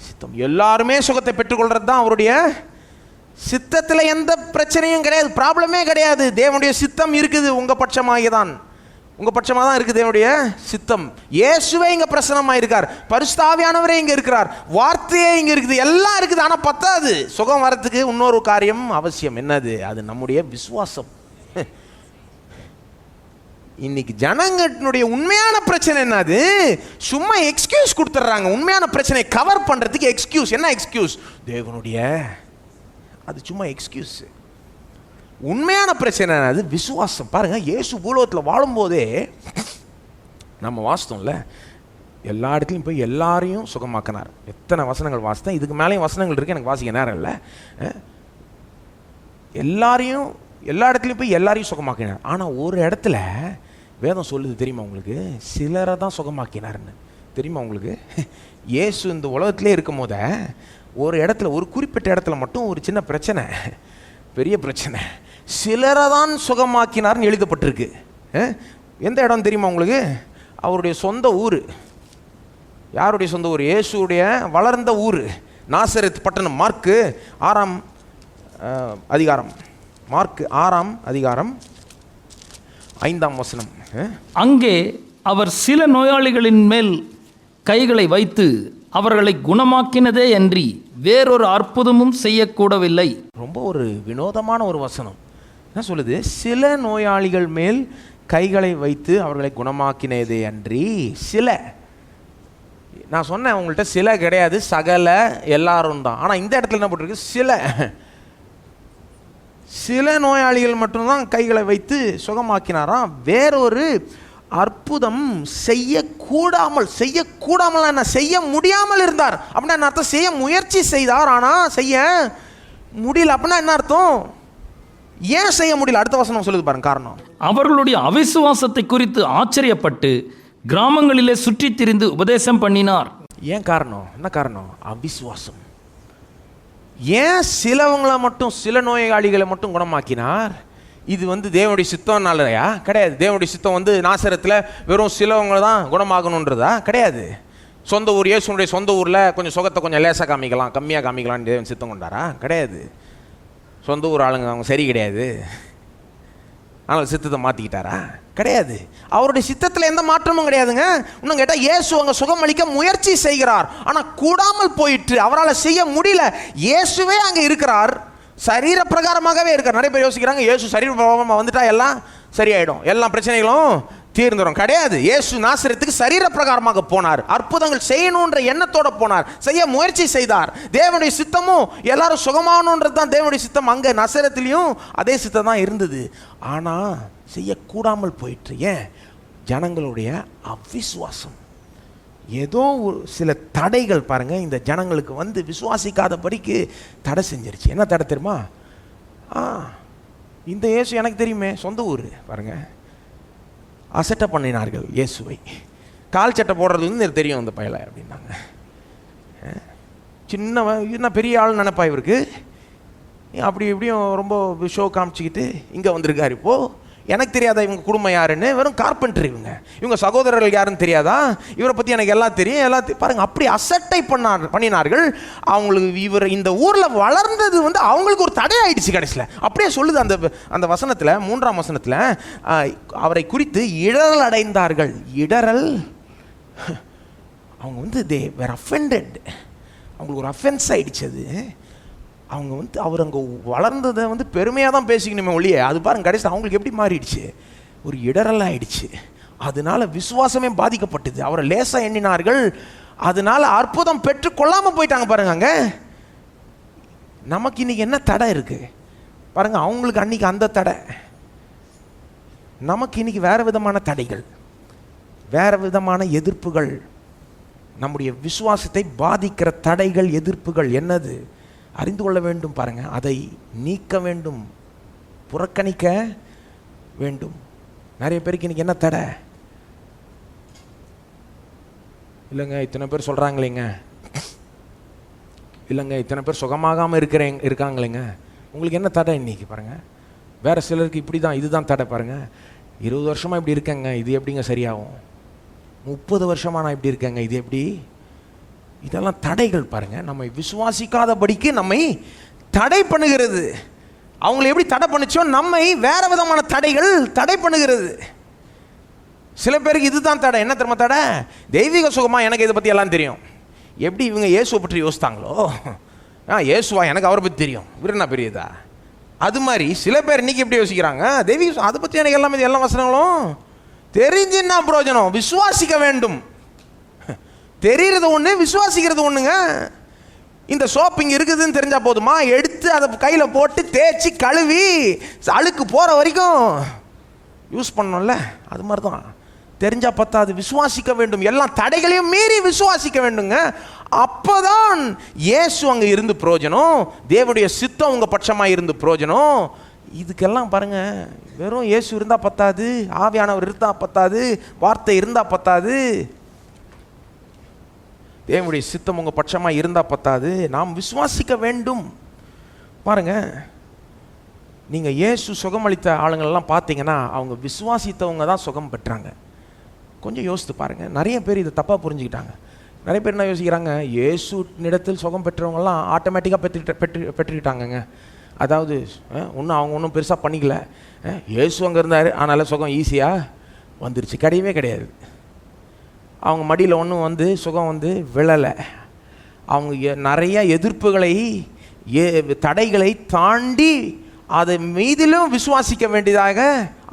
சித்தம். எல்லாருமே சுகத்தை பெற்றுக்கொள்கிறது தான் அவருடைய சித்தத்தில். எந்த பிரச்சனையும் கிடையாது, ப்ராப்ளமே கிடையாது. தேவனுடைய சித்தம் இருக்குது, உங்கள் பட்சமாக தான் இருக்குது தேவனுடைய சித்தம். இயேசுவே இங்கே பிரசன்னமாக இருக்கார், பரிசுத்த ஆவியானவரே இங்கே இருக்கிறார், வார்த்தையே இங்கே இருக்குது, எல்லாம் இருக்குது. ஆனால் பத்தாது. சுகம் வரத்துக்கு இன்னொரு காரியம் அவசியம். என்னது? அது நம்முடைய விசுவாசம். இன்னைக்கு ஜனங்களுடைய உண்மையான பிரச்சனை என்னது? சும்மா எக்ஸ்கியூஸ் கொடுத்துட்றாங்க. உண்மையான பிரச்சனை கவர் பண்ணுறதுக்கு எக்ஸ்கியூஸ். என்ன எக்ஸ்கியூஸ்? தேவனுடைய, அது சும்மா எக்ஸ்கியூஸ். உண்மையான பிரச்சனை அது விசுவாசம். பாருங்க, இயேசு பூலோகத்தில் வாழும்போதே நம்ம வாசித்தோம்ல, எல்லா இடத்துலையும் போய் எல்லாரையும் சுகமாக்கினார். எத்தனை வசனங்கள் வாசித்தேன், இதுக்கு மேலேயும் வசனங்கள் இருக்குது, எனக்கு வாசிக்க நேரம் இல்லை. எல்லா இடத்துலையும் போய் எல்லாரையும் சுகமாக்கினார். ஆனால் ஒரு இடத்துல வேதம் சொல்லுது தெரியுமா உங்களுக்கு? சிலரை தான் சுகமாக்கினார்னு. தெரியுமா உங்களுக்கு? இயேசு இந்த உலகத்திலே இருக்கும் போத ஒரு இடத்துல, ஒரு குறிப்பிட்ட இடத்துல மட்டும் ஒரு சின்ன பிரச்சனை, பெரிய பிரச்சனை, சிலரை தான் சுகமாக்கினார்னு எழுதப்பட்டிருக்கு. எந்த இடம் தெரியுமா உங்களுக்கு? அவருடைய சொந்த ஊர். யாருடைய சொந்த ஊர்? இயேசுடைய வளர்ந்த ஊர் நாசரேத் பட்டணம். மார்க்கு 6ஆம் அதிகாரம், மார்க்கு 6ஆம் அதிகாரம் 5ஆம் வசனம். அங்கே அவர் சில நோயாளிகளின் மேல் கைகளை வைத்து அவர்களை குணமாக்கினதே அன்றி வேறொரு அற்புதமும் செய்யக்கூடவில்லை. ரொம்ப ஒரு வினோதமான ஒரு வசனம். என்ன சொல்லுது? சில நோயாளிகள் மேல் கைகளை வைத்து அவர்களை குணமாக்கினதே அன்றி. சில, நான் சொன்னேன் உங்கள்கிட்ட, சில கிடையாது, சகல, எல்லாரும் தான். ஆனால் இந்த இடத்துல என்ன போட்டிருக்கு? சில நோயாளிகள் மட்டும்தான் கைகளை வைத்து சுகமாக்கினாராம், வேறொரு அற்புதம் செய்யக்கூடாமல் என்ன? செய்ய முடியாமல் இருந்தார். அப்படின்னா என்ன அர்த்தம்? செய்ய முயற்சி செய்தார், ஆனால் செய்ய முடியல. அப்படின்னா என்ன அர்த்தம்? ஏன் செய்ய முடியல? அடுத்த வசனம் சொல்லுது பாருங்க காரணம். அவர்களுடைய அவிசுவாசத்தை குறித்து ஆச்சரியப்பட்டு கிராமங்களிலே சுற்றித் திரிந்து உபதேசம் பண்ணினார். ஏன் காரணம்? என்ன காரணம்? அவிசுவாசம். ஏன் சிலவங்களை மட்டும், சில நோயாளிகளை மட்டும் குணமாக்கினார்? இது தேவனுடைய சித்தம்னாலயா? கிடையாது. தேவனுடைய சித்தம் நாசரத்தில் வெறும் சிலவங்களை தான் குணமாகணுன்றதா? கிடையாது. சொந்த ஊர், இயேசுனுடைய சொந்த ஊரில் கொஞ்சம் சுகத்தை கொஞ்சம் லேசாக காமிக்கலாம், கம்மியாக காமிக்கலான்னு தேவன் சித்தம் கொண்டாரா? கிடையாது. சொந்த ஊர் ஆளுங்க அவங்க சரி கிடையாது, ஆனால் சித்தத்தை மாற்றிக்கிட்டாரா? கிடையாது. அவருடைய சித்தத்தில் எந்த மாற்றமும் கிடையாதுங்க. இன்னும் கேட்டால் இயேசு அங்கே சுகம் அளிக்க முயற்சி செய்கிறார், ஆனால் கூடாமல் போயிட்டு, அவரால் செய்ய முடியல. இயேசுவே அங்கே இருக்கிறார், சரீர பிரகாரமாகவே இருக்கார். நிறைய பேர் யோசிக்கிறாங்க இயேசு சரீர பிரகாரமாக வந்துட்டா எல்லாம் சரியாயிடும், எல்லா பிரச்சனைகளும் தீர்ந்துடும். கிடையாது. இயேசு நாசரேத்துக்கு சரீர பிரகாரமாக போனார், அற்புதங்கள் செய்யணுன்ற எண்ணத்தோட போனார், செய்ய முயற்சி செய்தார். தேவனுடைய சித்தமும் எல்லாரும் சுகமாகணுன்றது தான் தேவனுடைய சித்தம். அங்கே நசரத்திலையும் அதே சித்தம் தான் இருந்தது, ஆனால் செய்யக்கூடாமல் போயிட்டு. ஏன்? ஜனங்களுடைய அவிசுவாசம். ஏதோ ஒரு சில தடைகள் பாருங்க இந்த ஜனங்களுக்கு விசுவாசிக்காதபடிக்கு தடை செஞ்சிருச்சு. என்ன தடை தெரியுமா? இந்த இயேசு எனக்கு தெரியுமே, சொந்த ஊர் பாருங்க, அசட்டை பண்ணினார்கள் இயேசுவை. கால் சட்டை போடுறது தெரியும் அந்த பயலை அப்படின்னாங்க. சின்ன பெரிய ஆள் நினைப்பா இவருக்கு, அப்படி இப்படியும் ரொம்ப ஷோ காமிச்சிக்கிட்டு இங்கே வந்திருக்காரு. இப்போது எனக்கு தெரியாதா இவங்க குடும்பம் யாருன்னு? வெறும் கார்பெண்டர். இவங்க சகோதரர்கள் யாருன்னு தெரியாதா? இவரை பற்றி எனக்கு எல்லாம் தெரியும், எல்லாம் பாருங்க. அப்படி அசட்டை பண்ணினார்கள். அவங்களுக்கு இவர் இந்த ஊரில் வளர்ந்தது அவங்களுக்கு ஒரு தடை ஆயிடுச்சு கடைசியில். அப்படியே சொல்லுது அந்த வசனத்தில், 3ஆம் வசனத்தில், அவரை குறித்து இடரல் அடைந்தார்கள். இடரல், அவங்க they were offended. அவங்களுக்கு ஒரு அஃபென்ஸ் ஆயிடுச்சு. அது அவங்க அவர் அங்கே வளர்ந்ததை பெருமையாக தான் பேசிக்கணுமே ஒழிய, அது பாருங்க கடைசி அவங்களுக்கு எப்படி மாறிடுச்சு? ஒரு இடரல் ஆயிடுச்சு. அதனால விசுவாசமே பாதிக்கப்பட்டது. அவரை லேசாக எண்ணினார்கள், அதனால அற்புதம் பெற்று கொள்ளாமல் போயிட்டாங்க. பாருங்க அங்கே நமக்கு இன்னைக்கு என்ன தடை இருக்கு பாருங்க. அவங்களுக்கு அன்னைக்கு அந்த தடை, நமக்கு இன்னைக்கு வேறு விதமான தடைகள், வேறு விதமான எதிர்ப்புகள், நம்முடைய விசுவாசத்தை பாதிக்கிற தடைகள், எதிர்ப்புகள் என்னது அறிந்து கொள்ள வேண்டும். பாருங்க, அதை நீக்க வேண்டும், புறக்கணிக்க வேண்டும். நிறைய பேருக்கு இன்னைக்கு என்ன தடை? இல்லைங்க இத்தனை பேர் சொல்கிறாங்களேங்க, இல்லைங்க இத்தனை பேர் சுகமாகாமல் இருக்காங்களேங்க, உங்களுக்கு என்ன தடை இன்னைக்கு? பாருங்கள், வேறு சிலருக்கு இப்படி தான், இதுதான் தடை. பாருங்கள், 20 வருஷமாக இப்படி இருக்கேங்க, இது எப்படிங்க சரியாகும்? 30 வருஷமாக நான் இப்படி இருக்கேங்க, இது எப்படி? இதெல்லாம் தடைகள். பாருங்கள், நம்மை விசுவாசிக்காதபடிக்கு நம்மை தடை பண்ணுகிறது. அவங்களை எப்படி தடை பண்ணுச்சோ நம்மை வேறு விதமான தடைகள் தடை பண்ணுகிறது. சில பேருக்கு இதுதான் தடை. என்ன தெரியுமா தடை? தெய்வீக சுகமாக எனக்கு இதை பற்றி எல்லாம் தெரியும். எப்படி இவங்க இயேசுவை பற்றி யோசித்தாங்களோ, இயேசுவா எனக்கு அவரை பற்றி தெரியும், இவர் என்ன பெரியதா? அது மாதிரி சில பேர் இன்னைக்கு எப்படி யோசிக்கிறாங்க, தெய்வீக அதை பற்றி எனக்கு எல்லாமே எல்லா வசனங்களும் தெரிஞ்சு என்ன பிரயோஜனம்? விசுவாசிக்க வேண்டும். தெரிகிறது ஒன்று, விசுவாசிக்கிறது ஒன்றுங்க. இந்த சோப்பு இங்கே இருக்குதுன்னு தெரிஞ்சால் போதுமா? எடுத்து அதை கையில் போட்டு தேய்ச்சி கழுவி அழுக்கு போகிற வரைக்கும் யூஸ் பண்ணணும்ல. அது மாதிரி தான், தெரிஞ்சால் பத்தாது, விசுவாசிக்க வேண்டும். எல்லா தடைகளையும் மீறி விசுவாசிக்க வேண்டுங்க. அப்போதான் இயேசு அங்கே இருந்து பிரயோஜனம், தேவனுடைய சித்தம் உங்கள் பட்சமாக இருந்து பிரயோஜனம். இதுக்கெல்லாம் பாருங்கள், வெறும் இயேசு இருந்தால் பத்தாது, ஆவியானவர் இருந்தால் பத்தாது, வார்த்தை இருந்தால் பத்தாது, தேவனுடைய சித்தம் உங்கள் பட்சமாக இருந்தால் பத்தாது, நாம் விசுவாசிக்க வேண்டும். பாருங்கள், நீங்கள் இயேசு சுகமளித்த ஆளுங்களெல்லாம் பார்த்தீங்கன்னா அவங்க விசுவாசித்தவங்க தான் சுகம் பெற்றாங்க. கொஞ்சம் யோசித்து பாருங்கள். நிறைய பேர் இதை தப்பாக புரிஞ்சுக்கிட்டாங்க. நிறைய பேர் என்ன யோசிக்கிறாங்க, இயேசு இடத்தில் சுகம் பெற்றவங்கலாம் ஆட்டோமேட்டிக்காக பெற்றுக்கிட்டாங்கங்க. அதாவது அவங்க ஒன்றும் பெருசாக பண்ணிக்கல, இயேசு அங்கே இருந்தார் அதனால் சுகம் ஈஸியாக வந்துருச்சு. கிடையவே கிடையாது. அவங்க மடியில் ஒன்றும் வந்து சுகம் வந்து விழலை. அவங்க நிறைய எதிர்ப்புகளை, தடைகளை தாண்டி அதை மீதிலும் விசுவாசிக்க வேண்டியதாக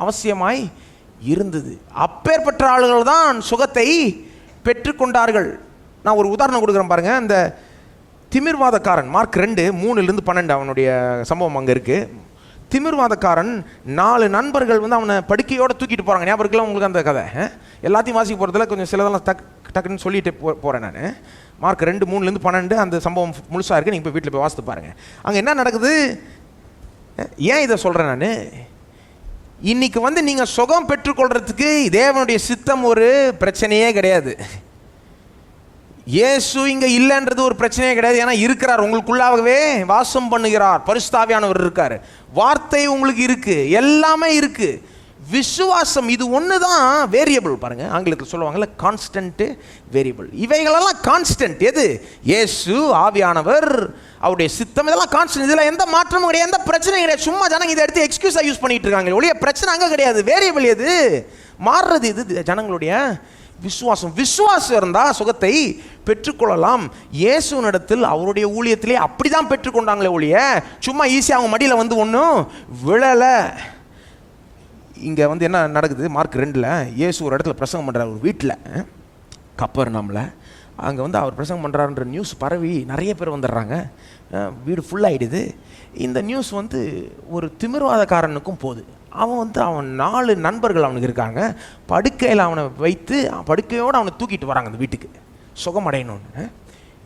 அவசியமாய் இருந்தது. அப்பேற்பட்ட ஆளுகள் தான் சுகத்தை பெற்றுக்கொண்டார்கள். நான் ஒரு உதாரணம் கொடுக்குறேன் பாருங்கள். இந்த திமிர்வாதக்காரன், மார்க் 2:3-12 அவனுடைய சம்பவம் அங்கே இருக்குது. திமிர்வாதக்காரன் 4 நண்பர்கள் வந்து அவனை படுக்கையோடு தூக்கிட்டு போகிறாங்க. ஞாபகம் இருக்குல்ல உங்களுக்கு அந்த கதை? எல்லாத்தையும் வாசிக்க போகிறதுல கொஞ்சம் சிலதெல்லாம் டக்குன்னு சொல்லிட்டு போகிறேன் நான். மார்க் 2:3-12 அந்த சம்பவம் முழுசாக இருக்குது. நீங்கள் போய் வீட்டில் போய் வாசித்து பாருங்கள். அங்கே என்ன நடக்குது? ஏன் இதை சொல்கிறேன் நான்? இன்னைக்கு வந்து நீங்கள் சுகம் பெற்றுக்கொள்கிறதுக்கு தேவனுடைய சித்தம் ஒரு பிரச்சனையே கிடையாது. இயேசு இங்கே இல்லைன்றது ஒரு பிரச்சனையே கிடையாது. ஏன்னா இருக்கிறார், உங்களுக்குள்ளாகவே வாசம் பண்ணுகிறார், பரிசுத்த ஆவியானவர் இருக்கார், வார்த்தை உங்களுக்கு இருக்குது, எல்லாமே இருக்குது. விசுவாசம் இது ஒன்று தான் வேரியபிள். பாருங்கள், ஆங்கிலத்தில் சொல்லுவாங்கள்ல கான்ஸ்டன்ட்டு வேரியபிள். இவைகளெல்லாம் கான்ஸ்டன்ட். எது? இயேசு, ஆவியானவர், அவருடைய சித்தம், இதெல்லாம் கான்ஸ்டன்ட். இதில் எந்த மாற்றமும் கிடையாது, எந்த பிரச்சனையும் கிடையாது. சும்மா ஜனங்க இதை எடுத்து எக்ஸ்கியூஸாக யூஸ் பண்ணிட்டு இருக்காங்க ஒழிய பிரச்சனை அங்கே கிடையாது. வேரியபிள் எது? மாறுறது இது ஜனங்களுடைய விசுவாசம். விசுவாசம் இருந்தால் சுகத்தை பெற்றுக்கொள்ளலாம். இயேசுனிடத்தில் அவருடைய ஊழியத்திலே அப்படி தான் பெற்றுக்கொண்டாங்களே ஒழிய சும்மா ஈஸியாக அவங்க மடியில் வந்து ஒன்றும் விழலை. இங்கே வந்து என்ன நடக்குது? மார்க் 2 இயேசு ஒரு இடத்துல பிரசங்கம் பண்ணுறார், ஒரு வீட்டில், கப்பர்நகூமில். அங்கே வந்து அவர் பிரசங்கம் பண்ணுறாருன்ற நியூஸ் பரவி நிறைய பேர் வந்துடுறாங்க, வீடு ஃபுல்லாகிடுது. இந்த நியூஸ் வந்து ஒரு திமிர்வாதக்காரனுக்கும் போகுது. அவன் 4 நண்பர்கள் அவனுக்கு இருக்காங்க. படுக்கையில் அவனை வைத்து படுக்கையோடு அவனை தூக்கிட்டு வராங்க அந்த வீட்டுக்கு, சுகமடையணும்னு.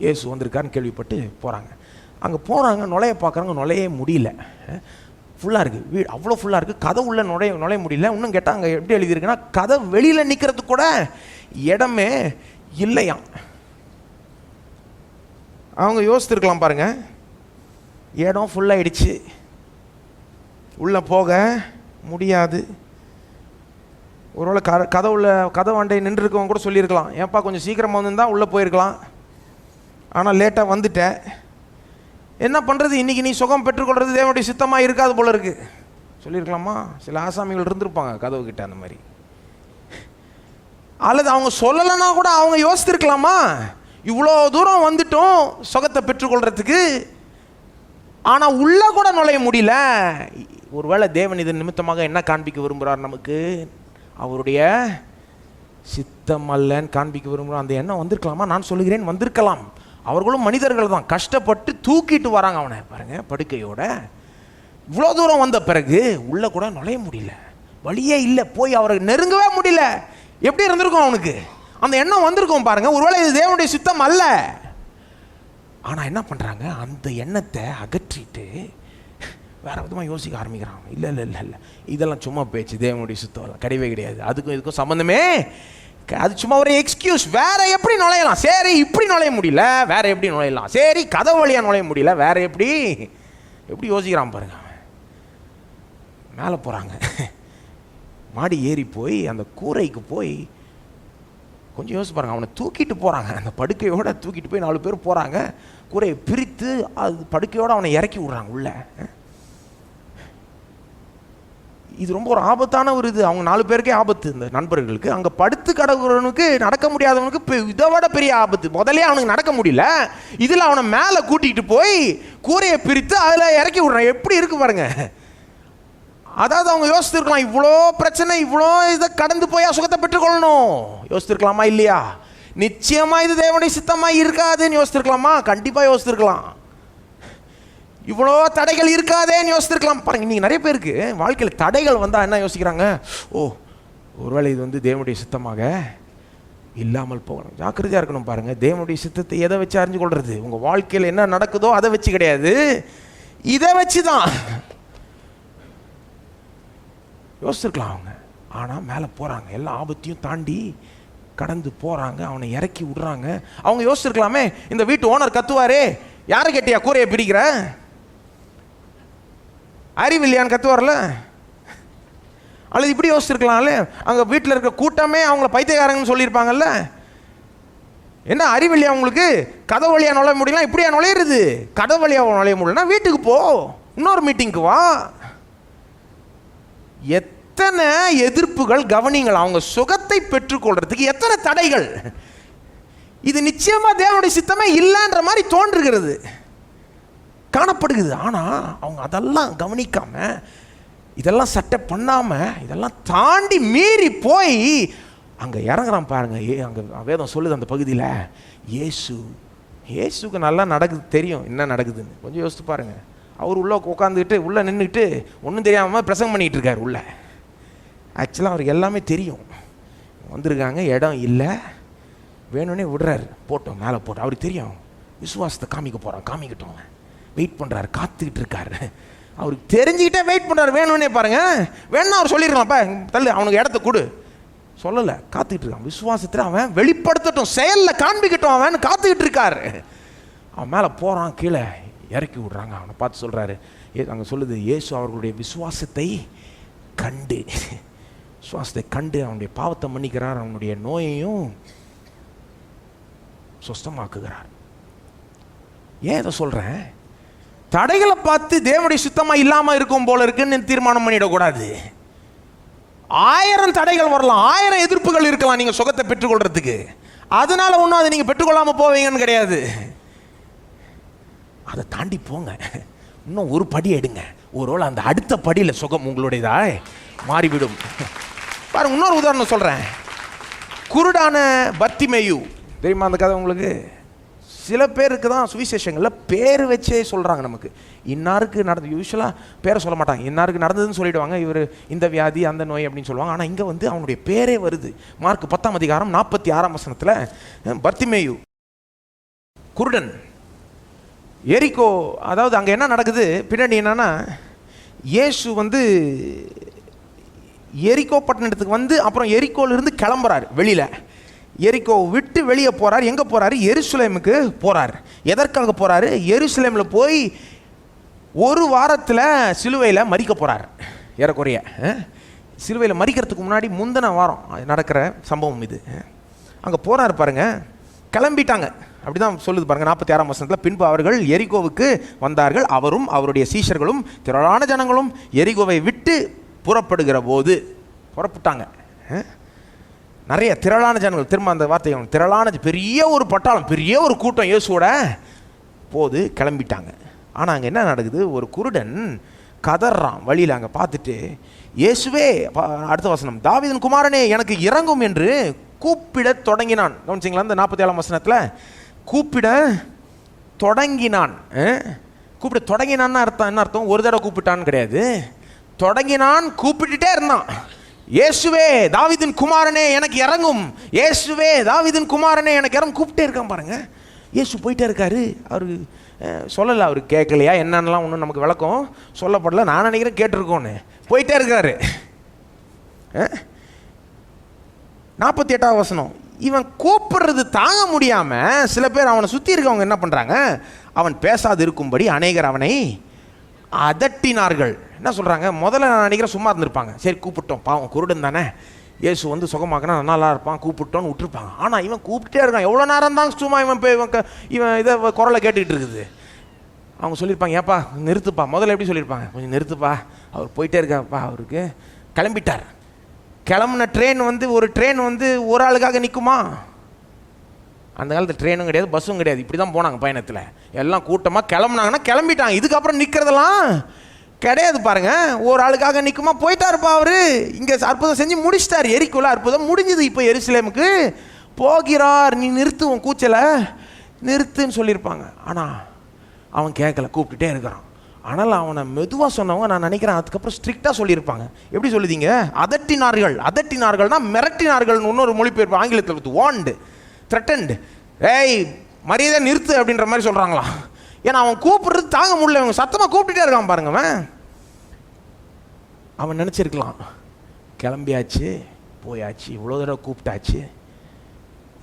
இயேசு வந்திருக்காருன்னு கேள்விப்பட்டு போகிறாங்க. அங்கே போகிறாங்க, நுழைய பார்க்குறாங்க, நுழைய முடியல, ஃபுல்லாக இருக்குது வீடு, அவ்வளோ ஃபுல்லாக இருக்குது. கதை உள்ள நுழைய முடியல. இன்னும் கேட்டால் அங்கே எப்படி எழுதியிருக்குன்னா, கதை வெளியில் நிற்கிறதுக்கு கூட இடமே இல்லையாம். அவங்க யோசித்துருக்கலாம் பாருங்கள், இடம் ஃபுல்லாகிடுச்சு, உள்ளே போக முடியாது. ஒருவேளை கதை வண்டை நின்றுருக்கவங்க கூட சொல்லியிருக்கலாம், ஏன்ப்பா கொஞ்சம் சீக்கிரமாக வந்துருந்தா உள்ளே போயிருக்கலாம், ஆனால் லேட்டாக வந்துட்டேன், என்ன பண்ணுறது, இன்றைக்கி நீ சுகம் பெற்றுக்கொள்கிறது தேவனுடைய சித்தமாக இருக்காது போல இருக்குது சொல்லியிருக்கலாமா? சில ஆசாமிகள் இருந்திருப்பாங்க கதவு கிட்ட அந்த மாதிரி. அல்லது அவங்க சொல்லலைன்னா கூட அவங்க யோசித்திருக்கலாமா, இவ்வளோ தூரம் வந்துட்டோம் சுகத்தை பெற்றுக்கொள்கிறதுக்கு, ஆனால் உள்ளே கூட நுழைய முடியல. ஒருவேளை தேவன் இதன் நிமித்தமாக என்ன காண்பிக்க விரும்புகிறார் நமக்கு? அவருடைய சித்தம் அல்லன்னு காண்பிக்க விரும்புகிறார். அந்த எண்ணம் வந்திருக்கலாமா? நான் சொல்லுகிறேன், வந்திருக்கலாம். அவர்களும் மனிதர்கள் தான், கஷ்டப்பட்டு தூக்கிட்டு வராங்க அவனை பாருங்க படுக்கையோட. இவ்வளோ தூரம் வந்த பிறகு உள்ளே கூட நுழைய முடியல. வழியே இல்லை, போய் அவரை நெருங்கவே முடியல. எப்படி இருந்திருக்கும் அவனுக்கு? அந்த எண்ணம் வந்திருக்கும் பாருங்க. ஒருவேளை இது தேவனுடைய சித்தம் அல்ல. ஆனால் என்ன பண்ணுறாங்க, அந்த எண்ணத்தை அகற்றிட்டு வேற விதமாக யோசிக்க ஆரம்பிக்கிறாங்க. இல்லை இல்லை இல்லை இல்லை, இதெல்லாம் சும்மா பேச்சு, தேவனுடைய சித்தம் கிடையவே கிடையாது, அதுக்கும் இதுக்கும் சம்மந்தமே, அது சும்மா ஒரு எக்ஸ்கியூஸ். வேற எப்படி நுழையலாம்? சரி, இப்படி நுழைய முடியல, வேற எப்படி நுழையலாம்? சரி, கதவு வழியாக நுழைய முடியல, வேற எப்படி யோசிக்கிறான் பாருங்க. மேலே போகிறாங்க, மாடி ஏறி போய் அந்த கூரைக்கு போய் கொஞ்சம் யோசிச்சு பாருங்க. அவனை தூக்கிட்டு போகிறாங்க, அந்த படுக்கையோடு தூக்கிட்டு போய் 4 பேர் போகிறாங்க. கூரையை பிரித்து அது படுக்கையோடு அவனை இறக்கி விட்றாங்க உள்ள. இது ரொம்ப ஒரு ஆபத்தான ஒரு இது. அவங்க 4 பேருக்கே ஆபத்து, இந்த நண்பர்களுக்கு. அங்கே படுத்து கிடக்குறவனுக்கு, நடக்க முடியாதவனுக்கு இதை விட பெரிய ஆபத்து. முதலே அவனுக்கு நடக்க முடியல, இதில் அவனை மேலே கூட்டிகிட்டு போய் கூரையை பிரித்து அதில் இறக்கி விட்றான். எப்படி இருக்கு பாருங்க. அதாவது அவங்க யோசித்துருக்கலாம், இவ்வளோ பிரச்சனை, இவ்வளோ இதை கடந்து போய் சுகத்தை பெற்றுக்கொள்ளணும். யோசித்துருக்கலாமா? இல்லையா? நிச்சயமாக இது தேவனுடைய சித்தமாக இருக்காதுன்னு யோசித்துருக்கலாமா? கண்டிப்பாக யோசித்துருக்கலாம். இவ்வளோ தடைகள் இருக்காதேன்னு யோசித்துருக்கலாம். பாருங்க, நீங்கள் நிறைய பேருக்கு வாழ்க்கையில் தடைகள் வந்தால் என்ன யோசிக்கிறாங்க? ஓ, ஒருவேளை இது வந்து தேவனுடைய சித்தமாக இல்லாமல் போகணும். ஜாக்கிரதையாக இருக்கணும். பாருங்கள், தேவனுடைய சித்தத்தை எதை வச்சு அறிஞ்சு கொள்வது? உங்கள் வாழ்க்கையில் என்ன நடக்குதோ அதை வச்சு கிடையாது, இதை வச்சு தான். யோசிச்சிருக்கலாம் அவங்க. ஆனால் மேலே போகிறாங்க, எல்லா ஆபத்தையும் தாண்டி கடந்து போகிறாங்க, அவனை இறக்கி விடுறாங்க. அவங்க யோசிச்சிருக்கலாமே, இந்த வீட்டு ஓனர் கத்துவாரே, யாரை கேட்டியா கூரையை பிரிக்கிற, அறிவில்லையான்னு கத்துவார்ல. அல்லது இப்படி யோசிச்சிருக்கலாம்ல, அங்கே வீட்டில் இருக்க கூட்டமே அவங்கள பைத்தியக்காரங்கன்னு சொல்லியிருப்பாங்கல்ல. என்ன அறிவில்லையா உங்களுக்கு? கதவு வழியாக நுழைய முடியலாம், இப்படியா நுழையிறது? கதவு வழியாக நுழைய முடியலன்னா வீட்டுக்கு போ, இன்னொரு மீட்டிங்க்கு வா. எத்தனை எதிர்ப்புகள் கவனிங்கள். அவங்க சுகத்தை பெற்றுக்கொள்றதுக்கு எத்தனை தடைகள். இது நிச்சயமா தேவனுடைய சித்தமே இல்லைன்ற மாதிரி தோன்றுகிறது, காணப்படுகிறது. ஆனால் அவங்க அதெல்லாம் கவனிக்காம, இதெல்லாம் சட்டை பண்ணாம, இதெல்லாம் தாண்டி மீறி போய் அங்கே இறங்குறான் பாருங்க. அங்கே வேதம் சொல்லுது அந்த பகுதியில், இயேசுக்கு நல்லா நடக்குது, தெரியும் என்ன நடக்குதுன்னு. கொஞ்சம் யோசித்து பாருங்க. அவர் உள்ளே உட்காந்துக்கிட்டு, உள்ளே நின்றுக்கிட்டு ஒன்றும் தெரியாமல் பிரசங்கம் பண்ணிகிட்டு இருக்கார் உள்ளே. ஆக்சுவலாக அவருக்கு எல்லாமே தெரியும். வந்திருக்காங்க, இடம் இல்லை, வேணும்னே விடுறாரு, போட்டோம் மேலே போட்டோம். அவருக்கு தெரியும், விசுவாசத்தை காமிக்க போகிறான், காமிக்கிட்டோம். வெயிட் பண்ணுறாரு, காத்துக்கிட்டு இருக்காரு. அவருக்கு தெரிஞ்சுக்கிட்டே வெயிட் பண்ணுறாரு. வேணும்னே பாருங்க, வேணும்னா அவர் சொல்லியிருக்கலாம்ப்பா, தள்ளு அவனுக்கு இடத்த கொடு, சொல்லலை, காத்துக்கிட்டு இருக்கான். விசுவாசத்தில் அவன் வெளிப்படுத்தட்டும், செயலில் காண்பிக்கட்டும், அவன் காத்துக்கிட்டு இருக்காரு. அவன் மேலே போகிறான், கீழே இறக்கி விடுறாங்க. அவனை பார்த்து சொல்கிறாரு, அங்கே சொல்லுது, இயேசு அவர்களுடைய விசுவாசத்தை கண்டு அவனுடைய பாவத்தை மன்னிக்கிறார், அவனுடைய நோயையும் சுஸ்தமாக்குகிறார். ஏன் இதை சொல்கிறேன்? தடைகளை பார்த்து தேவனுடைய சுத்தமாக இல்லாமல் இருக்கும் போல இருக்குன்னு தீர்மானம் பண்ணிடக்கூடாது. 1000 தடைகள் வரலாம், 1000 எதிர்ப்புகள் இருக்கலாம் நீங்கள் சுகத்தை பெற்றுக்கொள்றதுக்கு. அதனால ஒன்றும் அதை நீங்கள் பெற்றுக்கொள்ளாமல் போவீங்கன்னு கிடையாது. அதை தாண்டி போங்க, இன்னும் ஒரு படி எடுங்க. ஒருவேளை அந்த அடுத்த படியில் சுகம் உங்களுடையதா மாறிவிடும். பாருங்க, இன்னொரு உதாரணம் சொல்கிறேன். குருடான பர்த்திமேயு, தெரியுமா அந்த கதை உங்களுக்கு? சில பேருக்கு தான் சுவிசேஷங்களில் பேர் வச்சே சொல்கிறாங்க. நமக்கு இன்னாருக்கு நடந்து, யூஸ்வலாக பேரை சொல்ல மாட்டாங்க, இன்னாருக்கு நடந்ததுன்னு சொல்லிவிடுவாங்க. இவர் இந்த வியாதி அந்த நோய் அப்படின்னு சொல்லுவாங்க. ஆனால் இங்கே வந்து அவனுடைய பேரே வருது. மார்க் 10ஆம் அதிகாரம் 46ஆம் வசனத்தில் பர்த்திமேயு குருடன், எரிகோ, அதாவது அங்கே என்ன நடக்குது பின்னாடி என்னன்னா, இயேசு வந்து எரிகோ பட்டணத்துக்கு வந்து அப்புறம் எரிகோலிருந்து கிளம்புறாரு வெளியில். எரிகோ விட்டு வெளியே போகிறார். எங்கே போகிறாரு? எருசலேமுக்கு போகிறார். எதற்காக போகிறாரு? எருசலேமில் போய் 1 வாரத்தில் சிலுவையில் மரிக்க போகிறார். ஏறக்குறைய சிலுவையில் மரிக்கிறதுக்கு முன்னாடி முந்தின வாரம் நடக்கிற சம்பவம் இது. அங்கே போகிறார் பாருங்க, கிளம்பிட்டாங்க. அப்படி தான் சொல்லுது பாருங்க 46ஆம் வசனத்தில். பின்பு அவர்கள் எரிகோவுக்கு வந்தார்கள், அவரும் அவருடைய சீஷர்களும் திரளான ஜனங்களும் எரிகோவை விட்டு புறப்படுகிற போது. புறப்பட்டாங்க, நிறைய திரளான ஜனங்கள். திரும்ப அந்த வார்த்தை, திரளான பெரிய ஒரு பட்டாளம், பெரிய ஒரு கூட்டம் இயேசுவோட போது கிளம்பிட்டாங்க. ஆனால் அங்கே என்ன நடக்குது? ஒரு குருடன் கதறான் வழியில். அங்கே பார்த்துட்டு, இயேசுவே, அடுத்த வசனம், தாவீதின் குமாரனே எனக்கு இறங்கும் என்று கூப்பிட தொடங்கினான். கவனிச்சிங்களா? அந்த 47ஆம் வசனத்தில் கூப்பிட தொடங்கினான். கூப்பிட தொடங்கினான்னு அர்த்தம் என்ன அர்த்தம்? ஒரு தடவை கூப்பிட்டான்னு கிடையாது, தொடங்கினான், கூப்பிட்டுட்டே இருந்தான். இயேசுவே தாவீதின் குமாரனே எனக்கு இறங்கும், இயேசுவே தாவீதின் குமாரனே எனக்கு இறங்கும் கூப்பிட்டே இருக்கான் பாருங்க. இயேசு போயிட்டே இருக்காரு. அவரு சொல்லலை, அவரு கேட்கலையா என்னன்னெலாம் ஒன்றும் நமக்கு விளக்கம் சொல்லப்படல. நான் நினைக்கிறேன் கேட்டிருக்கோன்னு. போயிட்டே இருக்காரு. 48ஆவது வசனம், இவன் கூப்பிடுறது தாங்க முடியாம சில பேர் அவனை சுற்றி இருக்கவங்க என்ன பண்ணுறாங்க, அவன் பேசாது இருக்கும்படி அநேகர் அவனை அதட்டினார்கள். என்ன சொல்கிறாங்க, முதல்ல நான் நினைக்கிறேன் சும்மா இருந்திருப்பாங்க. சரி கூப்பிட்டோம், பாவம் குருடன் தானே, இயேசு வந்து சுகமாக்கினா நல்லா இருப்பான், கூப்பிட்டோன்னு விட்டுருப்பாங்க. ஆனால் இவன் கூப்பிட்டே இருக்கான். எவ்வளோ நேரம் தான் சும்மா இவன் இதை குரலை கேட்டுக்கிட்டு இருக்குது. அவங்க சொல்லியிருப்பாங்க, ஏப்பா நிறுத்துப்பா. முதல்ல எப்படி சொல்லியிருப்பாங்க, கொஞ்சம் நிறுத்துப்பா, அவர் போயிட்டே இருக்காப்பா, அவருக்கு கிளம்பிட்டார். கிளம்புன ட்ரெயின் வந்து ஒரு ட்ரெயின் வந்து ஒரு ஆளுக்காக நிற்குமா? அந்த காலத்தில் ட்ரெயினும் கிடையாது, பஸ்ஸும் கிடையாது, இப்படி தான் போனாங்க பயணத்தில். எல்லாம் கூட்டமாக கிளம்புனாங்கன்னா கிளம்பிட்டாங்க. இதுக்கப்புறம் நிற்கிறதெல்லாம் கிடையாது பாருங்க. ஒரு ஆளுக்காக நிற்குமா? போயிட்டாருப்பா அவரு. இங்கே அற்புதம் செஞ்சு முடிச்சிட்டார். எரிக்குள்ள அற்புதம் முடிஞ்சது. இப்போ எருசலேமுக்கு போகிறார். நீ நிறுத்து, உன் கூச்சலை நிறுத்துன்னு சொல்லியிருப்பாங்க. ஆனால் அவன் கேட்கல, கூப்பிட்டுட்டே இருக்கிறான். ஆனால் அவனை மெதுவாக சொன்னவங்க நான் நினைக்கிறேன் அதுக்கப்புறம் ஸ்ட்ரிக்டாக சொல்லியிருப்பாங்க. எப்படி சொல்லுதீங்க, அதட்டினார்கள். அதட்டினார்கள்னா மிரட்டினார்கள். இன்னொரு மொழிபெயர்ப்பு ஆங்கிலத்தில் வார்ன்டு, த்ரெட்டன்டு. ஏய் மரியாதை நிறுத்து அப்படின்ற மாதிரி சொல்கிறாங்களாம். ஏன்னா அவன் கூப்பிடுறது தாங்க முடியல, இவங்க சத்தமாக கூப்பிட்டுட்டே இருக்கான் பாருங்க. அவன் நினச்சிருக்கலாம், கிளம்பியாச்சு போயாச்சு, இவ்வளோ தடவை கூப்பிட்டாச்சு,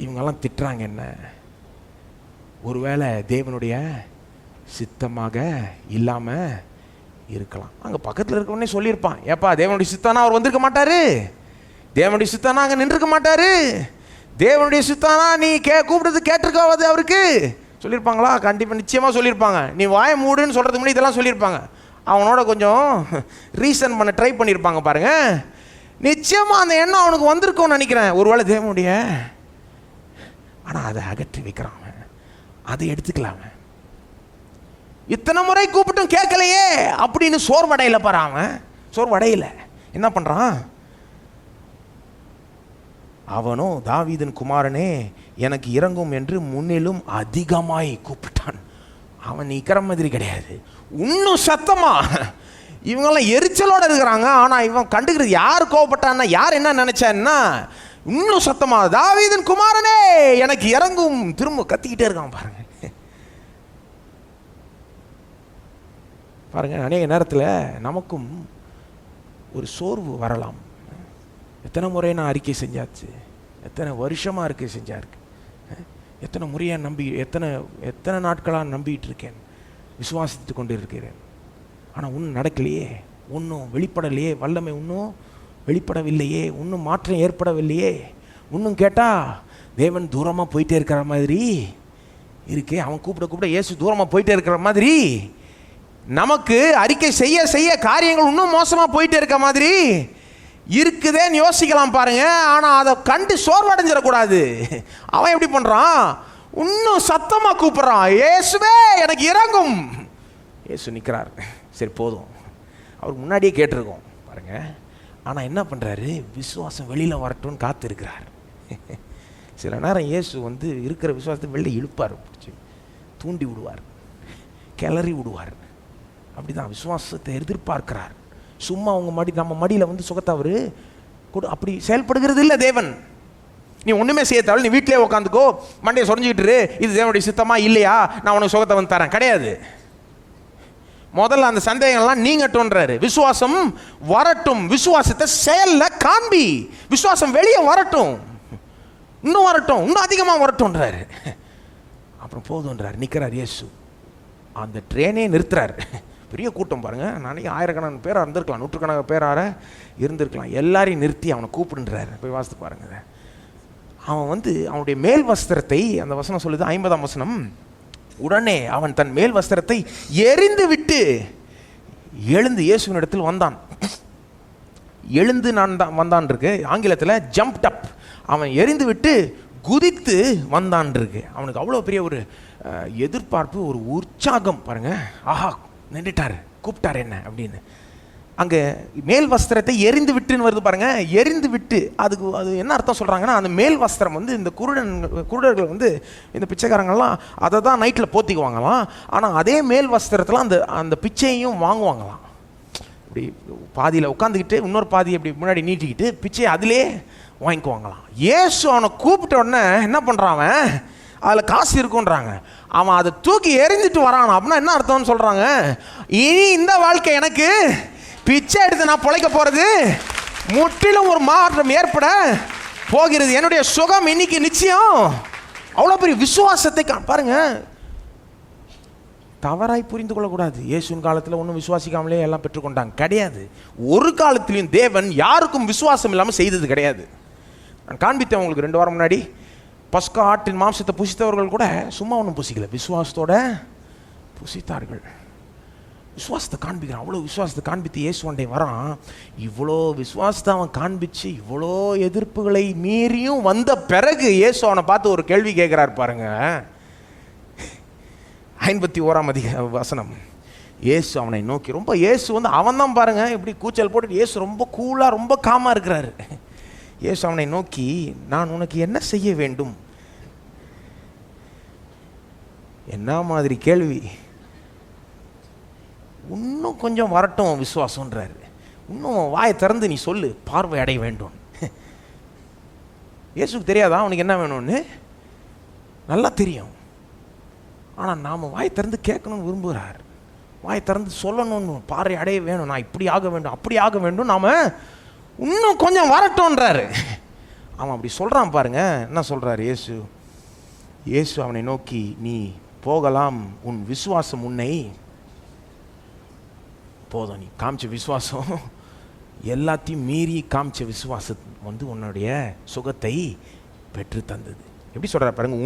இவங்கெல்லாம் திட்டுறாங்க என்ன, ஒருவேளை தேவனுடைய சித்தமாக இல்லாமல் இருக்கலாம். அங்கே பக்கத்தில் இருக்கவனே சொல்லியிருப்பான், ஏப்பா தேவனுடைய சித்தானா அவர் வந்திருக்க மாட்டார், தேவனுடைய சித்தானா அங்கே நின்றுருக்க மாட்டார், தேவனுடைய சித்தானா நீ கூப்பிடுறது கேட்டிருக்காவது அவருக்கு சொல்லியிருப்பாங்களா? கண்டிப்பாக நிச்சயமாக சொல்லியிருப்பாங்க. நீ வாய மூடுன்னு சொல்கிறதுக்கு முன்னாடி இதெல்லாம் சொல்லியிருப்பாங்க. அவனோட கொஞ்சம் ரீசன் பண்ண ட்ரை பண்ணியிருப்பாங்க பாருங்க. நிச்சயமாக அந்த எண்ணம் அவனுக்கு வந்திருக்கும்னு நினைக்கிறேன். ஒருவேளை தேவனுடைய, ஆனால் அதை அகற்றி வைக்கிறான், அதை எடுத்துக்கலாம. இத்தனை முறை கூப்பிட்டும் கேட்கலையே அப்படின்னு சோர்வடையில பாரு. அவன் சோர்வடையில என்ன பண்றான், அவனோ தாவீதின் குமாரனே எனக்கு இறங்கும் என்று முன்னிலும் அதிகமாய் கூப்பிட்டான். அவன் நிற்கிற மாதிரி கிடையாது, இன்னும் சத்தமா. இவங்கெல்லாம் எரிச்சலோட இருக்கிறாங்க. ஆனால் இவன் கண்டுக்கிறது, யார் கோவப்பட்டான்னா, யார் என்ன நினைச்சான்னா, இன்னும் சத்தமா தாவீதின் குமாரனே எனக்கு இறங்கும். திரும்ப கத்திக்கிட்டே இருக்கான் பாருங்க. பாருங்க, அநேக நேரத்தில் நமக்கும் ஒரு சோர்வு வரலாம். எத்தனை முறை நான் அறிக்கை செஞ்சாச்சு, எத்தனை வருஷமாக அறிக்கை செஞ்சாருக்கு, எத்தனை முறையாக நம்பி, எத்தனை நாட்களாக நம்பிட்டு இருக்கேன், விசுவாசித்து கொண்டு இருக்கிறேன். ஆனால் ஒன்றும் நடக்கலையே, ஒன்றும் வெளிப்படலையே, வல்லமை இன்னும் வெளிப்படவில்லையே, இன்னும் மாற்றம் ஏற்படவில்லையே. இன்னும் கேட்டால் தேவன் தூரமாக போயிட்டே இருக்கிற மாதிரி இருக்கே. அவன் கூப்பிட இயேசு தூரமாக போயிட்டே இருக்கிற மாதிரி, நமக்கு அறிக்கை செய்ய செய்ய காரியங்கள் இன்னும் மோசமாக போயிட்டே இருக்க மாதிரி இருக்குதேன்னு யோசிக்கலாம் பாருங்க. ஆனால் அதை கண்டு சோர்வடைஞ்சிடக்கூடாது. அவன் எப்படி பண்ணுறான், இன்னும் சத்தமாக கூப்பிட்றான், இயேசுவே எனக்கு இறங்கும். இயேசு நிற்கிறார். சரி போதும், அவருக்கு முன்னாடியே கேட்டிருக்கோம் பாருங்க. ஆனால் என்ன பண்ணுறாரு, விசுவாசம் வெளியில் வரட்டும்னு காத்து இருக்கிறார். சில நேரம் இயேசு வந்து இருக்கிற விசுவாசத்தை வெளில இழுப்பார், பிடிச்சி தூண்டி விடுவார், கிளறி விடுவார். அப்படி தான் விசுவாசத்தை எதிர்பார்க்கிறார். சும்மா அவங்க நம்ம மடியில் வந்து சுகத்தை அவர் அப்படி செயல்படுகிறது இல்லை தேவன். நீ ஒன்றுமே செய்ய தேவை, நீ வீட்டிலே உட்காந்துக்கோ, மண்டையை சொரிஞ்சுக்கிட்டு இது தேவனுடைய சித்தமா இல்லையா, நான் உனக்கு சுகத்தை வந்து தரேன் கிடையாது. முதல்ல அந்த சந்தேகங்கள்லாம் நீங்கட்டும்ன்றாரு. விசுவாசம் வரட்டும், விசுவாசத்தை செயல்ல காண்பி, விசுவாசம் வெளியே வரட்டும், இன்னும் வரட்டும், இன்னும் அதிகமாக வரட்டும்ன்றாரு. அப்புறம் போதுன்றார், நிற்கிறார் இயேசு. அந்த ட்ரெயினே நிறுத்துறாரு. பெரிய கூட்டம் பாருங்க, நாளைக்கு ஆயிரக்கணக்கான பேராக இருந்திருக்கலாம், நூற்றுக்கணக்கான பேராக இருந்திருக்கலாம். எல்லாரையும் நிறுத்தி அவனை கூப்பிடுன்றாரு. போய் வாசித்து பாருங்க. அவன் வந்து அவனுடைய மேல் வஸ்திரத்தை, அந்த வசனம் சொல்லுது 50ஆம் வசனம், உடனே அவன் தன் மேல் வஸ்திரத்தை எரிந்து விட்டு எழுந்து இயேசுவின் இடத்தில் வந்தான். எழுந்து வந்தான் இருக்கு, ஆங்கிலத்தில் ஜம்ப்ட் அப். அவன் எரிந்து விட்டு குதித்து வந்தான் இருக்கு. அவனுக்கு அவ்வளோ பெரிய ஒரு எதிர்பார்ப்பு, ஒரு உற்சாகம் பாருங்க. ஆஹா நின்றுட்டார், கூப்பிட்டார் என்ன அப்படின்னு. அங்கே மேல் வஸ்திரத்தை எரிந்து விட்டுன்னு வருது பாருங்க. எரிந்து விட்டு அது என்ன அர்த்தம் சொல்கிறாங்கன்னா, அந்த மேல் வஸ்திரம் வந்து இந்த குருடர்கள் வந்து இந்த பிச்சைக்காரங்கள்லாம் அதை தான் நைட்டில் போத்திக்குவாங்களாம். ஆனால் அதே மேல் வஸ்திரத்தில் அந்த பிச்சையும் வாங்குவாங்களாம். இப்படி பாதியில் உட்காந்துக்கிட்டு இன்னொரு பாதி அப்படி முன்னாடி நீட்டிக்கிட்டு பிச்சை அதிலே வாங்கிக்குவாங்களாம். இயேசு அவனை கூப்பிட்ட உடனே என்ன பண்ணுறான், அவன் அதில் காசு இருக்குன்றாங்க, அவன் அதை தூக்கி எறிஞ்சிட்டு வரான். அப்படின்னா என்ன அர்த்தம்னு சொல்கிறாங்க, இனி இந்த வாழ்க்கை எனக்கு பிச்சை எடுத்து நான் பிழைக்க போகிறது முற்றிலும் ஒரு மாற்றம் ஏற்பட போகிறது, என்னுடைய சுகம் இன்னைக்கு நிச்சயம். அவ்வளோ பெரிய விசுவாசத்தை பாருங்க. தவறாய் புரிந்து கொள்ளக்கூடாது. இயேசுவின் காலத்தில் ஒன்றும் விசுவாசிக்காமலே எல்லாம் பெற்றுக்கொண்டாங்க கிடையாது. ஒரு காலத்திலையும் தேவன் யாருக்கும் விசுவாசம் இல்லாமல் செய்தது கிடையாது. நான் காண்பித்தேன் உங்களுக்கு 2 வாரம் முன்னாடி. பஸ்கா ஆட்டின் மாம்சத்தை புசித்தவர்கள் கூட சும்மா ஒன்றும் புசிக்கல, விசுவாசத்தோட புசித்தார்கள். விசுவாசத்தை காண்பிக்கிறான். அவ்வளோ விசுவாசத்தை காண்பித்து இயேசு ஒன்றை வரான். இவ்வளோ விசுவாசத்தை அவன் காண்பிச்சு இவ்வளோ எதிர்ப்புகளை மீறியும் வந்த பிறகு இயேசு அவனை பார்த்து ஒரு கேள்வி கேட்குறாரு பாருங்க. 51 வசனம். இயேசு அவனை நோக்கி ரொம்ப இயேசு அவன் தான் பாருங்க இப்படி கூச்சல் போட்டு இயேசு ரொம்ப கூலாக ரொம்ப காமாக இருக்கிறாரு. இயேசு அவனை நோக்கி, நான் உனக்கு என்ன செய்ய வேண்டும்? என்ன மாதிரி கேள்வி! இன்னும் கொஞ்சம் வரட்டும் விசுவாசம்ன்றாரு. இன்னும் வாயை திறந்து நீ சொல்லு, பார்வை அடைய வேண்டும். இயேசுக்கு தெரியாதா அவனுக்கு என்ன வேணும்னு? நல்லா தெரியும். ஆனால் நாம் வாயை திறந்து கேட்கணும்னு விரும்புகிறார். வாயை திறந்து சொல்லணும்னு, பார்வை அடைய வேணும், நான் இப்படி ஆக வேண்டும் அப்படி ஆக வேண்டும், நாம் இன்னும் கொஞ்சம் வரட்டும்ன்றாரு. அவன் அப்படி சொல்கிறான் பாருங்க. என்ன சொல்கிறார் இயேசு? இயேசு அவனை நோக்கி, நீ போகலாம், உன் விசுவாசம் உன்னை போதும். நீ காமிச்ச விசுவாசம் எல்லாத்தையும் மீறி காமிச்ச விசுவாசம் உன்னுடைய சுகத்தை பெற்று தந்தது. எப்படி சொல்கிற பாருங்க,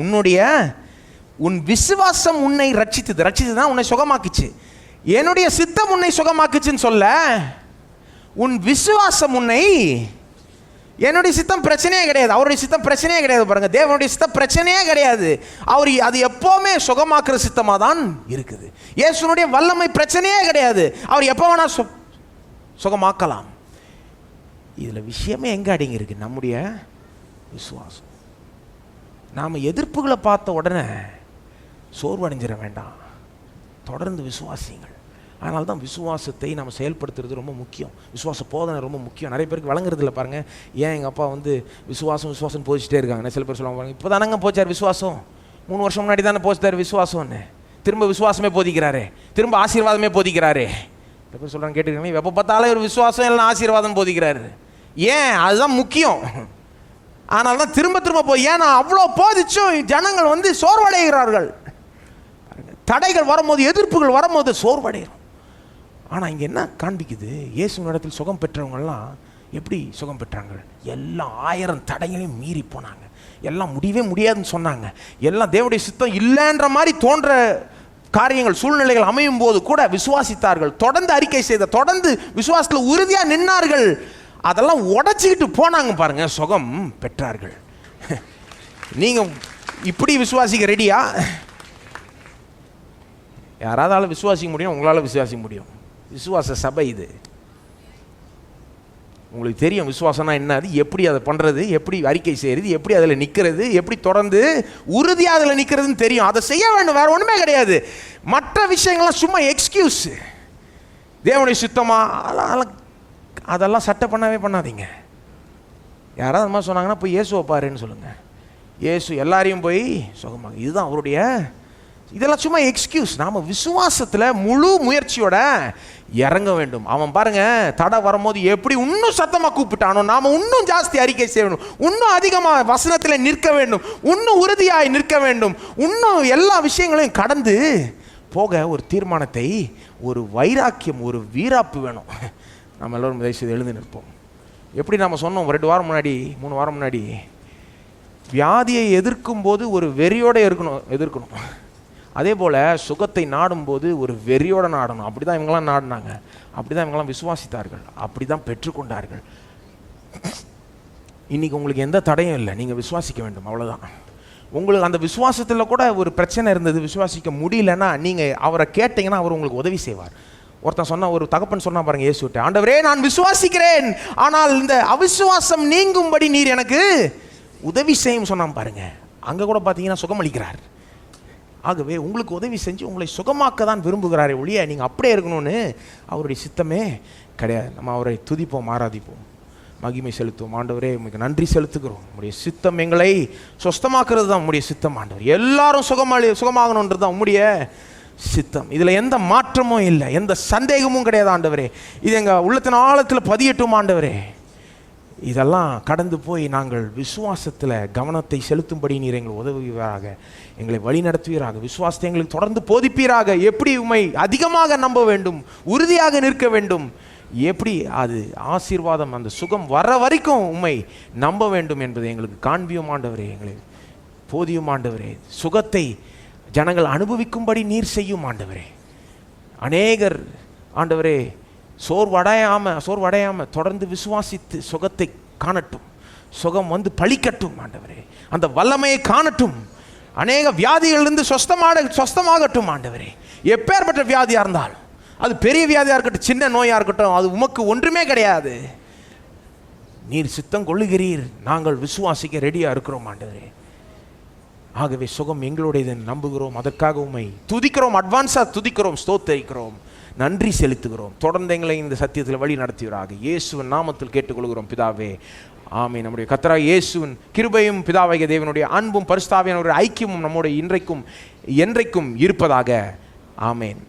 உன் விசுவாசம் உன்னை ரட்சித்தது. ரட்சித்தது உன்னை சுகமாக்குச்சு. என்னுடைய சித்தம் உன்னை சுகமாக்குச்சுன்னு சொல்ல, உன் விசுவாசம் உன்னை, என்னுடைய சித்தம் பிரச்சனையே கிடையாது, அவருடைய சித்தம் பிரச்சனையே கிடையாது. பாருங்க, தேவனுடைய சித்தம் பிரச்சனையே கிடையாது. அவர் அது எப்போவுமே சுகமாக்குற சித்தமாக தான் இருக்குது. இயேசுனுடைய வல்லமை பிரச்சனையே கிடையாது. அவர் எப்போ வேணா சுகமாக்கலாம். இதில் விஷயமே எங்கே அடங்கி இருக்கு? நம்முடைய விசுவாசம். நாம் எதிர்ப்புகளை பார்த்த உடனே சோர்வடைஞ்சிட வேண்டாம், தொடர்ந்து விசுவாசிங்கள். அதனால தான் விசுவாசத்தை நம்ம செயல்படுத்துறது ரொம்ப முக்கியம். விசுவாச போதனை ரொம்ப முக்கியம். நிறைய பேருக்கு வழங்குறது இல்லை பாருங்கள். ஏன் எங்கள் அப்பா விசுவாசம் போதிச்சிட்டே இருக்காங்க. சில பேர் சொல்லுவாங்க, பாருங்க இப்போ தானங்க போச்சார் விசுவாசம், 3 வருஷம் முன்னாடி தானே போச்சார் விசுவாசம்னு, திரும்ப விசுவாசமே போதிக்கிறாரே, திரும்ப ஆசீர்வாதமே போதிக்கிறாரே. சில பேர் சொல்கிறாங்க, கேட்டுருக்கீங்க, எப்போ பார்த்தாலும் ஒரு விசுவாசம் இல்லைன்னா ஆசீர்வாதம் போதிக்கிறாரு. ஏன்? அதுதான் முக்கியம். ஆனால் தான் திரும்ப திரும்ப ஏன்னா அவ்வளோ போதிச்சும் ஜனங்கள் சோர்வடைகிறார்கள். தடைகள் வரும்போது, எதிர்ப்புகள் வரும்போது சோர்வடைகிறோம். ஆனால் இங்கே என்ன காண்பிக்குது? இயேசு இடத்தில் சுகம் பெற்றவங்கள்லாம் எப்படி சுகம் பெற்றாங்க? எல்லாம் 1000 தடைகளையும் மீறி போனாங்க. எல்லாம் முடியவே முடியாதுன்னு சொன்னாங்க. எல்லாம் தேவனுடைய சித்தம் இல்லைன்ற மாதிரி தோன்ற காரியங்கள், சூழ்நிலைகள் அமையும் போது கூட விசுவாசித்தார்கள். தொடர்ந்து அறிக்கை செய்த, தொடர்ந்து விசுவாசத்தில் உறுதியாக நின்னார்கள். அதெல்லாம் உடைச்சிக்கிட்டு போனாங்க பாருங்க, சுகம் பெற்றார்கள். நீங்கள் இப்படி விசுவாசிக்க ரெடியா? யாராவது விசுவாசிக்க முடியும், உங்களால் விசுவாசிக்க முடியும். விசுவாச சபை இது. உங்களுக்கு தெரியும் விசுவாசம்னா என்ன, அது எப்படி அதை பண்ணுறது, எப்படி அறிக்கை செய்கிறது, எப்படி அதில் நிற்கிறது, எப்படி தொடர்ந்து உறுதியாக அதில் நிற்கிறதுன்னு தெரியும். அதை செய்ய வேண்டும், வேறு ஒன்றுமே கிடையாது. மற்ற விஷயங்கள்லாம் சும்மா எக்ஸ்கியூஸ். தேவனுடைய சுத்தமாக அதெல்லாம் சட்டை பண்ணவே பண்ணாதீங்க. யாராவது அந்த மாதிரி சொன்னாங்கன்னா போய் இயேசுவை பாருன்னு சொல்லுங்கள். இயேசு எல்லாரையும் போய் சுகமாக, இதுதான் அவருடைய. இதெல்லாம் சும்மா எக்ஸ்கியூஸ். நாம் விசுவாசத்தில் முழு முயற்சியோட இறங்க வேண்டும். அவன் பாருங்க, தடை வரும்போது எப்படி இன்னும் சத்தமாக கூப்பிட்டானோ, நாம் இன்னும் ஜாஸ்தி அறிக்கை செய்யணும், இன்னும் அதிகமாக வசனத்தில் நிற்க வேண்டும், இன்னும் உறுதியாய் நிற்க வேண்டும், இன்னும் எல்லா விஷயங்களையும் கடந்து போக ஒரு தீர்மானத்தை, ஒரு வைராக்கியம், ஒரு வீராப்பு வேணும். நம்ம எல்லோரும் தயவுசெய்து எழுந்து நிற்போம். எப்படி நம்ம சொன்னோம் 2 வாரம் முன்னாடி, 3 வாரம் முன்னாடி, வியாதியை எதிர்க்கும் போது ஒரு வெறியோடு எதிர்க்கணும். அதே போல் சுகத்தை நாடும்போது ஒரு வெறியோடு நாடணும். அப்படி தான் இவங்களாம் நாடினாங்க, அப்படி தான் இவங்களாம் விசுவாசித்தார்கள், அப்படி தான் பெற்றுக்கொண்டார்கள். இன்றைக்கி உங்களுக்கு எந்த தடையும் இல்லை, நீங்கள் விசுவாசிக்க வேண்டும், அவ்வளோதான். உங்களுக்கு அந்த விசுவாசத்தில் கூட ஒரு பிரச்சனை இருந்தது, விசுவாசிக்க முடியலன்னா நீங்கள் அவரை கேட்டிங்கன்னா அவர் உங்களுக்கு உதவி செய்வார். ஒருத்தன் சொன்ன, ஒரு தகப்பன் சொன்னா பாருங்க இயேசுட்ட, ஆண்டவரே நான் விசுவாசிக்கிறேன், ஆனால் இந்த அவிசுவாசம் நீங்கும்படி நீர் எனக்கு உதவி செய்யும் சொன்னான் பாருங்க. அங்கே கூட பார்த்தீங்கன்னா சுகமளிக்கிறார். ஆகவே உங்களுக்கு உதவி செஞ்சு உங்களை சுகமாக்க தான் விரும்புகிறாரே ஒழிய நீங்கள் அப்படியே இருக்கணும்னு அவருடைய சித்தமே கிடையாது. நம்ம அவரை துதிப்போம், ஆராதிப்போம், மகிமை செலுத்துவோம். ஆண்டவரே உங்களுக்கு நன்றி செலுத்துகிறோம். உங்களுடைய சித்தம் எங்களை சுஸ்தமாக்குறது தான் உங்களுடைய சித்தம் ஆண்டவர். எல்லாரும் சுகமாகணுன்றது தான் உங்களுடைய சித்தம். இதில் எந்த மாற்றமும் இல்லை, எந்த சந்தேகமும் கிடையாது ஆண்டவரே. இது எங்கள் உள்ளத்தின் ஆழத்தில் பதியட்டும் ஆண்டவரே. இதெல்லாம் கடந்து போய் நாங்கள் விசுவாசத்தில் கவனத்தை செலுத்தும்படி நீர் எங்களை உதவுவீராக, எங்களை வழி நடத்துவீராக, விசுவாசத்தை எங்களுக்கு தொடர்ந்து போதிப்பீராக. எப்படி உம்மை அதிகமாக நம்ப வேண்டும், உறுதியாக நிற்க வேண்டும், எப்படி அது ஆசீர்வாதம் அந்த சுகம் வர வரைக்கும் உம்மை நம்ப வேண்டும் என்பதை எங்களுக்கு காண்பியும் ஆண்டவரே, எங்களை போதியும் ஆண்டவரே. சுகத்தை ஜனங்கள் அனுபவிக்கும்படி நீர் செய்யும் ஆண்டவரே. அநேகர் ஆண்டவரே சோர்வடையாம தொடர்ந்து விசுவாசித்து சுகத்தை காணட்டும், சுகம் வந்து பழிக்கட்டும் ஆண்டவரே, அந்த வல்லமையை காணட்டும். அநேக வியாதிகளிலிருந்து சொஸ்தமாகட்டும் ஆண்டவரே. எப்பேற்பட்ட வியாதியாக இருந்தாலும், அது பெரிய வியாதியாக இருக்கட்டும், சின்ன நோயாக இருக்கட்டும், அது உமக்கு ஒன்றுமே கிடையாது. நீர் சித்தம் கொள்ளுகிறீர், நாங்கள் விசுவாசிக்க ரெடியாக இருக்கிறோம் ஆண்டவரே. ஆகவே சுகம் எங்களுடையது நம்புகிறோம். அதற்காக உம்மை துதிக்கிறோம், அட்வான்ஸாக துதிக்கிறோம், ஸ்தோத்தரிக்கிறோம், நன்றி செலுத்துகிறோம். தொடர்ந்து எங்களை இந்த சத்தியத்தில் வழி நடத்துவீராக. இயேசுவின் நாமத்தில் கேட்டுக்கொள்கிறோம் பிதாவே, ஆமென். நம்முடைய கர்த்தராகிய இயேசுவின் கிருபையும் பிதாவாகிய தேவனுடைய அன்பும் பரிசுத்த ஆவியானவருடைய ஐக்கியமும் நம்முடைய இன்றைக்கும் என்றைக்கும் இருப்பதாக. ஆமென்.